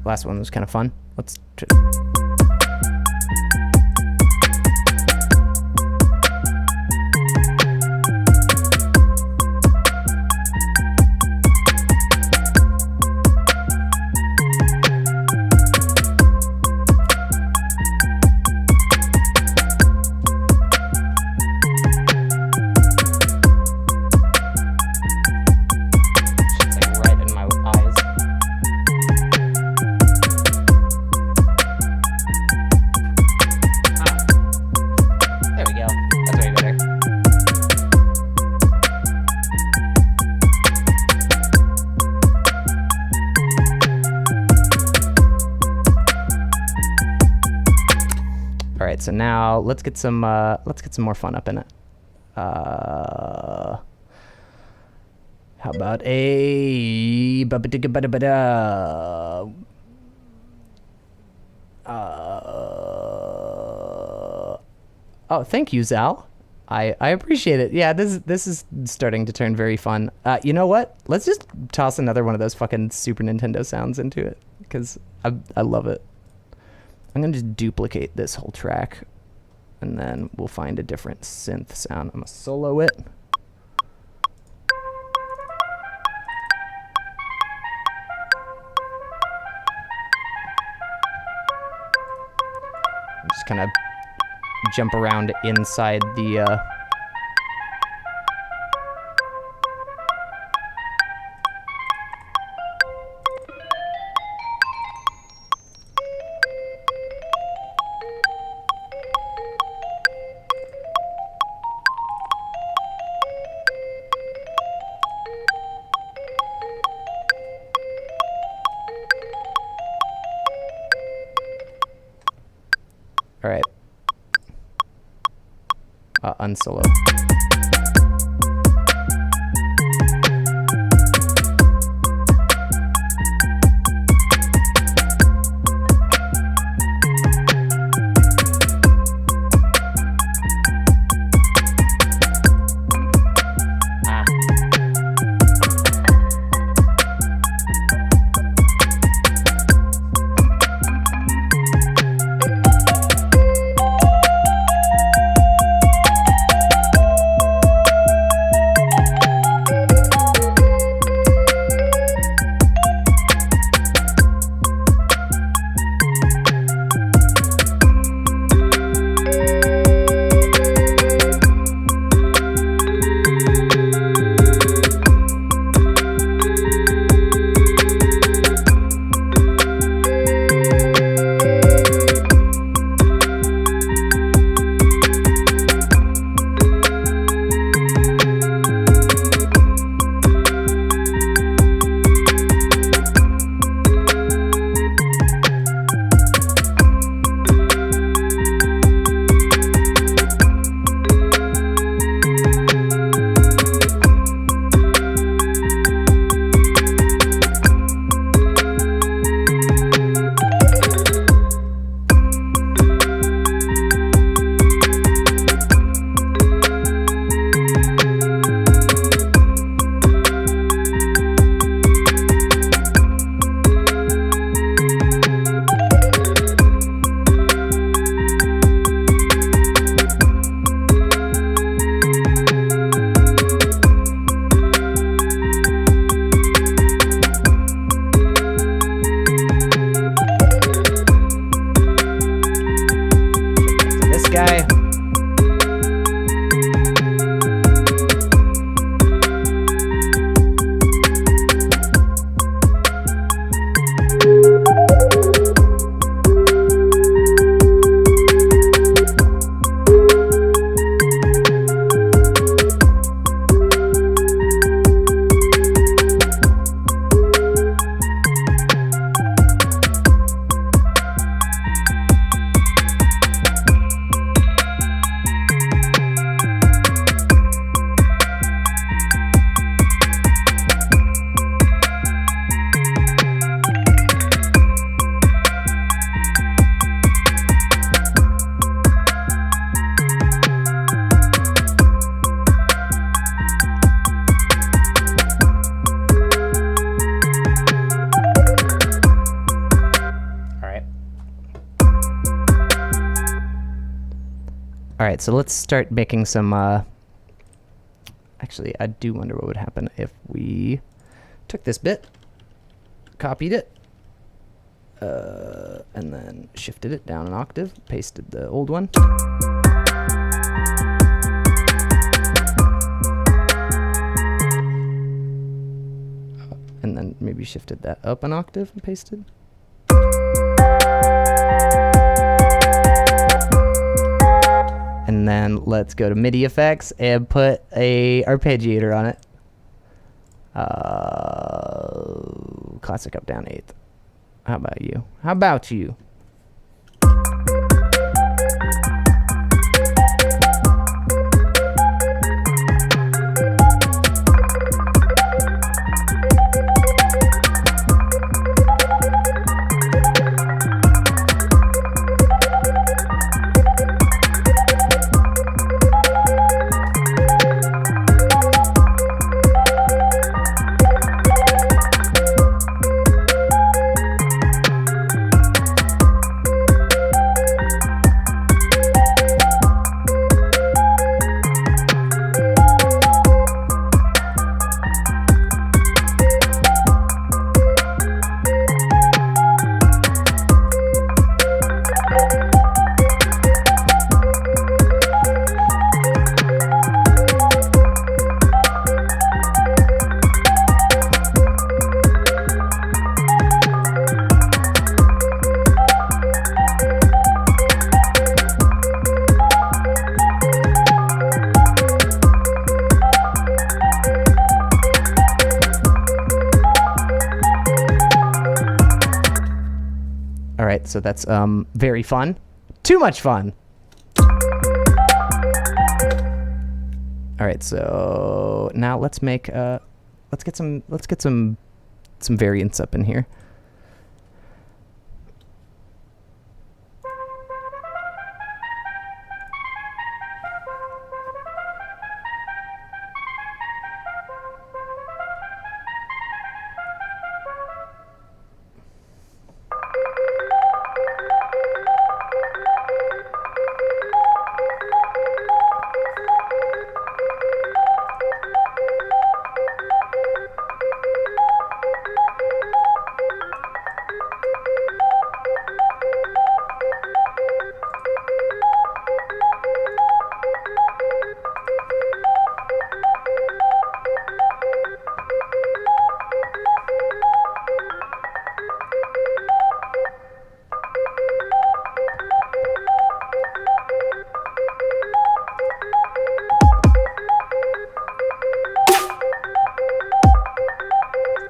Last one was kind of fun. Let's so now let's get some more fun up in it. How about a oh, thank you, Zal. I appreciate it. Yeah, this is starting to turn very fun. You know what? Let's just toss another one of those fucking Super Nintendo sounds into it because I love it. I'm gonna just duplicate this whole track and then we'll find a different synth sound. I'm gonna solo it. Just kind of jump around inside the all right. Unsolo. All right, so let's start making some. Actually, I do wonder what would happen if we took this bit, copied it, and then shifted it down an octave, pasted the old one. And then maybe shifted that up an octave and pasted. And then let's go to MIDI effects and put a arpeggiator on it. Classic up down eighth. How about you? How about you? All right, so that's very fun. Too much fun. All right, so now let's make let's get some variants up in here.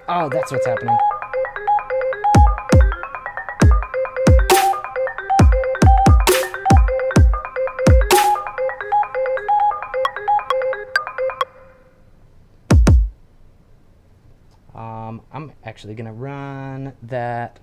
Oh, that's what's happening. I'm actually gonna run that.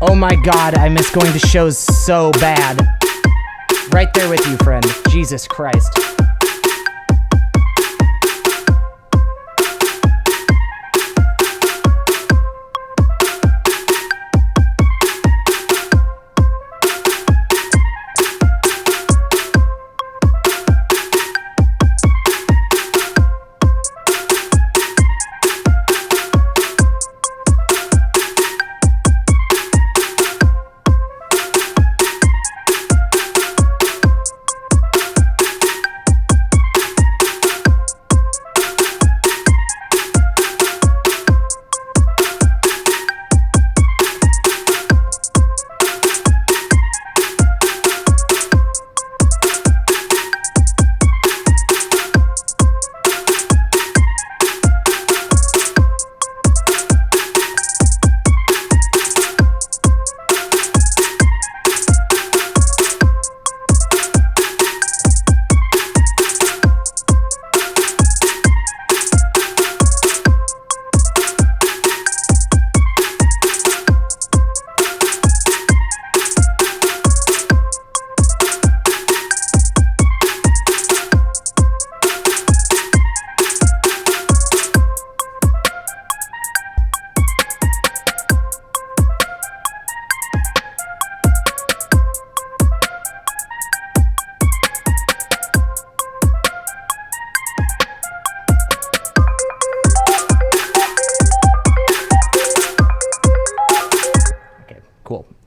Oh my god, I miss going to shows so bad. Right there with you, friend. Jesus Christ.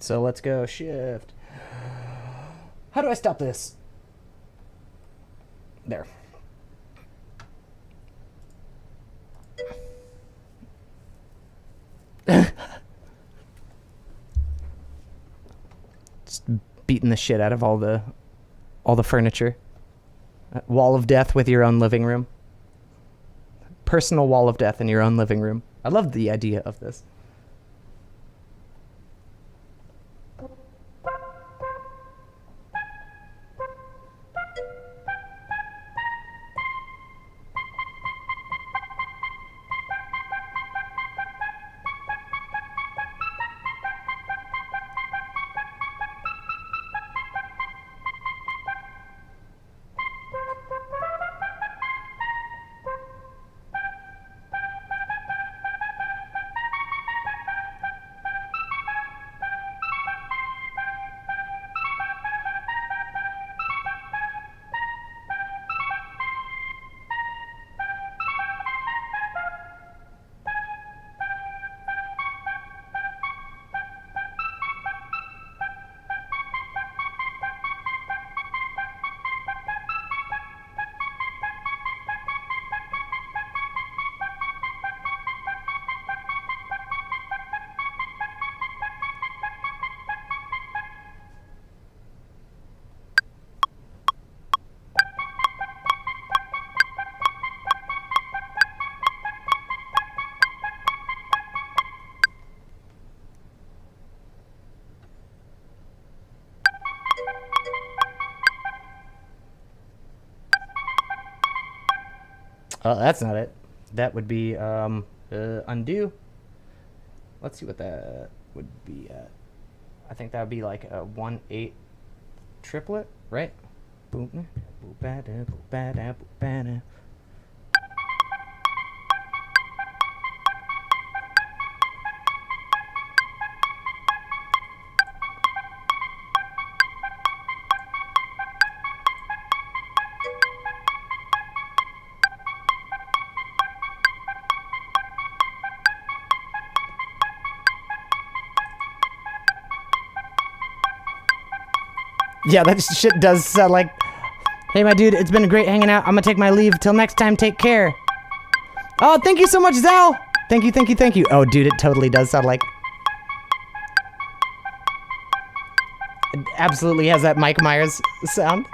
So let's go shift. How do I stop this? There. Just beating the shit out of all the furniture. Wall of death with your own living room. Personal wall of death in your own living room. I love the idea of this. Oh, that's not it. That would be undo. Let's see what that would be at. I think that would be like a 1/8 triplet, right? Boom. Yeah, that shit does sound like, hey, my dude, it's been great hanging out. I'm gonna take my leave. Till next time, take care. Oh, thank you so much, Zal. Thank you, thank you, thank you. Oh, dude, it totally does sound like... It absolutely has that Mike Myers sound.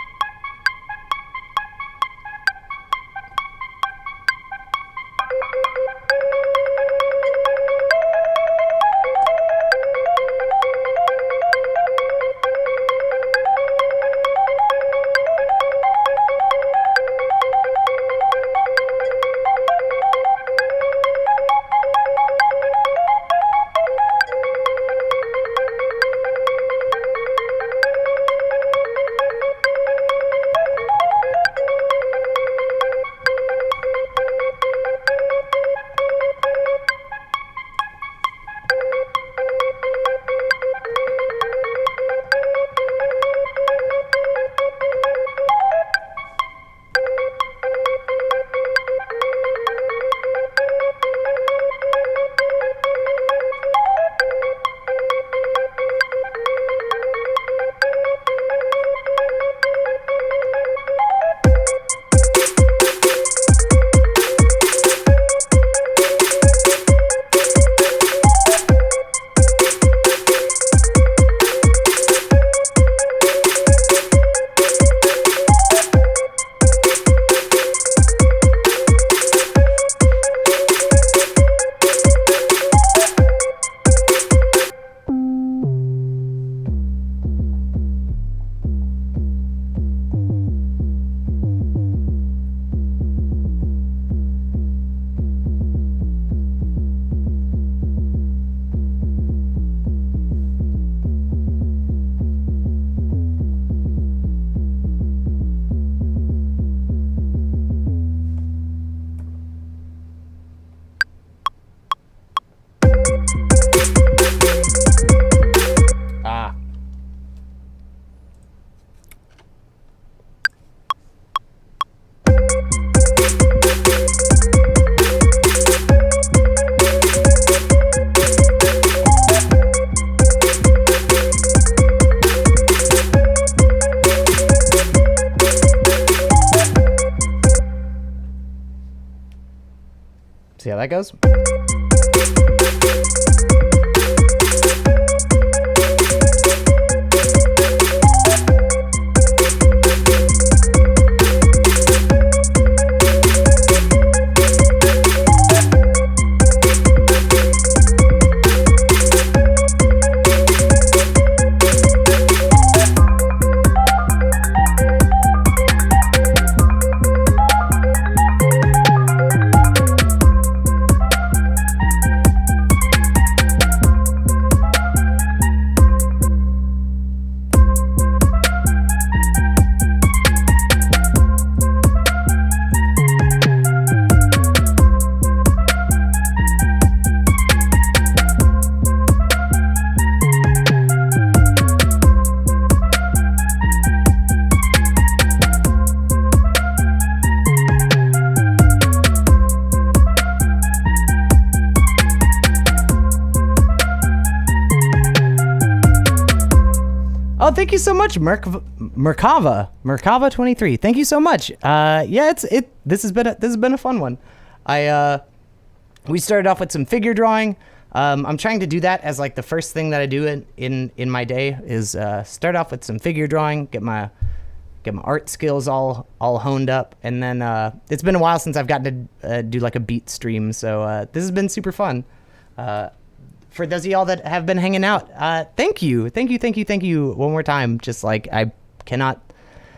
that goes. Oh, thank you so much, Merkava 23. Thank you so much. Yeah, this has been a fun one. We started off with some figure drawing. I'm trying to do that as like the first thing that I do in my day is start off with some figure drawing, get my art skills all honed up, and then it's been a while since I've gotten to do like a beat stream, so this has been super fun. For those of y'all that have been hanging out, thank you one more time. Just like, I cannot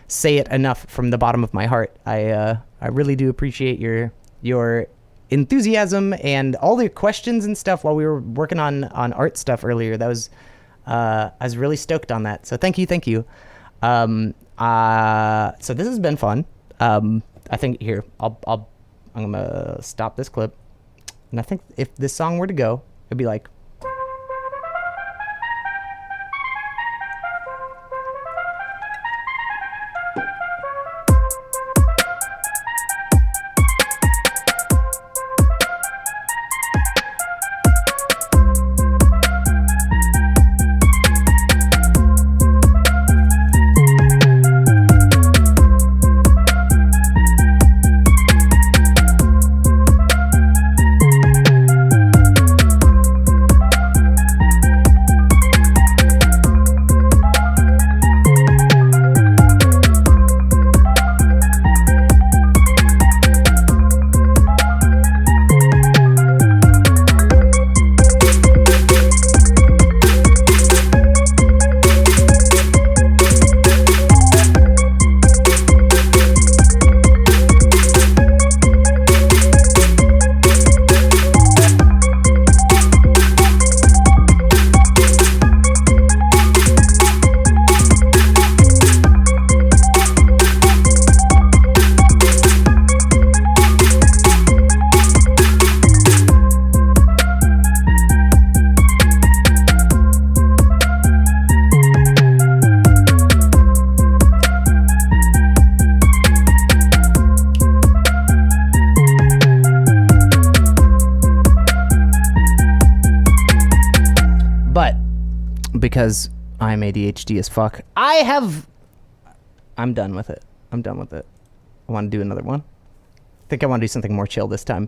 say it enough from the bottom of my heart. I really do appreciate your enthusiasm and all the questions and stuff while we were working on art stuff earlier. That was I was really stoked on that. So thank you. So this has been fun. I think here I'm gonna stop this clip, and I think if this song were to go, it'd be like. Because I'm ADHD as fuck, I'm done with it. I want to do another one. I think I want to do something more chill this time.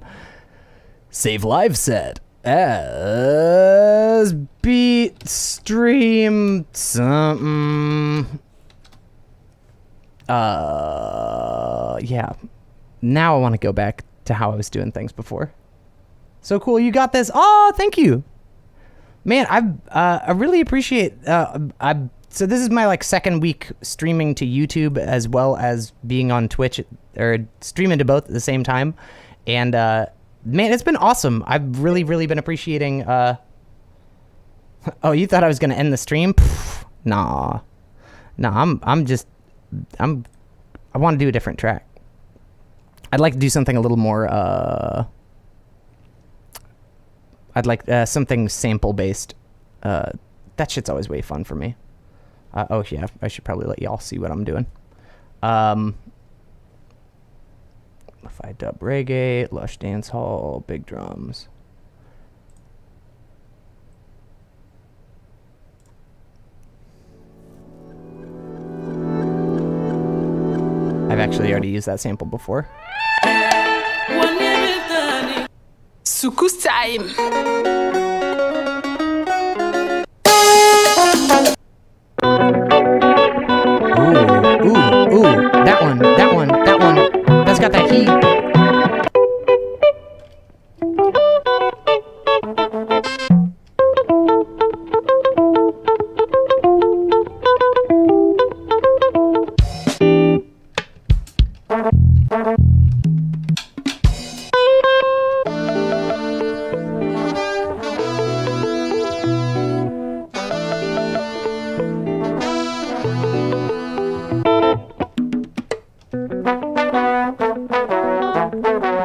Save live set as beat stream something. Yeah. Now I want to go back to how I was doing things before. So cool, you got this. Oh, thank you. Man, I really appreciate. So this is my like second week streaming to YouTube as well as being on Twitch, or streaming to both at the same time, and man, it's been awesome. I've really been appreciating. Oh, you thought I was gonna end the stream? Pff, nah. I want to do a different track. I'd like to do something a little more. I'd like something sample based. That shit's always way fun for me. Oh yeah, I should probably let y'all see what I'm doing. If I dub reggae, lush dance hall, big drums. I've actually already used that sample before. Sucus time. Ooh, that one. That's got that heat.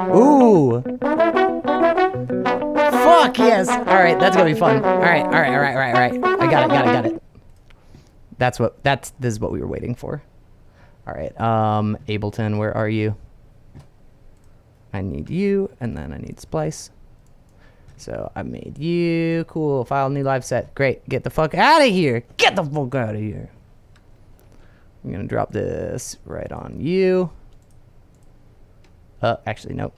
Ooh. Fuck yes. All right, that's gonna be fun. All right. I got it. This is what we were waiting for. All right. Ableton, where are you? I need you, and then I need Splice. So I made you. Cool. File new live set. Great. Get the fuck out of here. Get the fuck out of here. I'm gonna drop this right on you. Actually, nope.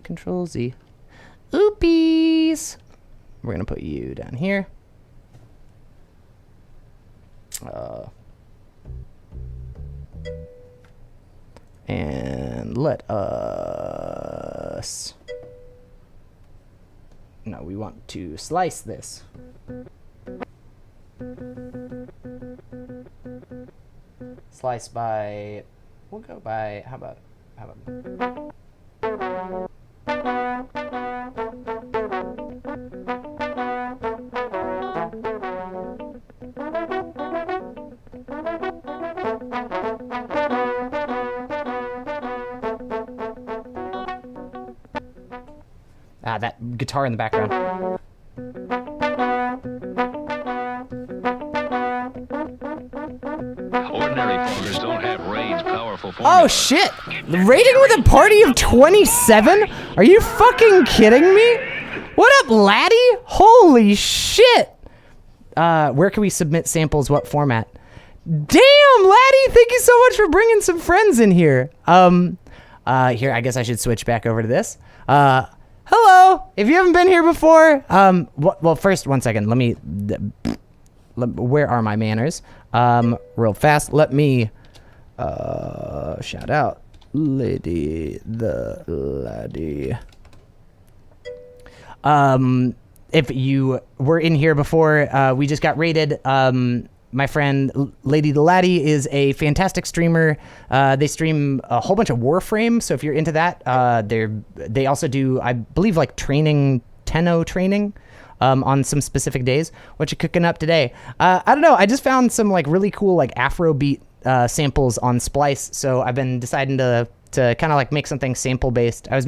Control Z. Oopies. We're gonna put you down here. And let us. No, we want to slice this. Slice by. We'll go by. How about? That guitar in the background. Ordinary fuckers don't have Raid's powerful formula. Oh shit! Raiding with a party of 27? Are you fucking kidding me? What up, laddie? Holy shit! Where can we submit samples? What format? Damn, laddie! Thank you so much for bringing some friends in here. Here, I guess I should switch back over to this. Hello! If you haven't been here before, well, first, one second. Where are my manners? Real fast. Let me, shout out Lady the Laddie. If you were in here before, we just got raided. My friend Lady the Laddie is a fantastic streamer. They stream a whole bunch of Warframe, so if you're into that, they also do, I believe, like Tenno training on some specific days. What you cooking up today? I don't know. I just found some like really cool like Afrobeat samples on Splice, so I've been deciding to kind of like make something sample based. I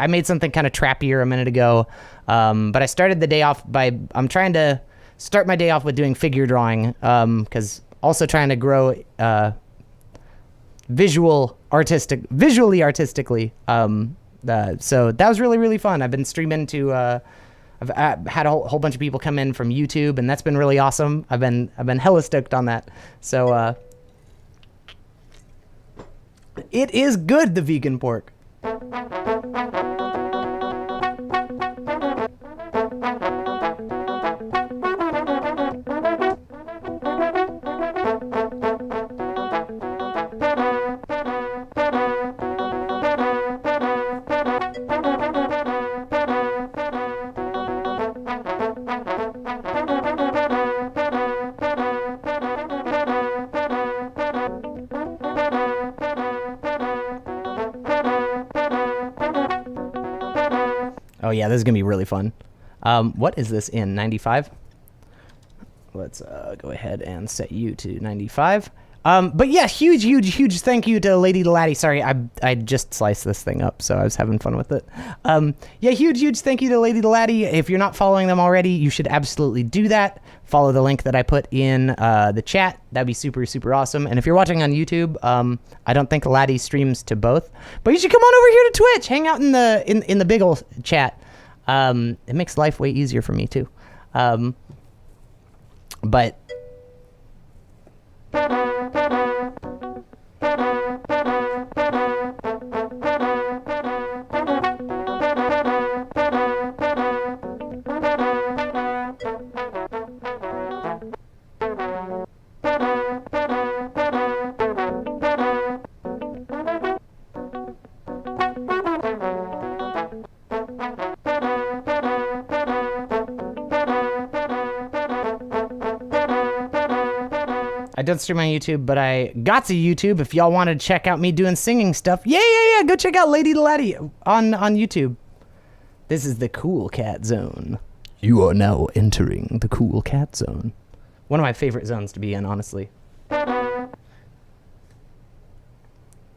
made something kind of trappier a minute ago, but I started the day off by I'm trying to start my day off with doing figure drawing, because also trying to grow visually artistically. So that was really fun. I've been streaming to I've had a whole bunch of people come in from YouTube, and that's been really awesome. I've been hella stoked on that. So it is good, the vegan pork. Oh yeah, this is gonna be really fun. What is this in 95? Let's go ahead and set you to 95. But yeah, huge thank you to Lady Laddie. Sorry, I just sliced this thing up, so I was having fun with it. Yeah, huge thank you to Lady Laddie. If you're not following them already, you should absolutely do that. Follow the link that I put in the chat. That'd be super awesome. And if you're watching on YouTube, I don't think Laddie streams to both, but you should come on over here to Twitch. Hang out in the big ol' chat. It makes life way easier for me too. But I don't stream on YouTube, but I got to YouTube. If y'all want to check out me doing singing stuff, yeah, go check out Lady Laddie on YouTube. This is the Cool Cat Zone. You are now entering the Cool Cat Zone. One of my favorite zones to be in, honestly.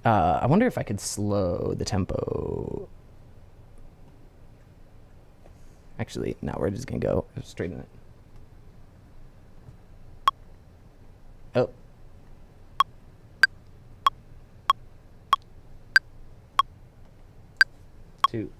I wonder if I could slow the tempo. Actually, no, we're just gonna go straight in it. Oh. Two.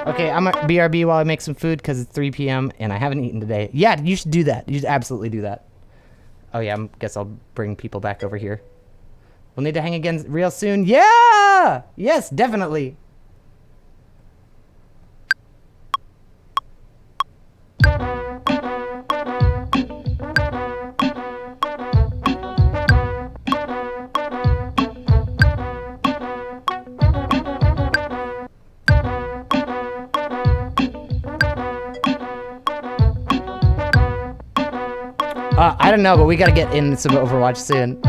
Okay, I'm at BRB while I make some food because it's 3 p.m. and I haven't eaten today. Yeah, you should do that. You should absolutely do that. Oh yeah, I guess I'll bring people back over here. We'll need to hang again real soon. Yeah! Yes, definitely. I don't know, but we gotta get in some Overwatch soon.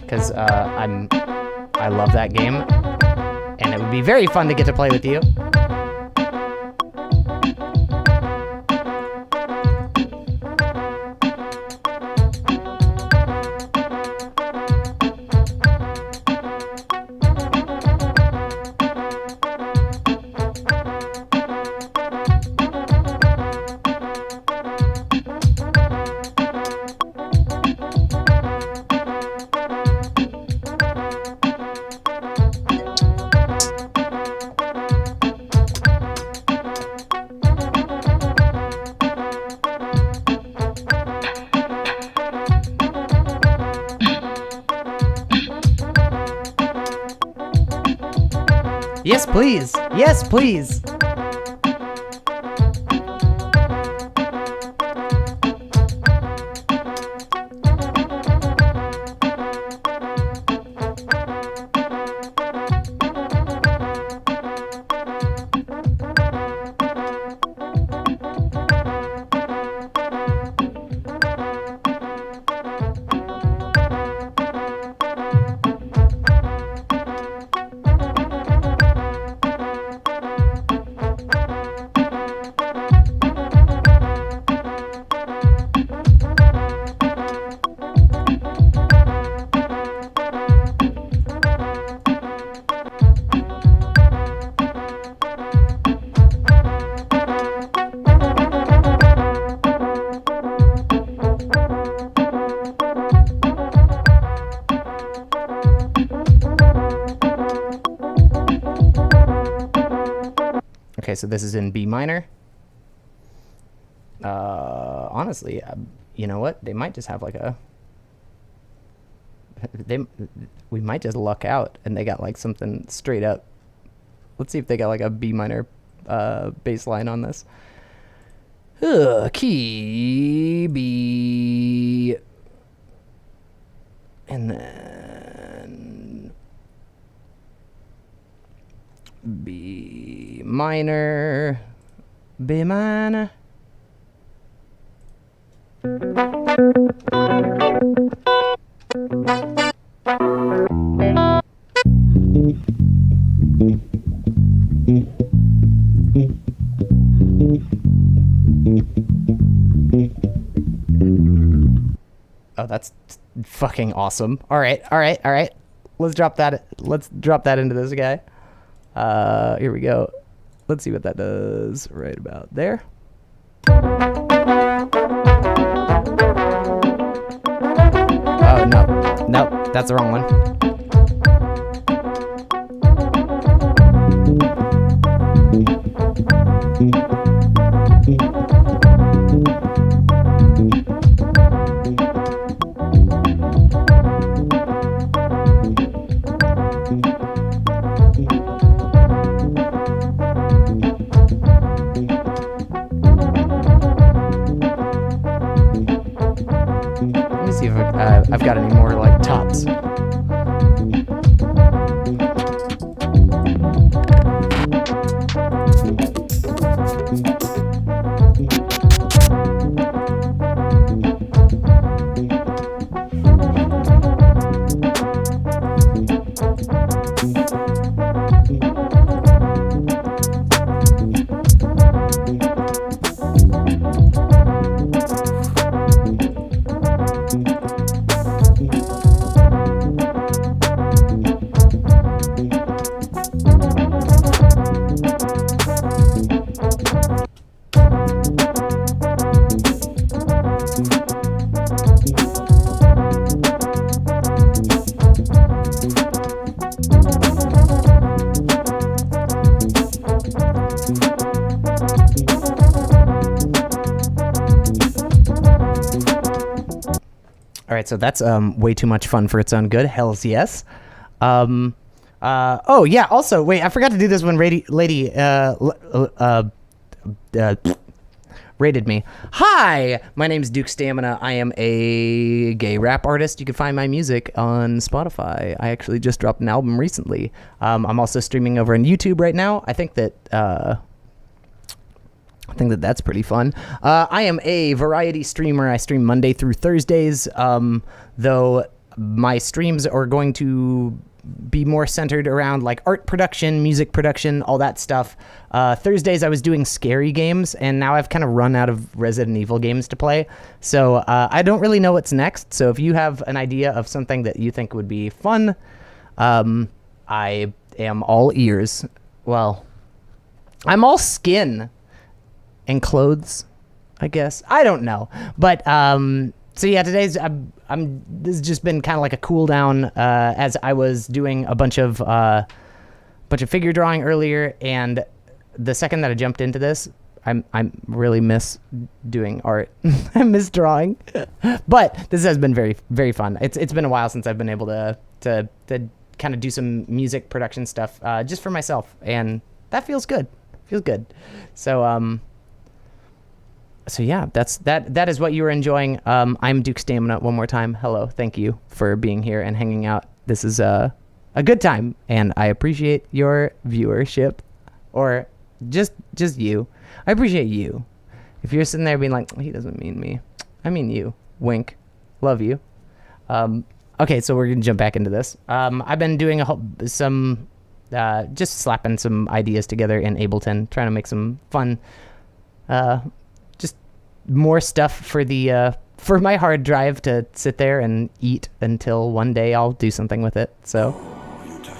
Because I love that game, and it would be very fun to get to play with you. Yes, please. Yes, please. Okay, so this is in B minor. Honestly, you know what? They might just have like a... we might just luck out and they got like something straight up. Let's see if they got like a B minor bass line on this. Key B, and then B minor, B minor, Oh, that's fucking awesome. All right, all right, all right. Let's drop that. Let's drop that into this guy. Here we go. Let's see what that does right about there. Oh, no. Nope, that's the wrong one. Let me see if I've got any more like tops. All right, so that's way too much fun for its own good. Hells yes. Oh yeah. Also, wait, I forgot to do this when lady rated me. Hi, my name's Duke Stamina. I am a gay rap artist. You can find my music on Spotify. I actually just dropped an album recently. I'm also streaming over on YouTube right now. I think that that's pretty fun. I am a variety streamer. I stream Monday through Thursdays, though my streams are going to be more centered around like art production, music production, all that stuff. Thursdays I was doing scary games, and now I've kind of run out of Resident Evil games to play. So I don't really know what's next. So if you have an idea of something that you think would be fun, I am all ears. Well, I'm all skin and clothes, I guess. I don't know. But so yeah, today's this has just been kind of like a cool down as I was doing a bunch of figure drawing earlier, and the second that I jumped into this, I really miss doing art. I miss drawing. But this has been very, very fun. It's been a while since I've been able to kind of do some music production stuff just for myself, and that feels good. Feels good. So yeah, that is what you were enjoying. I'm Duke Stamina one more time. Hello, thank you for being here and hanging out. This is a good time, and I appreciate your viewership, or just you. I appreciate you. If you're sitting there being like, he doesn't mean me, I mean you. Wink. Love you. Okay, so we're gonna jump back into this. I've been doing just slapping some ideas together in Ableton, trying to make some fun. Just more stuff for the for my hard drive to sit there and eat until one day I'll do something with it. So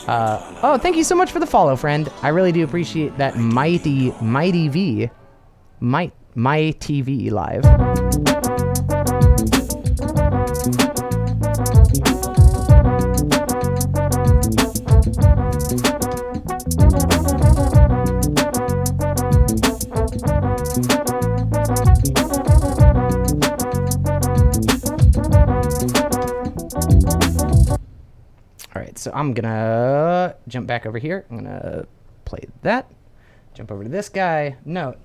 oh, thank you so much for the follow, friend. I really do appreciate that. Mighty V, my TV live. So I'm gonna jump back over here. I'm gonna play that. Jump over to this guy. Note.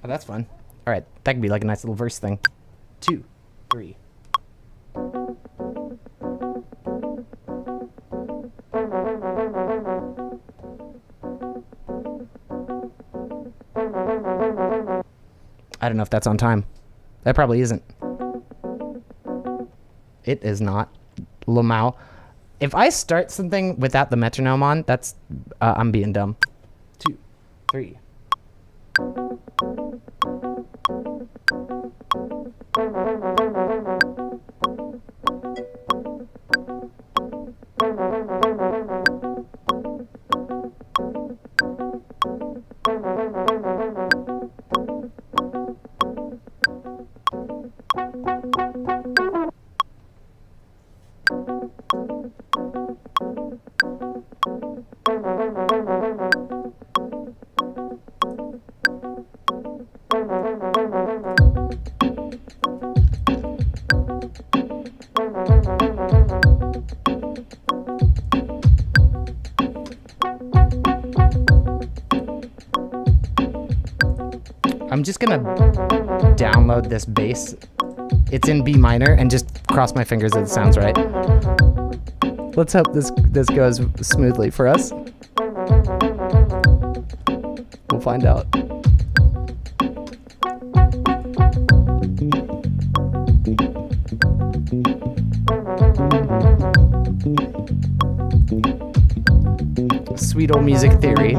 Oh, that's fun. All right, that could be like a nice little verse thing. 2, 3. I don't know if that's on time. That probably isn't. It is not. Lamau. If I start something without the metronome on, that's I'm being dumb. 2, 3. I'm just gonna download this bass. It's in B minor, and just cross my fingers that it sounds right. Let's hope this goes smoothly for us. We'll find out. Sweet old music theory.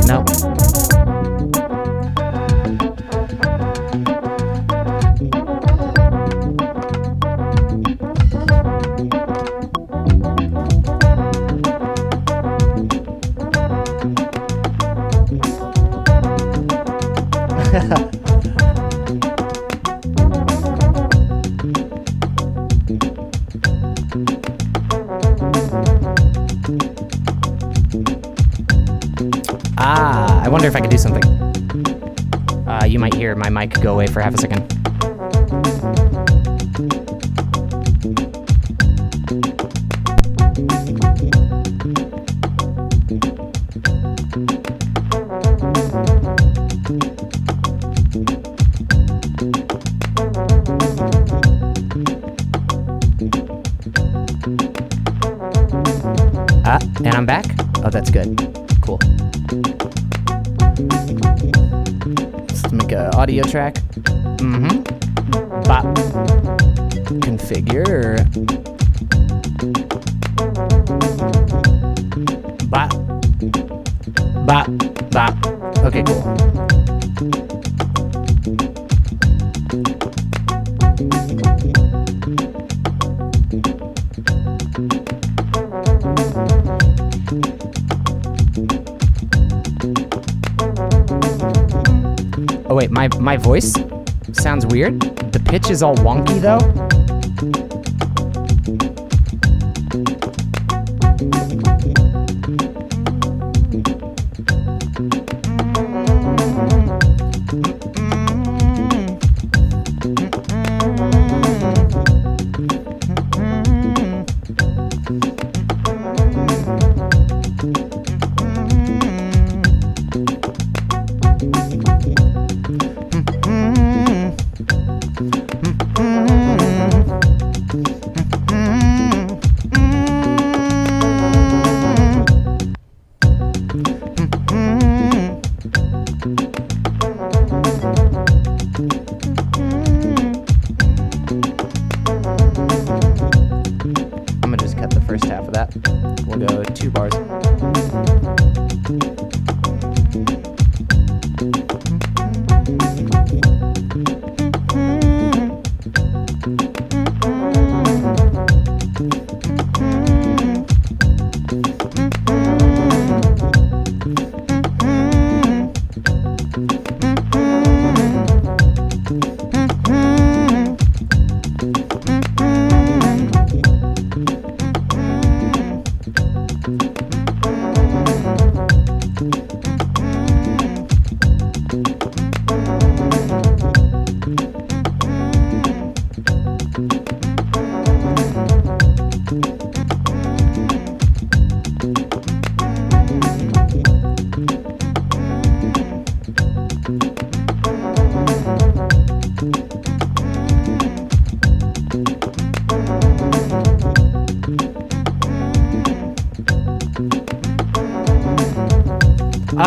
No. I wonder if I could do something. You might hear my mic go away for half a second. And I'm back. Oh, that's good. Cool. Let's make an audio track. Bop. Configure. Bop. Bop. Bop. Okay, cool. Oh wait, my voice sounds weird. The pitch is all wonky though.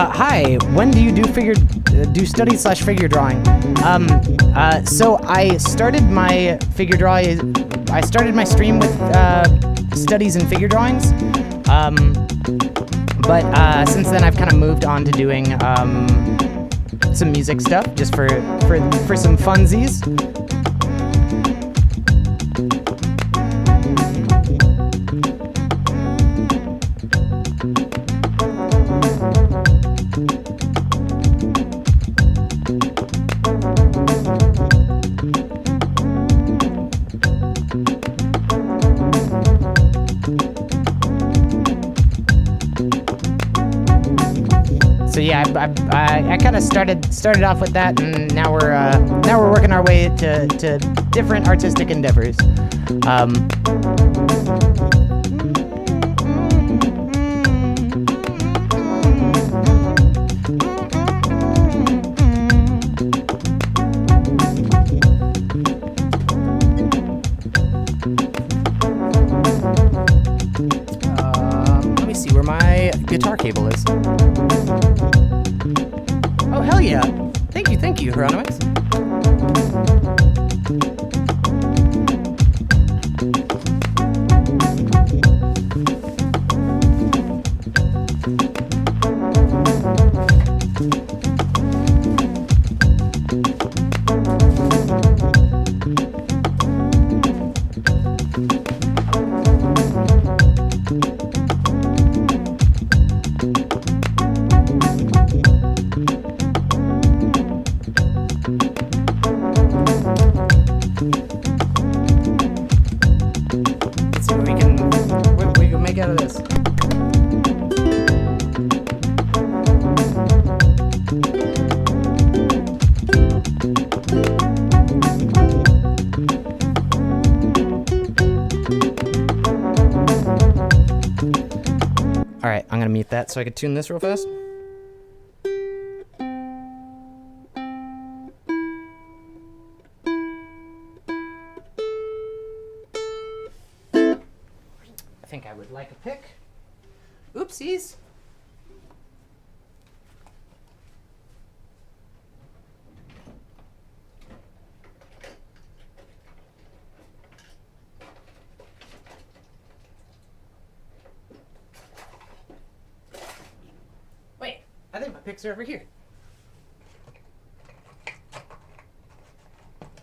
Hi. When do you do study/figure drawing? So I started my figure drawing. I started my stream with studies in figure drawings. But since then I've kind of moved on to doing some music stuff just for some funsies. So yeah, I kind of started off with that, and now we're working our way to different artistic endeavors. Let me see where my guitar cable is. Oh, hell yeah. Thank you, Hieronymus. Let's see what we can make out of this. All right, I'm gonna mute that so I can tune this real fast. I think I would like a pick. Oopsies. Wait, I think my picks are over here.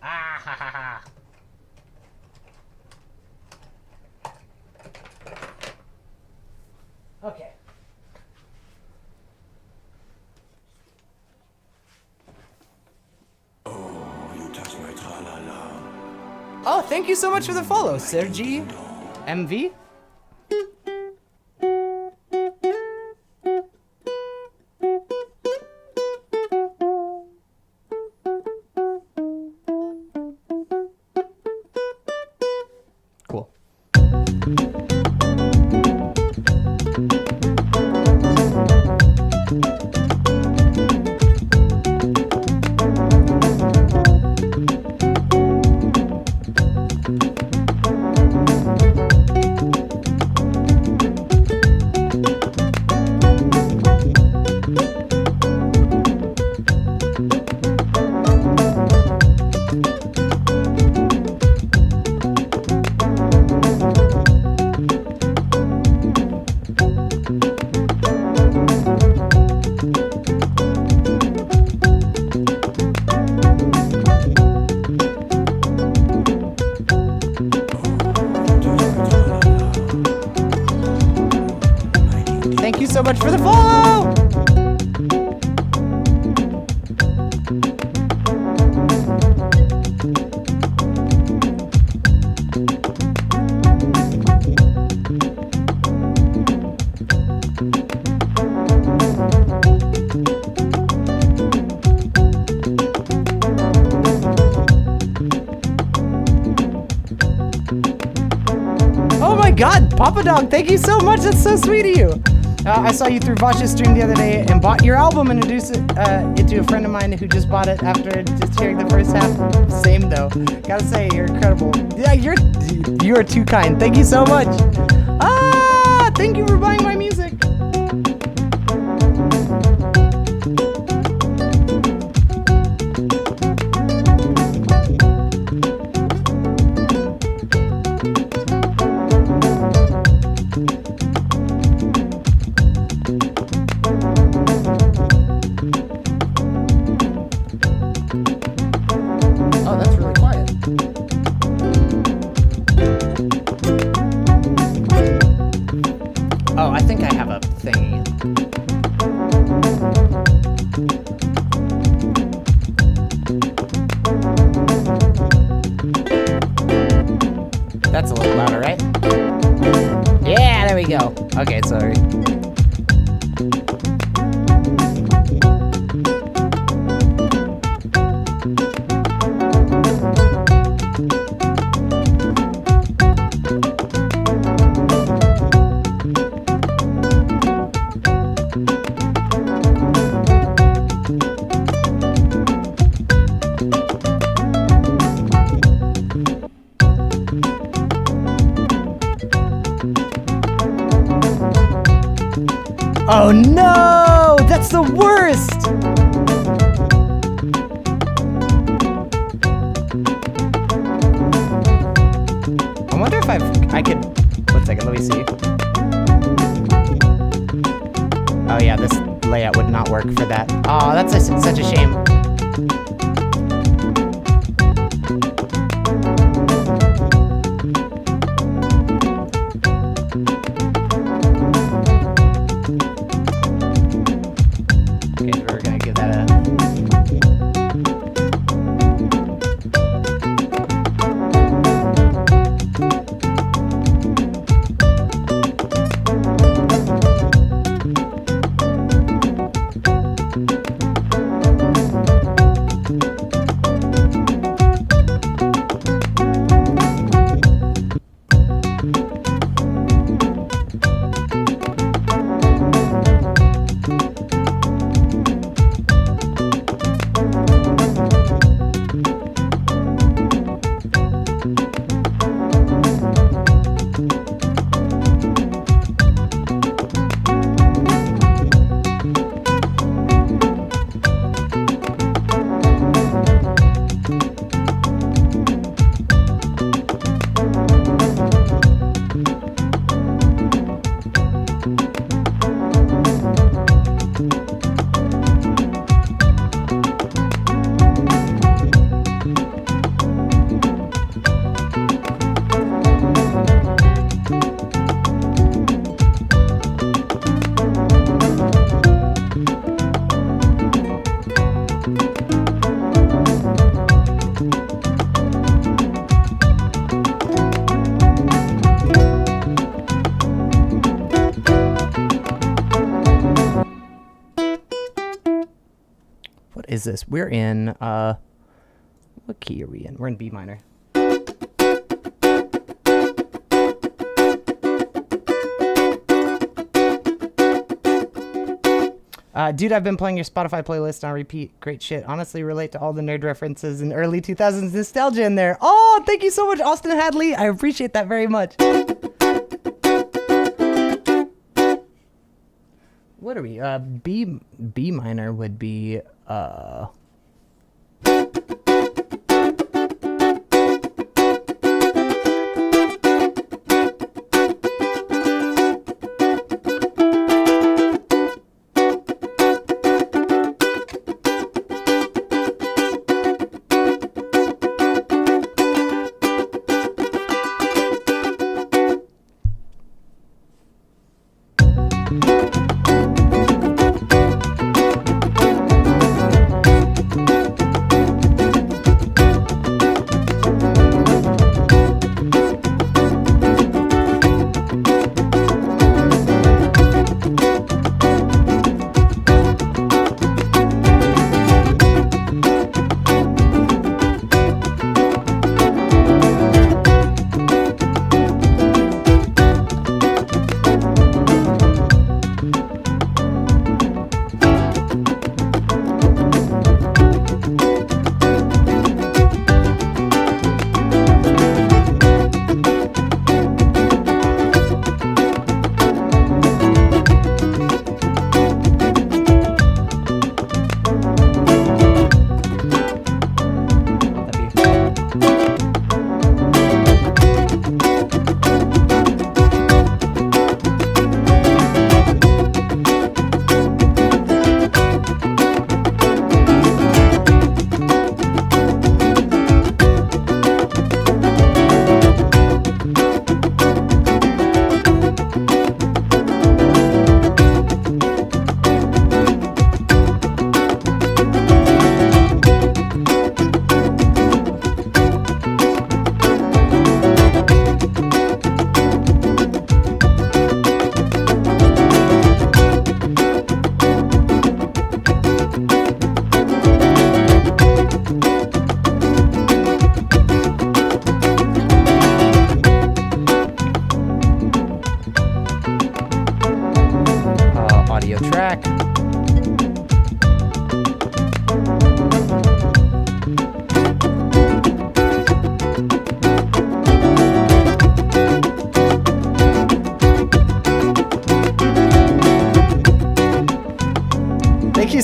Ah ha ha ha. Okay. Oh, thank you so much for the follow, Sergi MV. Cool. Thank you so much for the follow! Oh my god, Papa Dog, thank you so much. That's so sweet of you. I saw you through Vosh's stream the other day and bought your album and introduced it to a friend of mine who just bought it after just hearing the first half. Same though. Gotta say, you're incredible. Yeah, you are too kind. Thank you so much. Ah, thank you for buying my music. go. Okay, sorry. Oh no! That's the worst! I wonder if I could... One second, let me see. Oh yeah, this layout would not work for that. Oh, that's such a shame. Is this? We're in, what key are we in? We're in B minor. Dude, I've been playing your Spotify playlist on repeat. Great shit. Honestly, relate to all the nerd references and early 2000s nostalgia in there. Oh, thank you so much, Austin Hadley. I appreciate that very much. What are we? B minor would be,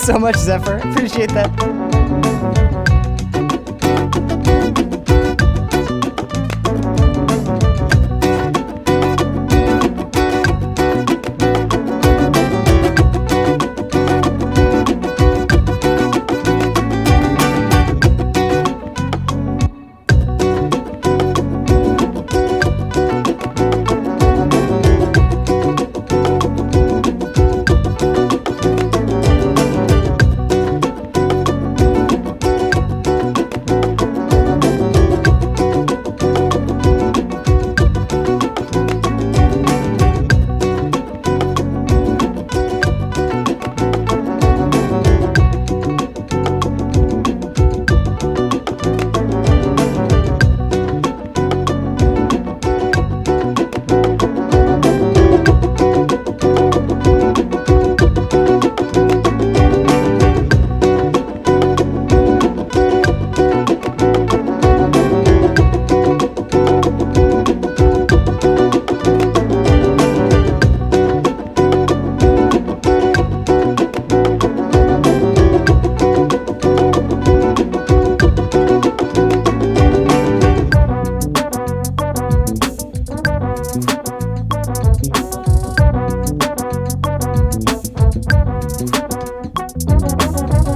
so much, Zephyr. Appreciate that.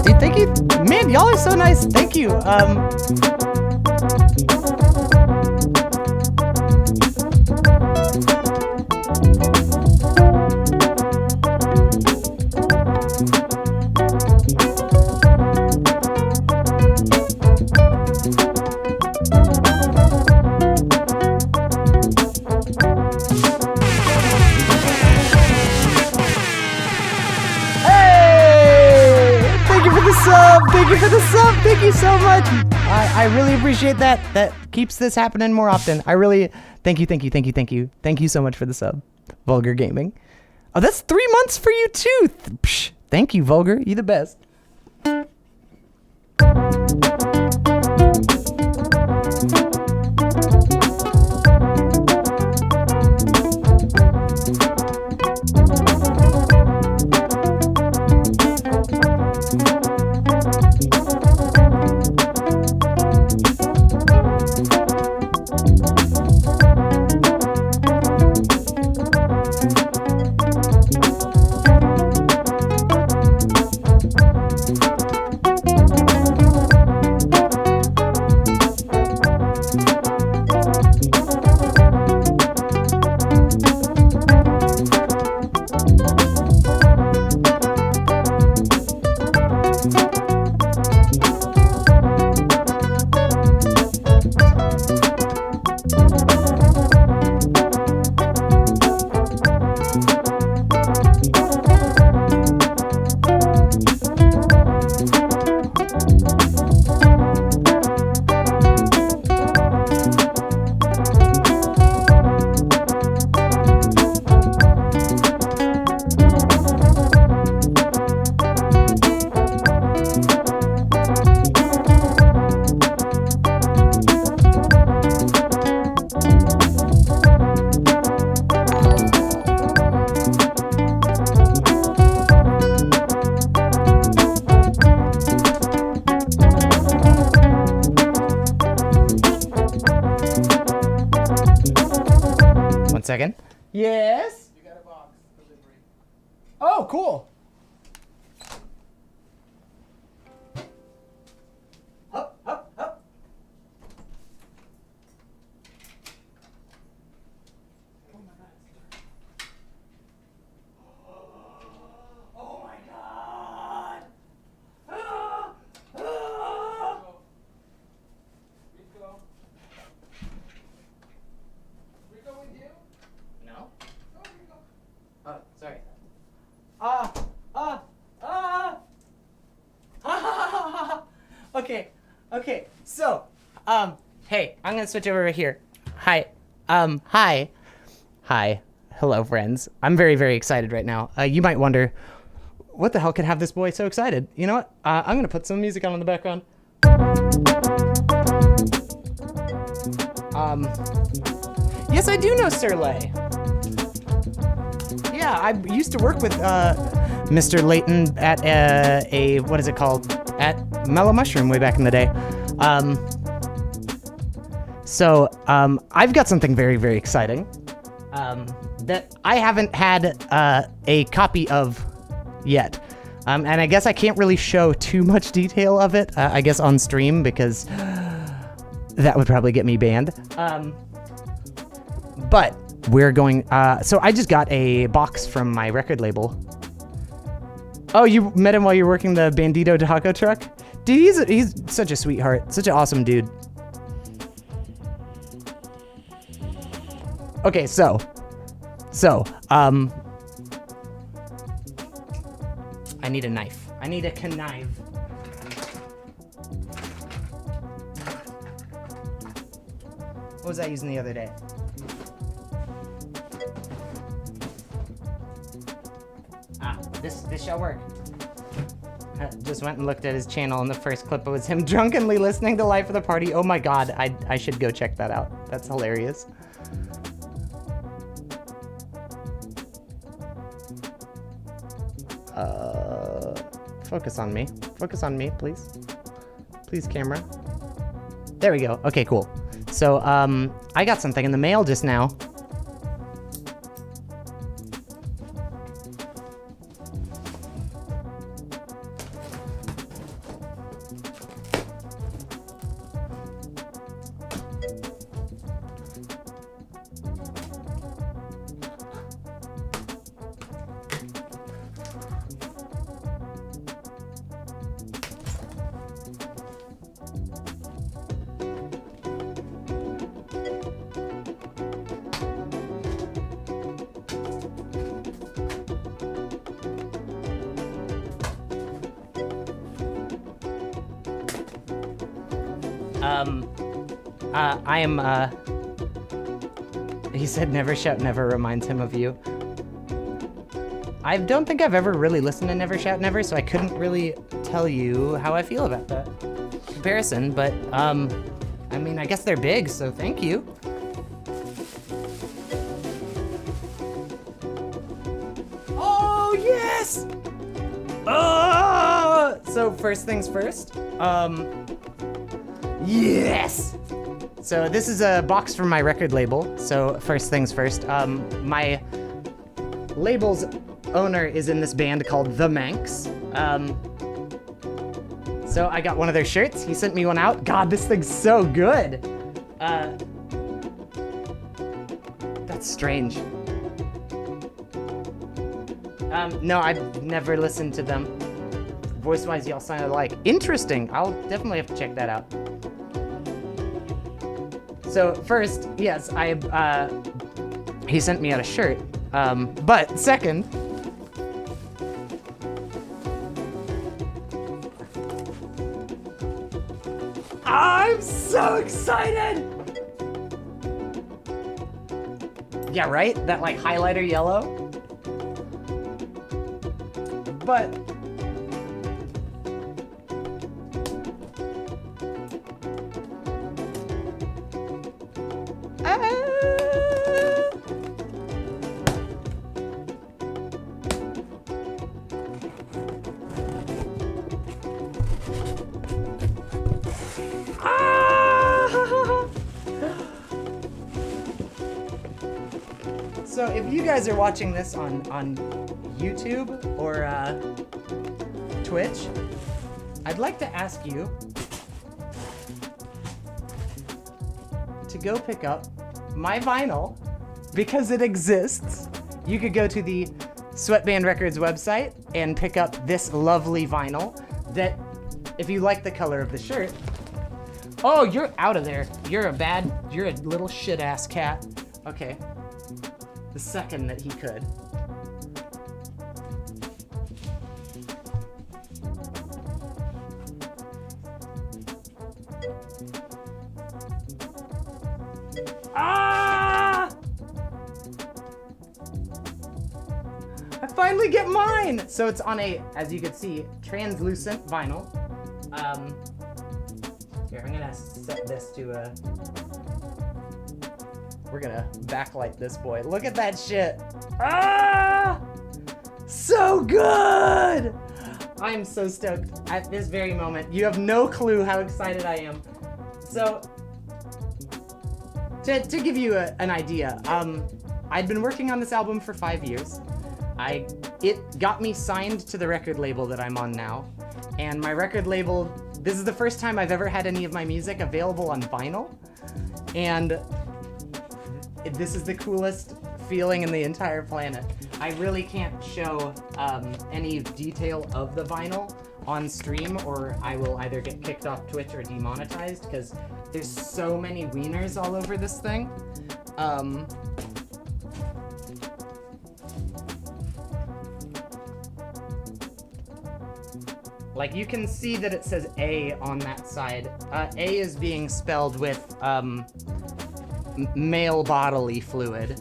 Dude, thank you. Man, y'all are so nice. Thank you. Thank you for the sub. Thank you for the sub. Thank you so much. I really appreciate that. That keeps this happening more often. I really thank you. Thank you so much for the sub. Vulgar Gaming. Oh, that's 3 months for you too. Psh, thank you, Vulgar. You the best. Second. Yes. You got a box delivery. Oh, cool. Up, up, up. Oh my God. Oh my God. Rico. Rico with you? No? Oh, sorry. Okay. So, hey, I'm gonna switch over here. Hi. Hi. Hello, friends. I'm very, very excited right now. You might wonder, what the hell can have this boy so excited? You know what? I'm gonna put some music on in the background. Yes, I do know Sir Lay. Yeah, I used to work with Mr. Layton at what is it called? At Mellow Mushroom way back in the day. I've got something very, very exciting that I haven't had a copy of yet. And I guess I can't really show too much detail of it, I guess on stream, because that would probably get me banned. But we're going, so I just got a box from my record label. Oh, you met him while you were working the Bandito taco truck? Dude, he's such a sweetheart, such an awesome dude. Okay, so, I need a knife. I need a connive. What was I using the other day? This shall work. I just went and looked at his channel, and the first clip was him drunkenly listening to Life of the Party. Oh my god, I should go check that out. That's hilarious. Focus on me. Focus on me, please. Please, camera. There we go. Okay, cool. So, I got something in the mail just now. He said Never Shout Never reminds him of you. I don't think I've ever really listened to Never Shout Never, so I couldn't really tell you how I feel about that comparison, but, I mean, I guess they're big, so thank you. Oh, yes! So first things first, yes! So this is a box from my record label. So first things first, my label's owner is in this band called The Manx. So I got one of their shirts. He sent me one out. God, this thing's so good. That's strange. No, I've never listened to them. Voice-wise, y'all sound alike. Interesting. I'll definitely have to check that out. So first, yes, he sent me out a shirt. But second, I'm so excited! Yeah, right? That like highlighter yellow. But so if you guys are watching this on YouTube or Twitch, I'd like to ask you to go pick up my vinyl because it exists. You could go to the Sweatband Records website and pick up this lovely vinyl that, if you like the color of the shirt, oh, you're out of there. You're a little shit-ass cat. Okay. The second that he could. Ah! I finally get mine! So it's on a, as you can see, translucent vinyl. Here, I'm gonna set this to a... We're gonna backlight this boy. Look at that shit. Ah! So good! I'm so stoked at this very moment. You have no clue how excited I am. So, to give you an idea, I'd been working on this album for 5 years. It got me signed to the record label that I'm on now. And my record label, this is the first time I've ever had any of my music available on vinyl. And this is the coolest feeling in the entire planet. I really can't show any detail of the vinyl on stream, or I will either get kicked off Twitch or demonetized, because there's so many wieners all over this thing. Like, you can see that it says A on that side. A is being spelled with male bodily fluid.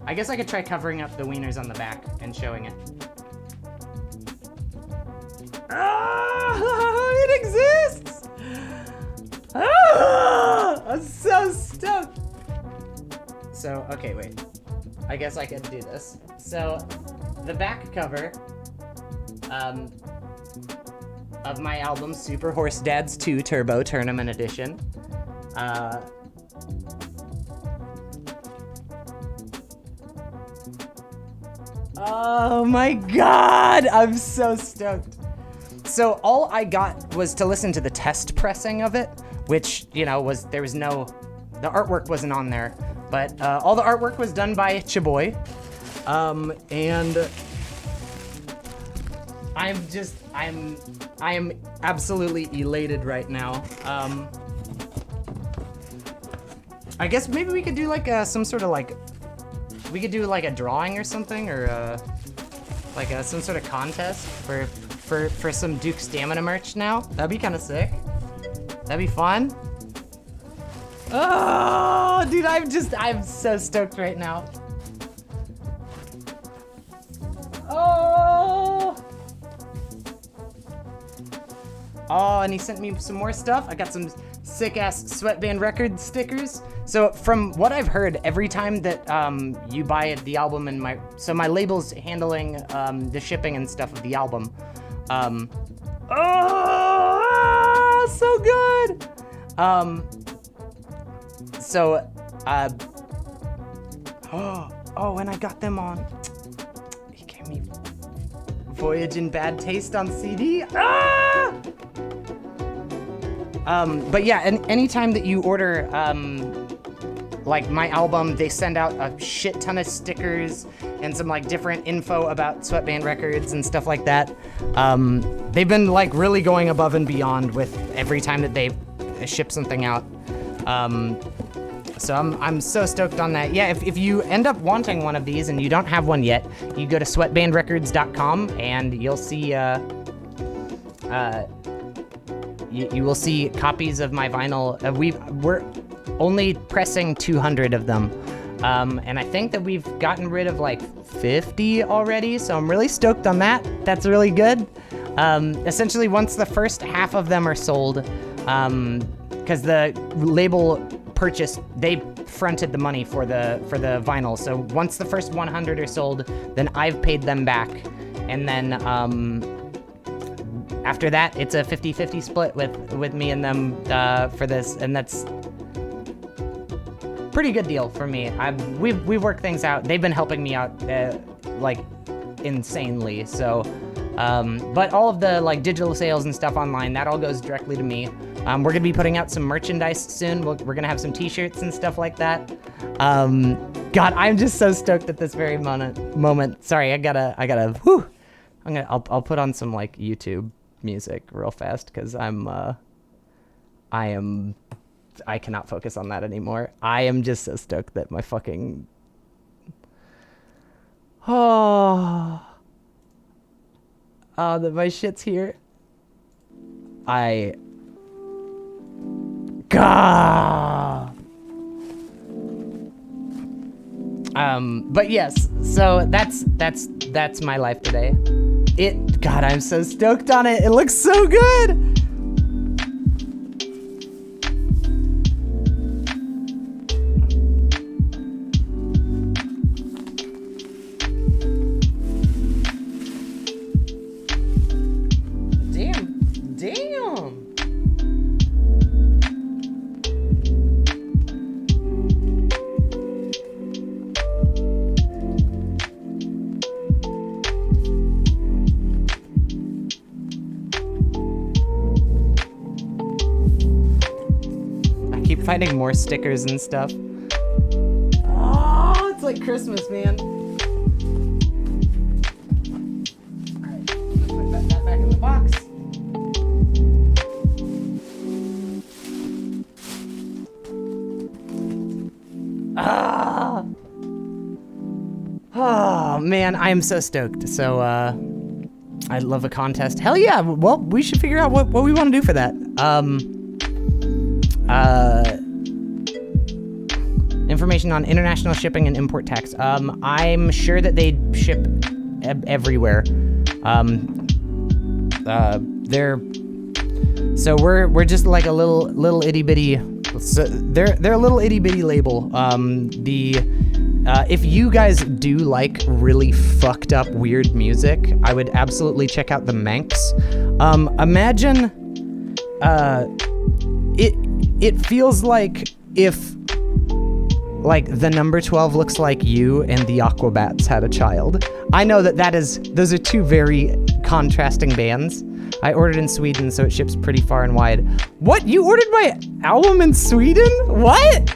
I guess I could try covering up the wieners on the back and showing it. Ah, it exists! Ah, I'm so stoked! So, okay, wait. I guess I could do this. So, the back cover of my album, Super Horse Dads 2 Turbo Tournament Edition. Oh my god! I'm so stoked. So all I got was to listen to the test pressing of it, which, you know, the artwork wasn't on there, but all the artwork was done by Chaboy. And I am absolutely elated right now. I guess maybe we could do like some sort of like, we could do like a drawing or something, or like some sort of contest for some Duke Stamina merch now. That'd be kind of sick. That'd be fun. Oh, dude, I'm so stoked right now. Oh, and he sent me some more stuff. I got some sick-ass Sweatband record stickers. So from what I've heard, every time that you buy the album and my label's handling the shipping and stuff of the album. So good! And I got them on. He gave me Voyage in Bad Taste on CD. But yeah, anytime that you order, like my album, they send out a shit ton of stickers and some like different info about Sweatband Records and stuff like that. They've been like really going above and beyond with every time that they ship something out. So I'm so stoked on that. Yeah, if you end up wanting one of these and you don't have one yet, you go to sweatbandrecords.com and you'll see you will see copies of my vinyl. We're only pressing 200 of them. And I think that we've gotten rid of like 50 already, so I'm really stoked on that. That's really good. Essentially, once the first half of them are sold, because the label purchased, they fronted the money for the vinyl. So once the first 100 are sold, then I've paid them back. And then after that, it's a 50-50 split with me and them for this, and that's pretty good deal for me. We've worked things out. They've been helping me out like insanely. So, but all of the like digital sales and stuff online, that all goes directly to me. We're gonna be putting out some merchandise soon. We're gonna have some T-shirts and stuff like that. God, I'm just so stoked at this very moment. Sorry, I gotta. Whew. I'll put on some like YouTube music real fast because I cannot focus on that anymore. I am just so stoked that my fucking that my shit's here. But yes, so that's my life today. God, I'm so stoked on it. It looks so good. finding more stickers and stuff. Oh, it's like Christmas, man. Alright, put that back in the box. Ah! Oh, man, I am so stoked. So, I love a contest. Hell yeah, well, we should figure out what we want to do for that. Information on international shipping and import tax. I'm sure that they ship everywhere. So we're just like a little itty bitty. So they're a little itty bitty label. If you guys do like really fucked up weird music, I would absolutely check out the Manx. Imagine, it feels like if like the number 12 looks like you and the Aquabats had a child. I know those are two very contrasting bands. I ordered in Sweden, so it ships pretty far and wide. What? You ordered my album in Sweden? What?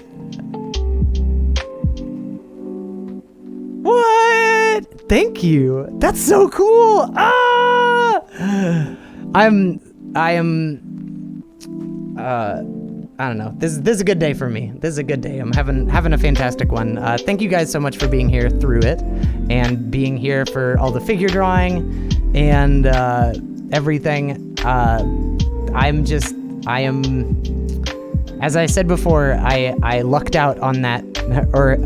What? Thank you. That's so cool. Ah! I don't know. This is a good day for me. This is a good day. I'm having a fantastic one. Thank you guys so much for being here through it, and being here for all the figure drawing and everything. I am, as I said before, I lucked out on that, or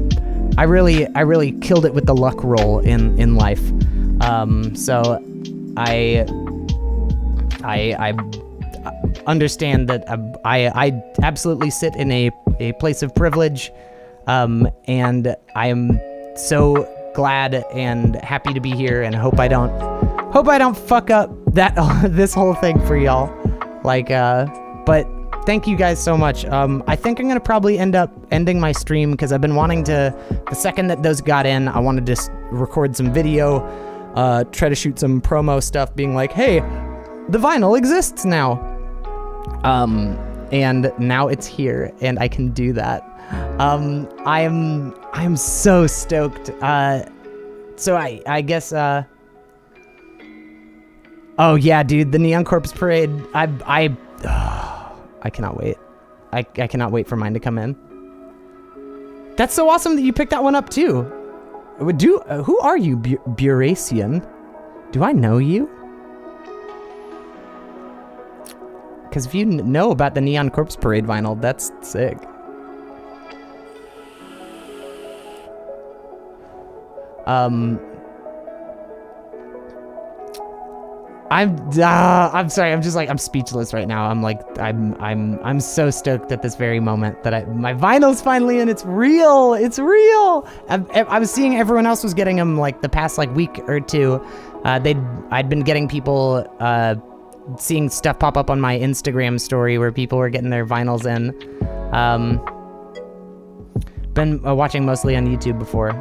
I really killed it with the luck roll in life. So I understand that I absolutely sit in a place of privilege, and I am so glad and happy to be here, and hope I don't fuck up this whole thing for y'all. But thank you guys so much. I think I'm gonna probably end up ending my stream, because I've been wanting to, the second that those got in, I wanted to record some video, try to shoot some promo stuff, being like, hey, the vinyl exists now. And now it's here, and I can do that. I am so stoked. So I guess, oh yeah, dude, the Neon Corpse Parade, I cannot wait. I cannot wait for mine to come in. That's so awesome that you picked that one up too. Who are you, Burasian? Do I know you? Because if you know about the Neon Corpse Parade vinyl, that's sick. I'm sorry. I'm speechless right now. I'm so stoked at this very moment that my vinyl's finally in. It's real. It's real. I was seeing everyone else was getting them like the past like week or two. I'd been getting people, seeing stuff pop up on my Instagram story where people were getting their vinyls in. Been watching mostly on YouTube before.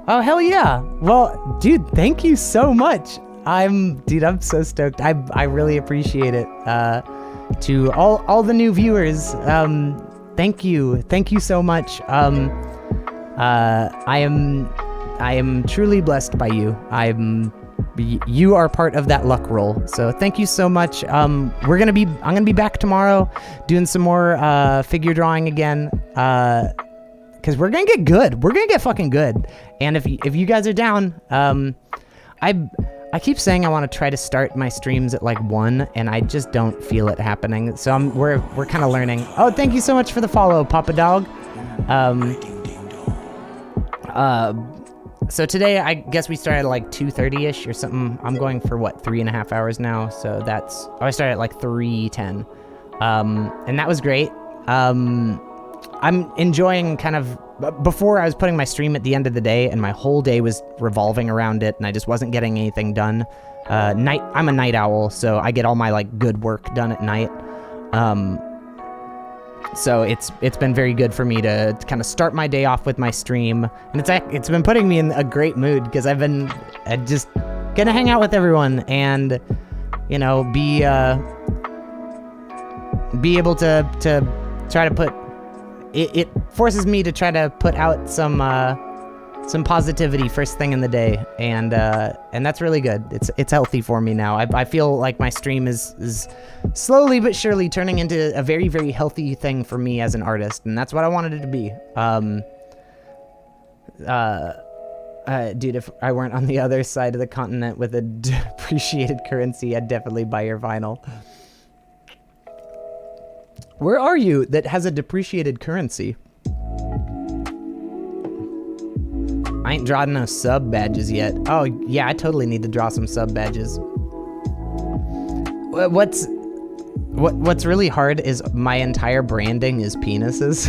Oh, hell yeah. Well, dude, thank you so much. I'm so stoked. I really appreciate it. To all the new viewers, thank you so much. I am truly blessed by you. You are part of that luck roll, so thank you so much. I'm gonna be back tomorrow doing some more figure drawing again, because we're gonna get good. We're gonna get fucking good. And if you guys are down, I keep saying I want to try to start my streams at like 1, and I just don't feel it happening. So we're kind of learning. Oh, thank you so much for the follow, Papa Dog. So today, I guess we started at like 2:30ish or something. I'm going for what, 3.5 hours now. So I started at like 3:10. And that was great. I'm enjoying kind of, before I was putting my stream at the end of the day, and my whole day was revolving around it, and I just wasn't getting anything done. I'm a night owl, so I get all my like good work done at night. So it's been very good for me to kind of start my day off with my stream, and it's been putting me in a great mood, because I've been just gonna hang out with everyone and, you know, be able to try to put it forces me to try to put out some positivity first thing in the day, and that's really good. It's healthy for me now. I feel like my stream is slowly but surely turning into a very, very healthy thing for me as an artist, and that's what I wanted it to be. Dude, if I weren't on the other side of the continent with a depreciated currency, I'd definitely buy your vinyl. Where are you that has a depreciated currency? I ain't drawing no sub badges yet. Oh, yeah, I totally need to draw some sub badges. What's really hard is my entire branding is penises.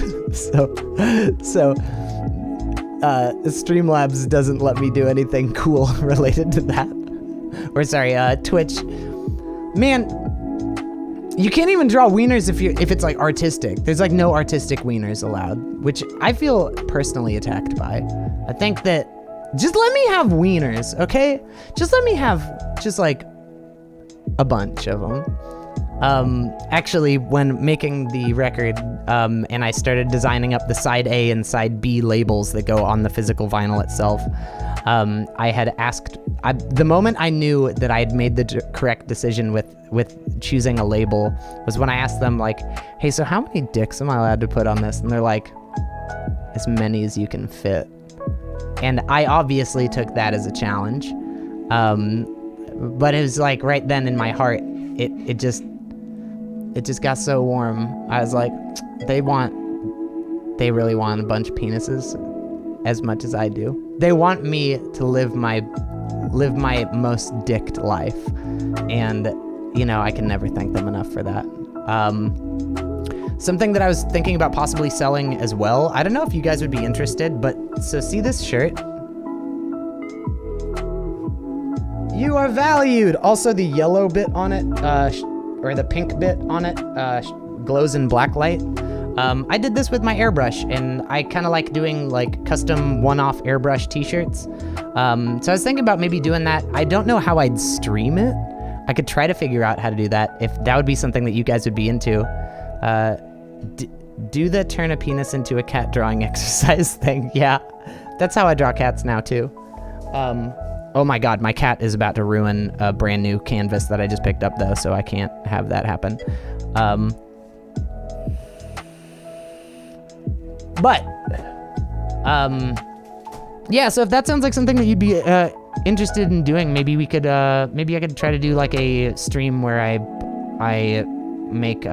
so Streamlabs doesn't let me do anything cool related to that. Or sorry, Twitch. Man, you can't even draw wieners if it's like artistic. There's like no artistic wieners allowed, which I feel personally attacked by. I think that just let me have wieners, okay? Just let me have just like a bunch of them. Actually, when making the record, and I started designing up the side A and side B labels that go on the physical vinyl itself, I had asked, the moment I knew that I had made the correct decision with choosing a label was when I asked them, like, hey, so how many dicks am I allowed to put on this? And they're like, as many as you can fit. And I obviously took that as a challenge. But it was like right then in my heart, it just got so warm. I was like, they really want a bunch of penises as much as I do. They want me to live my most dicked life. And, you know, I can never thank them enough for that. Something that I was thinking about possibly selling as well. I don't know if you guys would be interested, but so see this shirt? You are valued. Also the yellow bit on it, or the pink bit on it, glows in black light. I did this with my airbrush, and I kind of like doing like custom one-off airbrush t-shirts. So I was thinking about maybe doing that. I don't know how I'd stream it. I could try to figure out how to do that, if that would be something that you guys would be into. Do the turn a penis into a cat drawing exercise thing. Yeah, that's how I draw cats now too. Oh my god, my cat is about to ruin a brand new canvas that I just picked up though, so I can't have that happen. Yeah, so if that sounds like something that you'd be interested in doing, maybe we could, maybe I could try to do like a stream where I make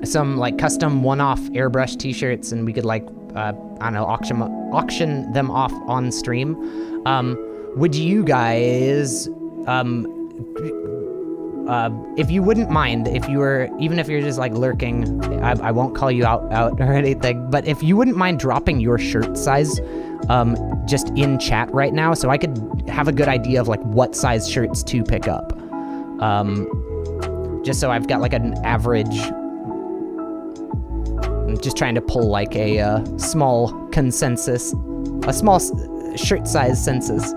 some like custom one-off airbrush t-shirts, and we could like, I don't know, auction them off on stream. Would you guys, if you wouldn't mind, even if you're just like lurking, I won't call you out or anything, but if you wouldn't mind dropping your shirt size, just in chat right now, so I could have a good idea of like what size shirts to pick up. Just so I've got like an average. I'm just trying to pull like a small consensus, a small shirt size census.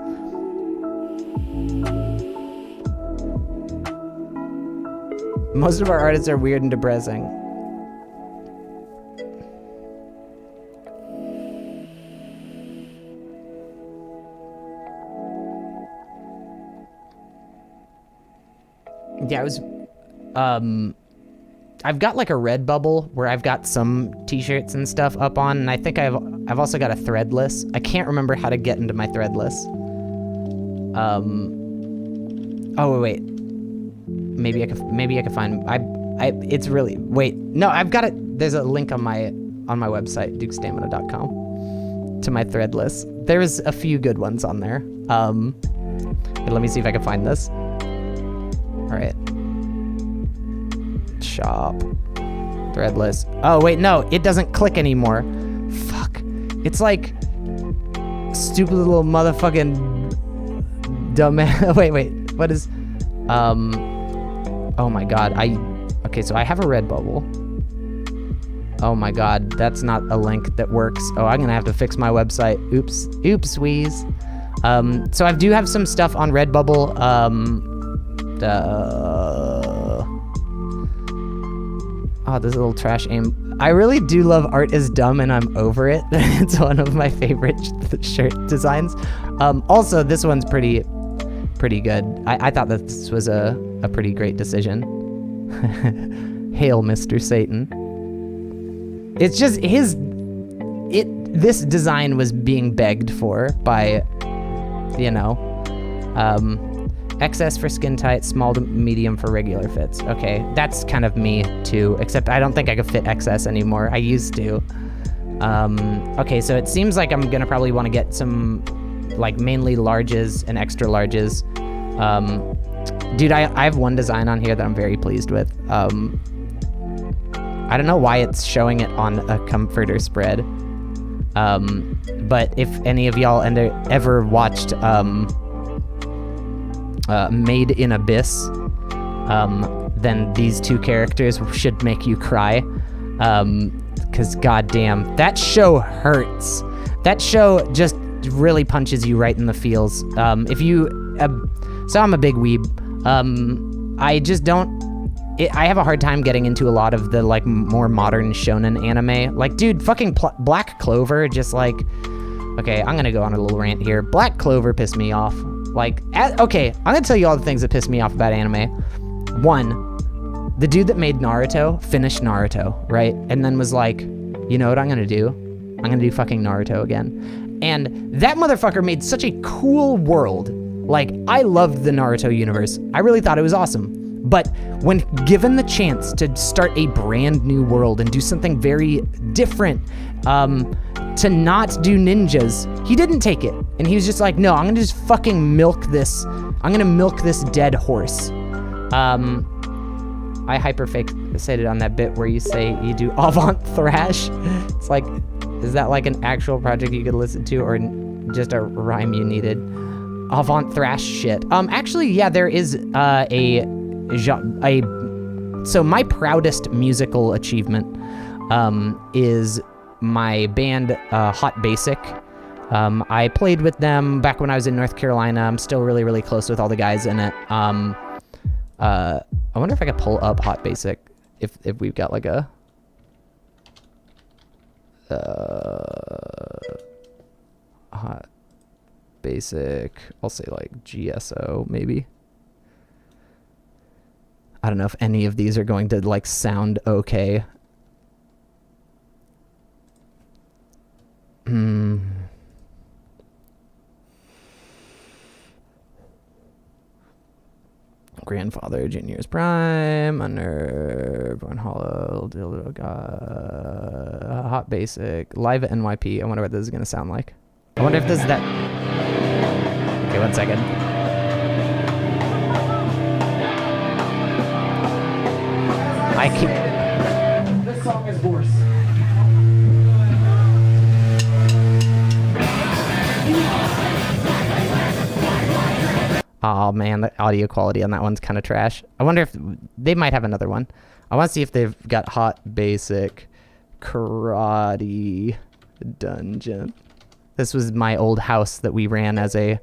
Most of our artists are weird and depressing. Yeah, it was, I've got like a Redbubble where I've got some t-shirts and stuff up on, and I think I've also got a Threadless. I can't remember how to get into my Threadless. Oh wait. Maybe I could find, it's really, wait, no, I've got it. There's a link on my website, dukestamina.com, to my Threadless. There's a few good ones on there. But let me see if I can find this. All right. Shop. Threadless. Oh, wait, no, it doesn't click anymore. Fuck. It's like stupid little motherfucking dumbass. Wait, what is, oh my god, okay, so I have a Redbubble. Oh my god, that's not a link that works. Oh, I'm gonna have to fix my website. Oops, wheeze. So I do have some stuff on Redbubble. Oh, this little trash aim. I really do love Art is Dumb and I'm Over It. It's one of my favorite shirt designs. Also, this one's pretty good. I thought that this was a pretty great decision. Hail, Mr. Satan. It's just this design was being begged for by, you know, XS for skin tight, small to medium for regular fits. Okay, that's kind of me too, except I don't think I could fit XS anymore. I used to. Okay, so it seems like I'm gonna probably want to get some, like, mainly larges and extra larges. Dude, I have one design on here that I'm very pleased with. I don't know why it's showing it on a comforter spread. But if any of y'all ever watched, Made in Abyss, then these two characters should make you cry. Cause goddamn, that show hurts. That show just really punches you right in the feels. So I'm a big weeb. I just don't, I have a hard time getting into a lot of the, like, more modern shonen anime. Like, dude, fucking Black Clover, just like, okay, I'm gonna go on a little rant here. Black Clover pissed me off. Like, okay, I'm gonna tell you all the things that piss me off about anime. One, the dude that made Naruto finished Naruto, right? And then was like, you know what I'm gonna do? I'm gonna do fucking Naruto again. And that motherfucker made such a cool world. Like, I loved the Naruto universe. I really thought it was awesome. But when given the chance to start a brand new world and do something very different, to not do ninjas, he didn't take it. And he was just like, no, I'm gonna just fucking milk this. I'm gonna milk this dead horse. I hyper-fixated on that bit where you say you do avant thrash. It's like, is that like an actual project you could listen to or just a rhyme you needed? Avant thrash shit. Actually, yeah, there is so my proudest musical achievement is my band Hot Basic. I played with them back when I was in North Carolina. I'm still really, really close with all the guys in it. I wonder if I could pull up Hot Basic if we've got like a Hot Basic. I'll say like GSO maybe. I don't know if any of these are going to like sound okay. Grandfather, Junior's Prime, Unnerve, Born Hollow, Dildo God, Hot Basic, Live at NYP. I wonder what this is going to sound like. I wonder if this is that. Okay, 1 second. I can't. This song is worse. Oh man, the audio quality on that one's kind of trash. I wonder if they might have another one. I want to see if they've got Hot Basic Karate Dungeon. This was my old house that we ran as a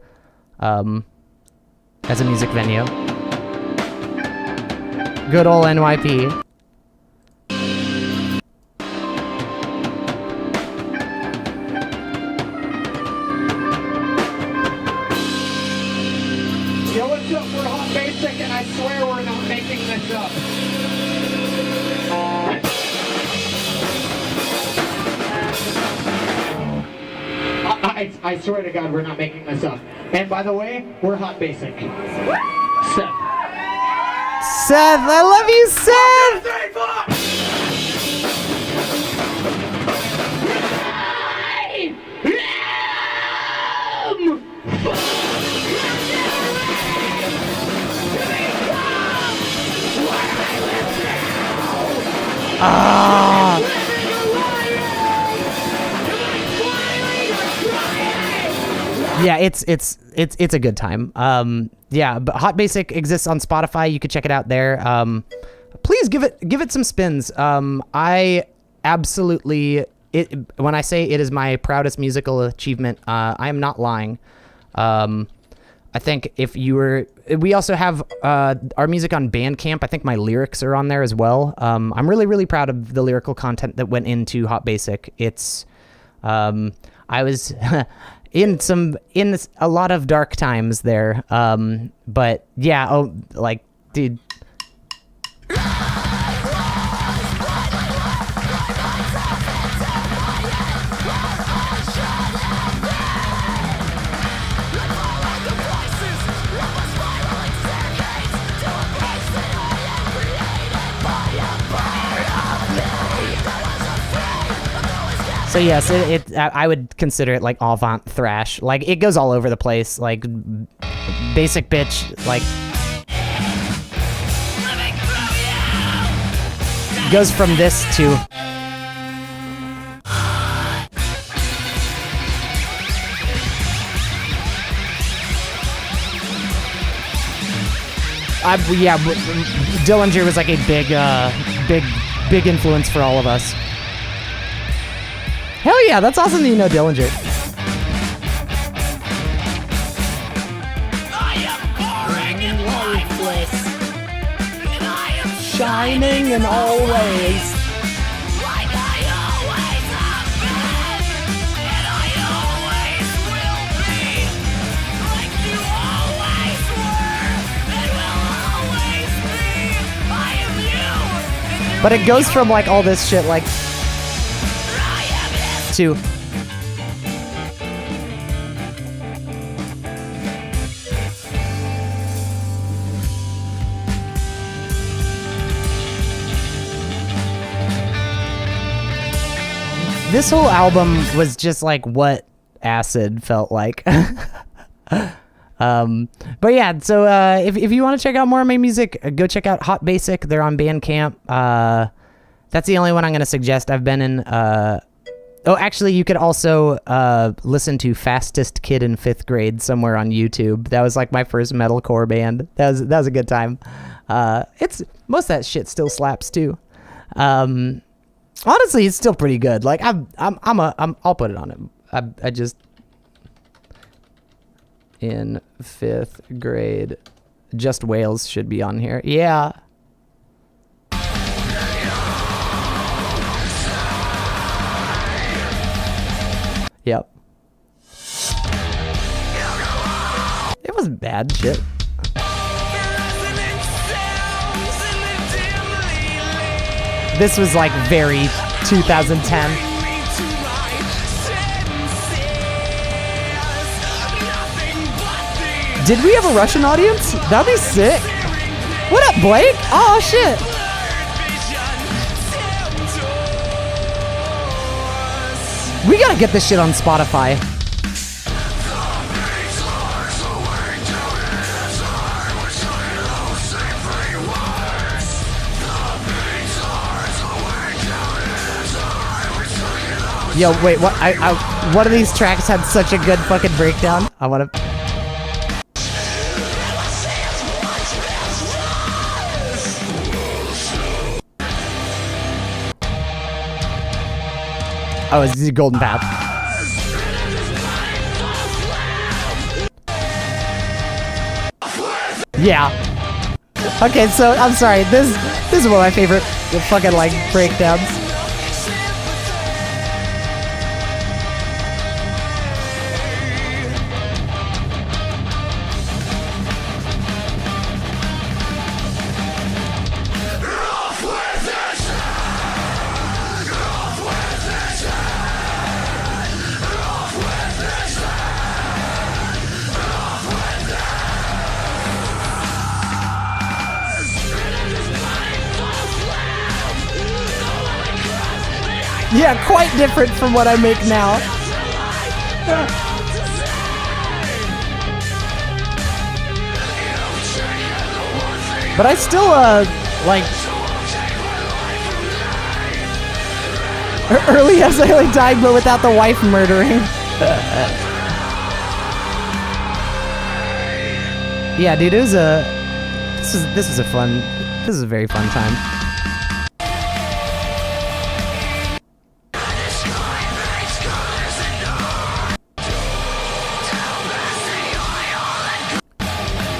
music venue. Good old NYP. Yo, what's up? We're Hot Basic, and I swear we're not making this up. I swear to God, we're not making this up. And by the way, we're Hot Basic. Seth. Seth, I love you, Seth! Ah! Yeah, it's a good time. Yeah, but Hot Basic exists on Spotify. You could check it out there. Please give it some spins. I absolutely when I say it is my proudest musical achievement, I am not lying. I think if you were, we also have our music on Bandcamp. I think my lyrics are on there as well. I'm really, really proud of the lyrical content that went into Hot Basic. It's, I was in a lot of dark times there. But yeah, like, dude. So yes, I would consider it like avant thrash. Like it goes all over the place. Like basic bitch. Like goes from this to. Yeah, Dillinger was like a big influence for all of us. Hell yeah, that's awesome that you know Dillinger. I am boring and lifeless, and I am Shining in all ways. like I always have been, and I always will be, like you always were, and will always be. I am you, and But it goes from like all this shit like I am it. to this whole album was just like what acid felt like. But yeah, so if you want to check out more of my music, go check out Hot Basic. They're on Bandcamp. That's the only one I'm going to suggest. I've been in... Oh, actually, you could also listen to Fastest Kid in 5th Grade somewhere on YouTube. That was like my first metalcore band. That was a good time. It's most of that shit still slaps too. Honestly, it's still pretty good. Like I'll put it on it. I just in 5th grade, Just Wales should be on here. Yeah. Yep. It wasn't bad shit. This was like very 2010. Did we have a Russian audience? That'd be sick. What up, Blake? Oh shit. We gotta get this shit on Spotify. Yo, wait, what? One of these tracks had such a good fucking breakdown. I wanna. Oh, it's the Golden Path. Yeah. Okay, so I'm sorry. This is one of my favorite fucking like breakdowns. Yeah, quite different from what I make now. But I still, like... Early as I like died, but without the wife murdering. Yeah, dude, it was a... This was a very fun time.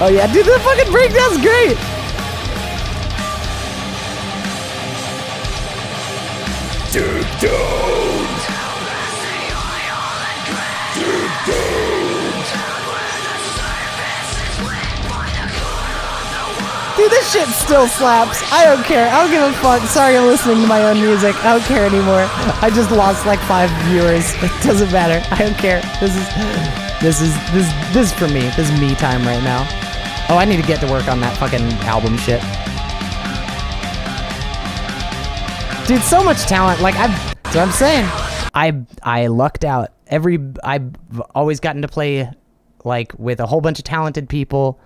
Oh yeah, dude, the fucking breakdown's great. Dig down. Dig down. Dude, this shit still slaps. I don't care. I don't give a fuck. Sorry, I'm listening to my own music. I don't care anymore. I just lost like 5 viewers. It doesn't matter. I don't care. This is for me. This is me time right now. Oh, I need to get to work on that fucking album shit. Dude, so much talent. Like that's what I'm saying. I lucked out. I've always gotten to play like with a whole bunch of talented people.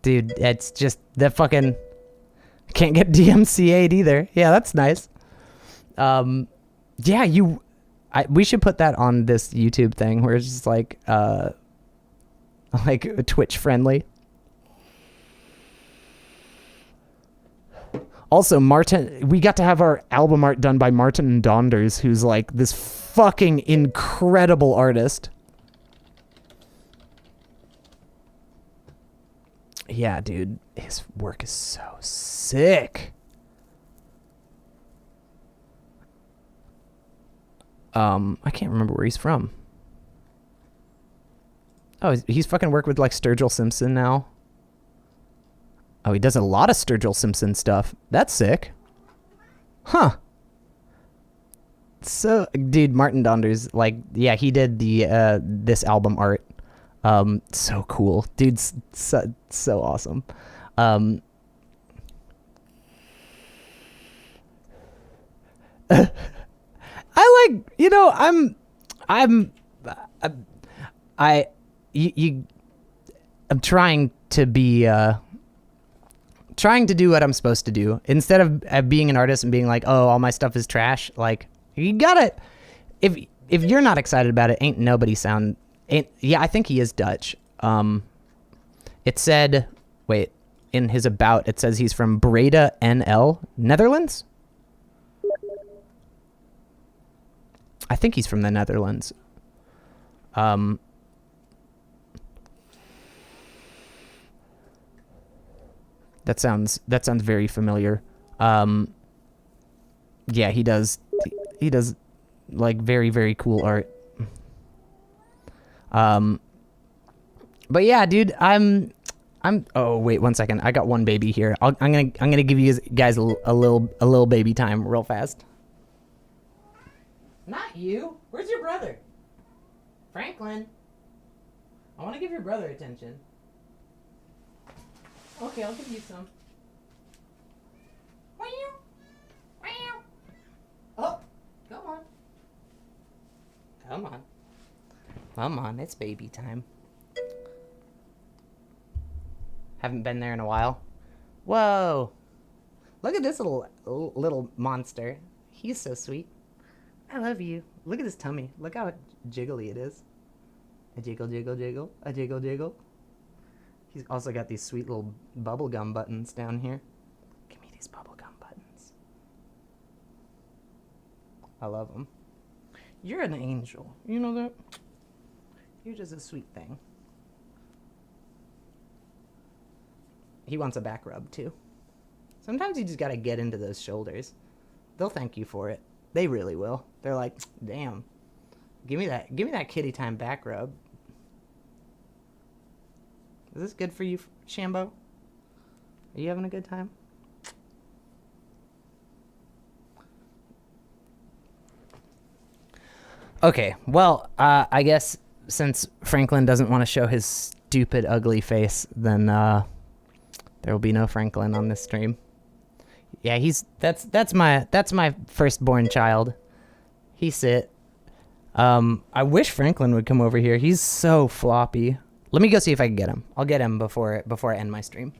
Dude, it's just the fucking can't get DMCA'd either. Yeah, that's nice. Yeah, we should put that on this YouTube thing where it's just like Twitch friendly. Also, Martin, we got to have our album art done by Martin Donders, who's like this fucking incredible artist. Yeah, dude, his work is so sick. I can't remember where he's from. Oh, he's fucking worked with like Sturgill Simpson now. Oh, he does a lot of Sturgill Simpson stuff. That's sick. Huh. So, dude, Martin Donders, like, yeah, he did the this album art. So cool. Dude's so awesome. I like, you know, I'm trying to be trying to do what I'm supposed to do instead of being an artist and being like, oh, all my stuff is trash. Like, you gotta, if you're not excited about it, ain't nobody sound. Yeah, I think he is Dutch. It said, wait, in his about, it says he's from Breda, NL, Netherlands? I think he's from the Netherlands. That sounds very familiar. Yeah, he does like very, very cool art. But yeah, dude, I'm oh wait 1 second, I got one baby here. I'm gonna give you guys a little baby time real fast. Not you. Where's your brother? Franklin. I want to give your brother attention. Okay, I'll give you some. Oh, come on. Come on. Come on, it's baby time. Haven't been there in a while. Whoa. Look at this little monster. He's so sweet. I love you. Look at his tummy. Look how jiggly it is. A jiggle, jiggle, jiggle. A jiggle, jiggle. He's also got these sweet little bubblegum buttons down here. Give me these bubblegum buttons. I love them. You're an angel. You know that? You're just a sweet thing. He wants a back rub, too. Sometimes you just gotta get into those shoulders. They'll thank you for it. They really will. They're like, damn. Give me that kitty time back rub. Is this good for you, Shambo? Are you having a good time? Okay, well, I guess since Franklin doesn't want to show his stupid, ugly face, then there will be no Franklin on this stream. Yeah, that's my firstborn child. He's it. I wish Franklin would come over here. He's so floppy. Let me go see if I can get him. I'll get him before I end my stream.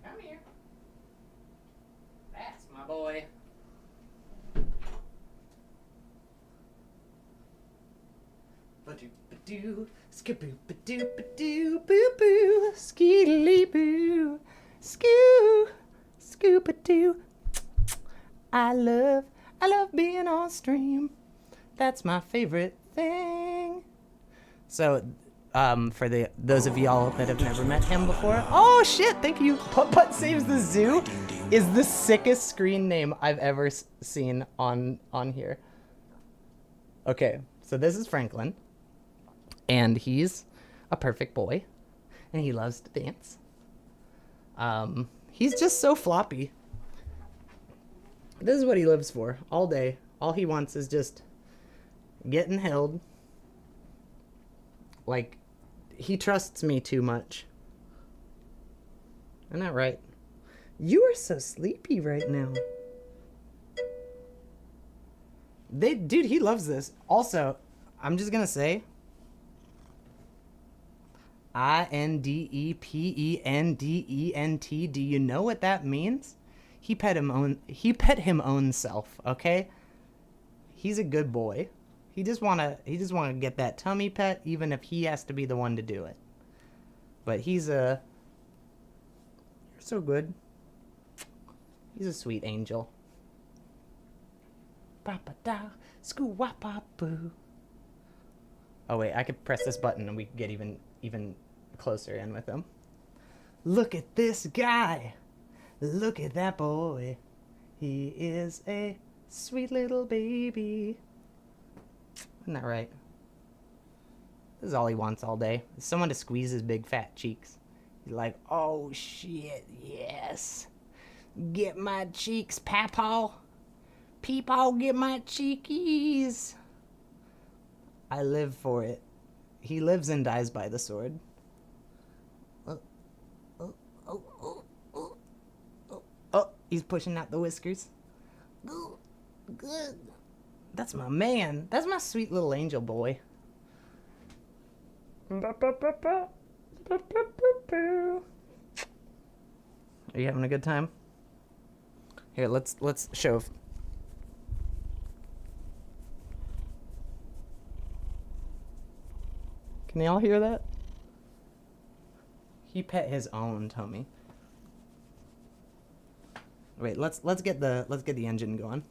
Come here. That's my boy. Ba-doo, skaboo-ba-doo, boo-boo, skee-lee-boo, skoo, skoo-ba-doo. I I love being on stream. That's my favorite thing. So, for those of y'all that have never met him before, oh shit, thank you. Putt Putt Saves the Zoo is the sickest screen name I've ever seen on here. Okay, so this is Franklin, and he's a perfect boy, and he loves to dance. He's just so floppy. This is what he lives for all day. All he wants is just getting held. Like, he trusts me too much. Isn't that right? You are so sleepy right now. Dude, he loves this. Also, I'm just gonna say, INDEPENDENT. Do you know what that means? He pet him own self, okay? He's a good boy. He just wanna get that tummy pet, even if he has to be the one to do it. But you're so good. He's a sweet angel. Ba-ba-da, scoo-wop-boo. Oh wait, I could press this button and we could get even closer in with him. Look at this guy. Look at that boy. He is a sweet little baby. Isn't that right? This is all he wants all day. Someone to squeeze his big fat cheeks. He's like, oh shit, yes. Get my cheeks, Papaw. Peepaw, get my cheekies. I live for it. He lives and dies by the sword. Oh, he's pushing out the whiskers. Good. That's my man. That's my sweet little angel boy. Are you having a good time? Here, let's show. Can y'all hear that? He pet his own tummy. Wait, let's get the engine going.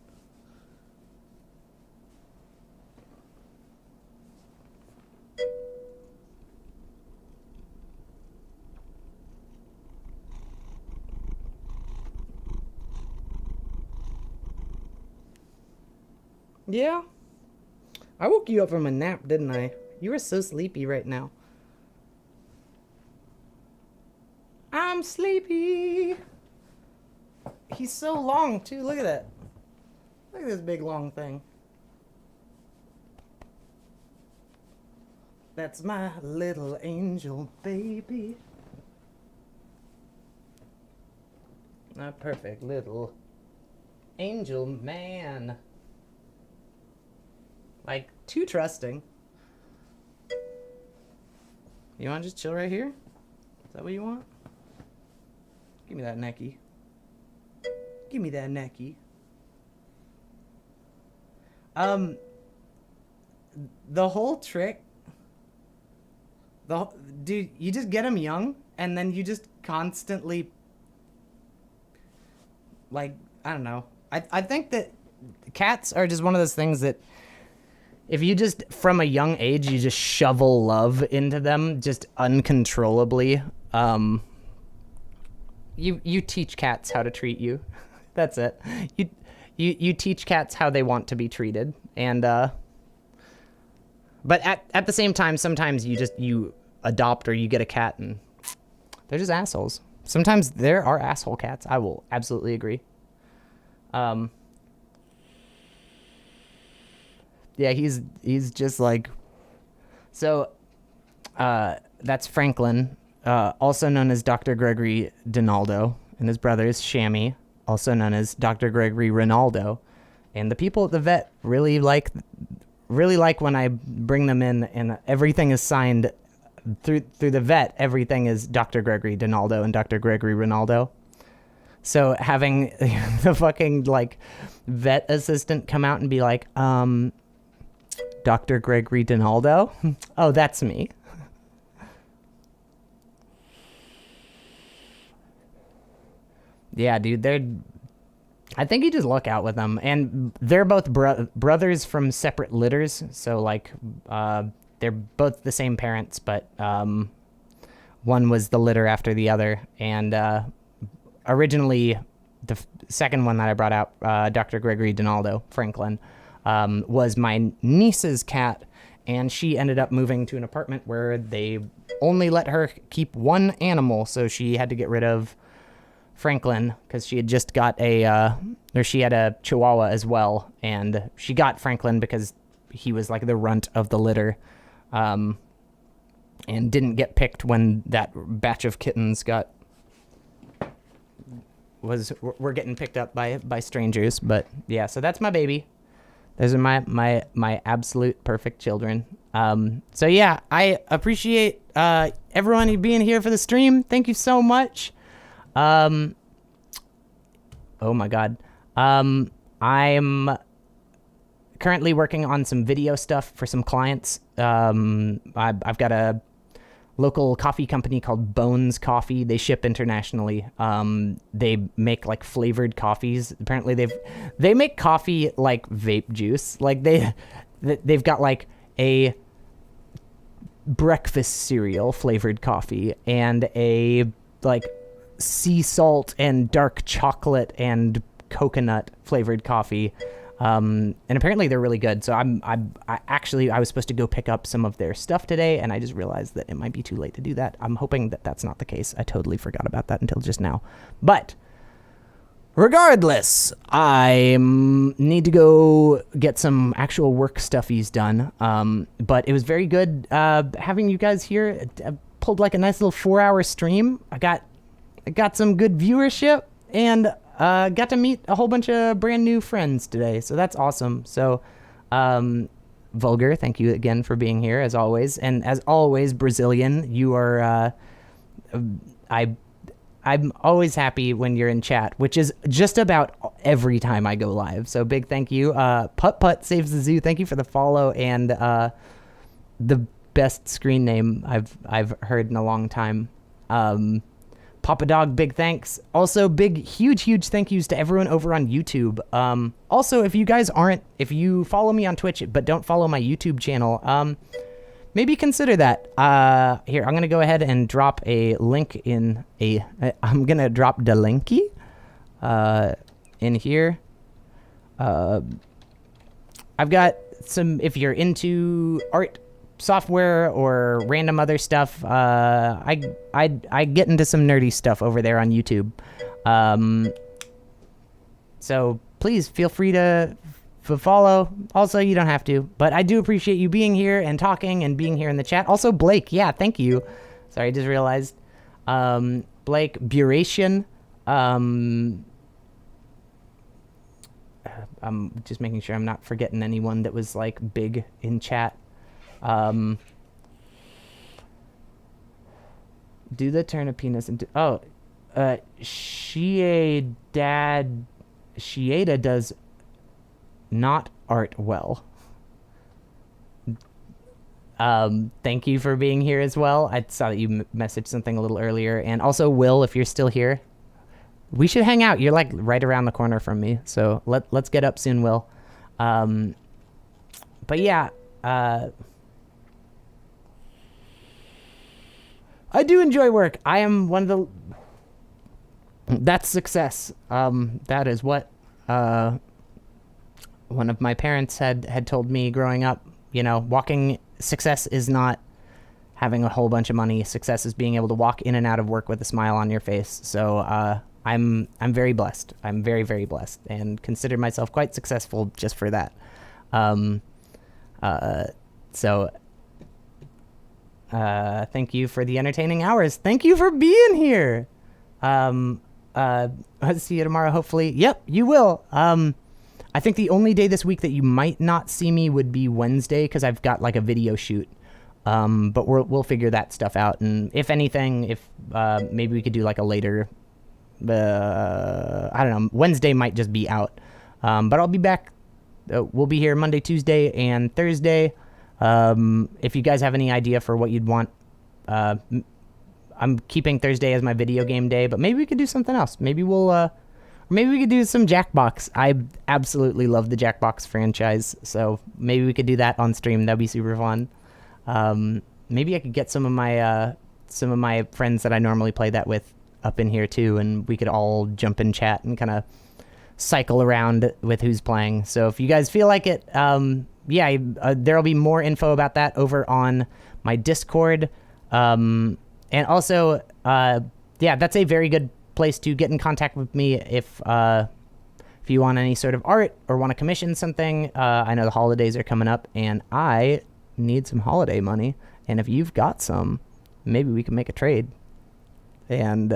Yeah. I woke you up from a nap, didn't I? You were so sleepy right now. I'm sleepy. He's so long, too. Look at that. Look at this big, long thing. That's my little angel baby. A perfect little angel man. Like, too trusting. You want to just chill right here? Is that what you want? Give me that necky. Give me that necky. The whole trick... Dude, you just get them young, and then you just constantly... Like, I don't know. I think that cats are just one of those things that... If you just, from a young age, you just shovel love into them, just uncontrollably, you teach cats how to treat you. That's it. You teach cats how they want to be treated, and but at the same time, sometimes you adopt or you get a cat and they're just assholes. Sometimes there are asshole cats. I will absolutely agree. Yeah, he's just like... So, that's Franklin, also known as Dr. Gregory Donaldo, and his brother is Shammy, also known as Dr. Gregory Ronaldo. And the people at the vet really like when I bring them in and everything is signed through the vet. Everything is Dr. Gregory Donaldo and Dr. Gregory Ronaldo. So having the fucking like vet assistant come out and be like, Dr. Gregory Donaldo? Oh, that's me. Yeah, dude, I think you just look out with them, and they're both brothers from separate litters. So like, they're both the same parents, but one was the litter after the other. And originally, the second one that I brought out, Dr. Gregory Donaldo Franklin, was my niece's cat, and she ended up moving to an apartment where they only let her keep one animal, so she had to get rid of Franklin because she had just got she had a Chihuahua as well, and she got Franklin because he was like the runt of the litter, and didn't get picked when that batch of kittens were getting picked up by strangers. But yeah, so that's my baby. Those are my absolute perfect children. So yeah, I appreciate everyone being here for the stream. Thank you so much. Oh my God. I'm currently working on some video stuff for some clients. I've got a local coffee company called Bones Coffee. They ship internationally. They make like flavored coffees. Apparently they make coffee like vape juice. Like they've got like a breakfast cereal flavored coffee and a like sea salt and dark chocolate and coconut flavored coffee, and apparently they're really good. So I was supposed to go pick up some of their stuff today, and I just realized that it might be too late to do that. I'm hoping that that's not the case. I totally forgot about that until just now. But regardless, I need to go get some actual work stuffies done. But it was very good having you guys here. I pulled like a nice little 4-hour stream. I got some good viewership, and got to meet a whole bunch of brand new friends today. So that's awesome. So, Vulgar, thank you again for being here as always. And as always, Brazilian, you are, I'm always happy when you're in chat, which is just about every time I go live. So big thank you. Putt Putt Saves the Zoo, thank you for the follow, and the best screen name I've heard in a long time. Papa Dog, big thanks. Also, huge thank yous to everyone over on YouTube. Also, if you follow me on Twitch but don't follow my YouTube channel, maybe consider that. Here, I'm gonna go ahead and drop a link I'm gonna drop the linky in here. I've got some, if you're into art, software, or random other stuff, I get into some nerdy stuff over there on YouTube. So please feel free to follow. Also, you don't have to, but I do appreciate you being here and talking and being here in the chat. Also, Blake, yeah, thank you. Sorry, I just realized. Blake, Buration. I'm just making sure I'm not forgetting anyone that was like big in chat. Do the turn a penis into Shieda does not art well. Thank you for being here as well. I saw that you messaged something a little earlier. And also, Will, if you're still here, we should hang out. You're like right around the corner from me, so let's get up soon, Will. But yeah, I do enjoy work. I am one of the... That's success. That is what one of my parents had told me growing up. You know, success is not having a whole bunch of money. Success is being able to walk in and out of work with a smile on your face. So I'm very blessed. I'm very, very blessed, and consider myself quite successful just for that. So thank you for the entertaining hours. Thank you for being here. I'll see you tomorrow, hopefully. Yep, you will. I think the only day this week that you might not see me would be Wednesday, because I've got like a video shoot. But we'll figure that stuff out. And if anything, maybe we could do like a later, I don't know, Wednesday might just be out. But I'll be back. We'll be here Monday, Tuesday, and Thursday. If you guys have any idea for what you'd want, I'm keeping Thursday as my video game day, but maybe we could do something else. Maybe we'll Maybe we could do some Jackbox. I absolutely love the Jackbox franchise, so maybe we could do that on stream. That'd be super fun. Maybe I could get some of my friends that I normally play that with up in here too, and we could all jump in chat and kind of cycle around with who's playing. So if you guys feel like it, there'll be more info about that over on my Discord. And also, that's a very good place to get in contact with me if you want any sort of art or want to commission something. I know the holidays are coming up and I need some holiday money, and if you've got some, maybe we can make a trade and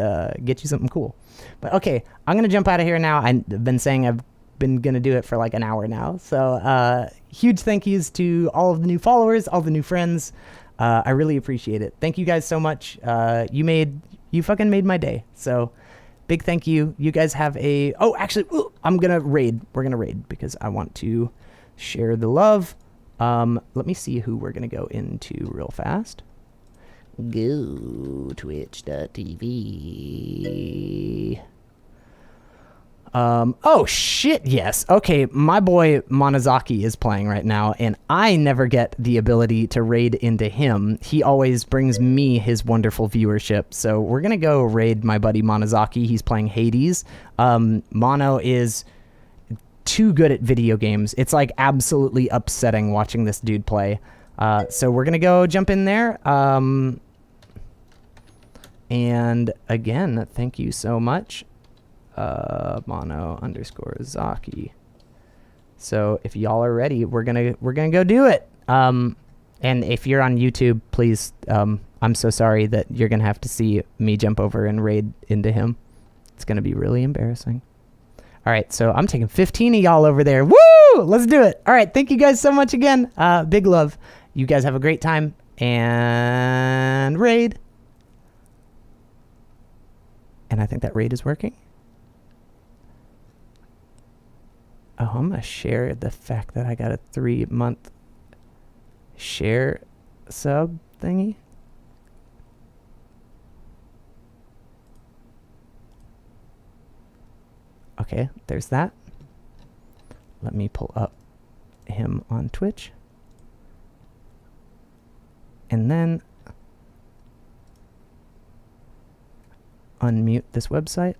get you something cool. But okay, I'm gonna jump out of here now. I've been saying I've been gonna do it for like an hour now, so huge thank yous to all of the new followers, all the new friends. I really appreciate it. Thank you guys so much. You fucking made my day. So big thank you. You guys have I'm gonna raid. We're gonna raid because I want to share the love. Let me see who we're gonna go into real fast. Go twitch.tv. Oh shit, yes. Okay, my boy Monozaki is playing right now, and I never get the ability to raid into him. He always brings me his wonderful viewership. So we're gonna go raid my buddy Monozaki. He's playing Hades. Mono is too good at video games. It's like absolutely upsetting watching this dude play. So we're gonna go jump in there. And again, thank you so much. Mono_Zaki. So if y'all are ready, we're gonna go do it. And if you're on YouTube, please, I'm so sorry that you're gonna have to see me jump over and raid into him. It's gonna be really embarrassing. All right, so I'm taking 15 of y'all over there. Woo! Let's do it. All right, thank you guys so much again. Big love. You guys have a great time and raid. And I think that raid is working. Oh, I'm gonna share the fact that I got a 3-month share sub thingy. Okay, there's that. Let me pull up him on Twitch. And then unmute this website.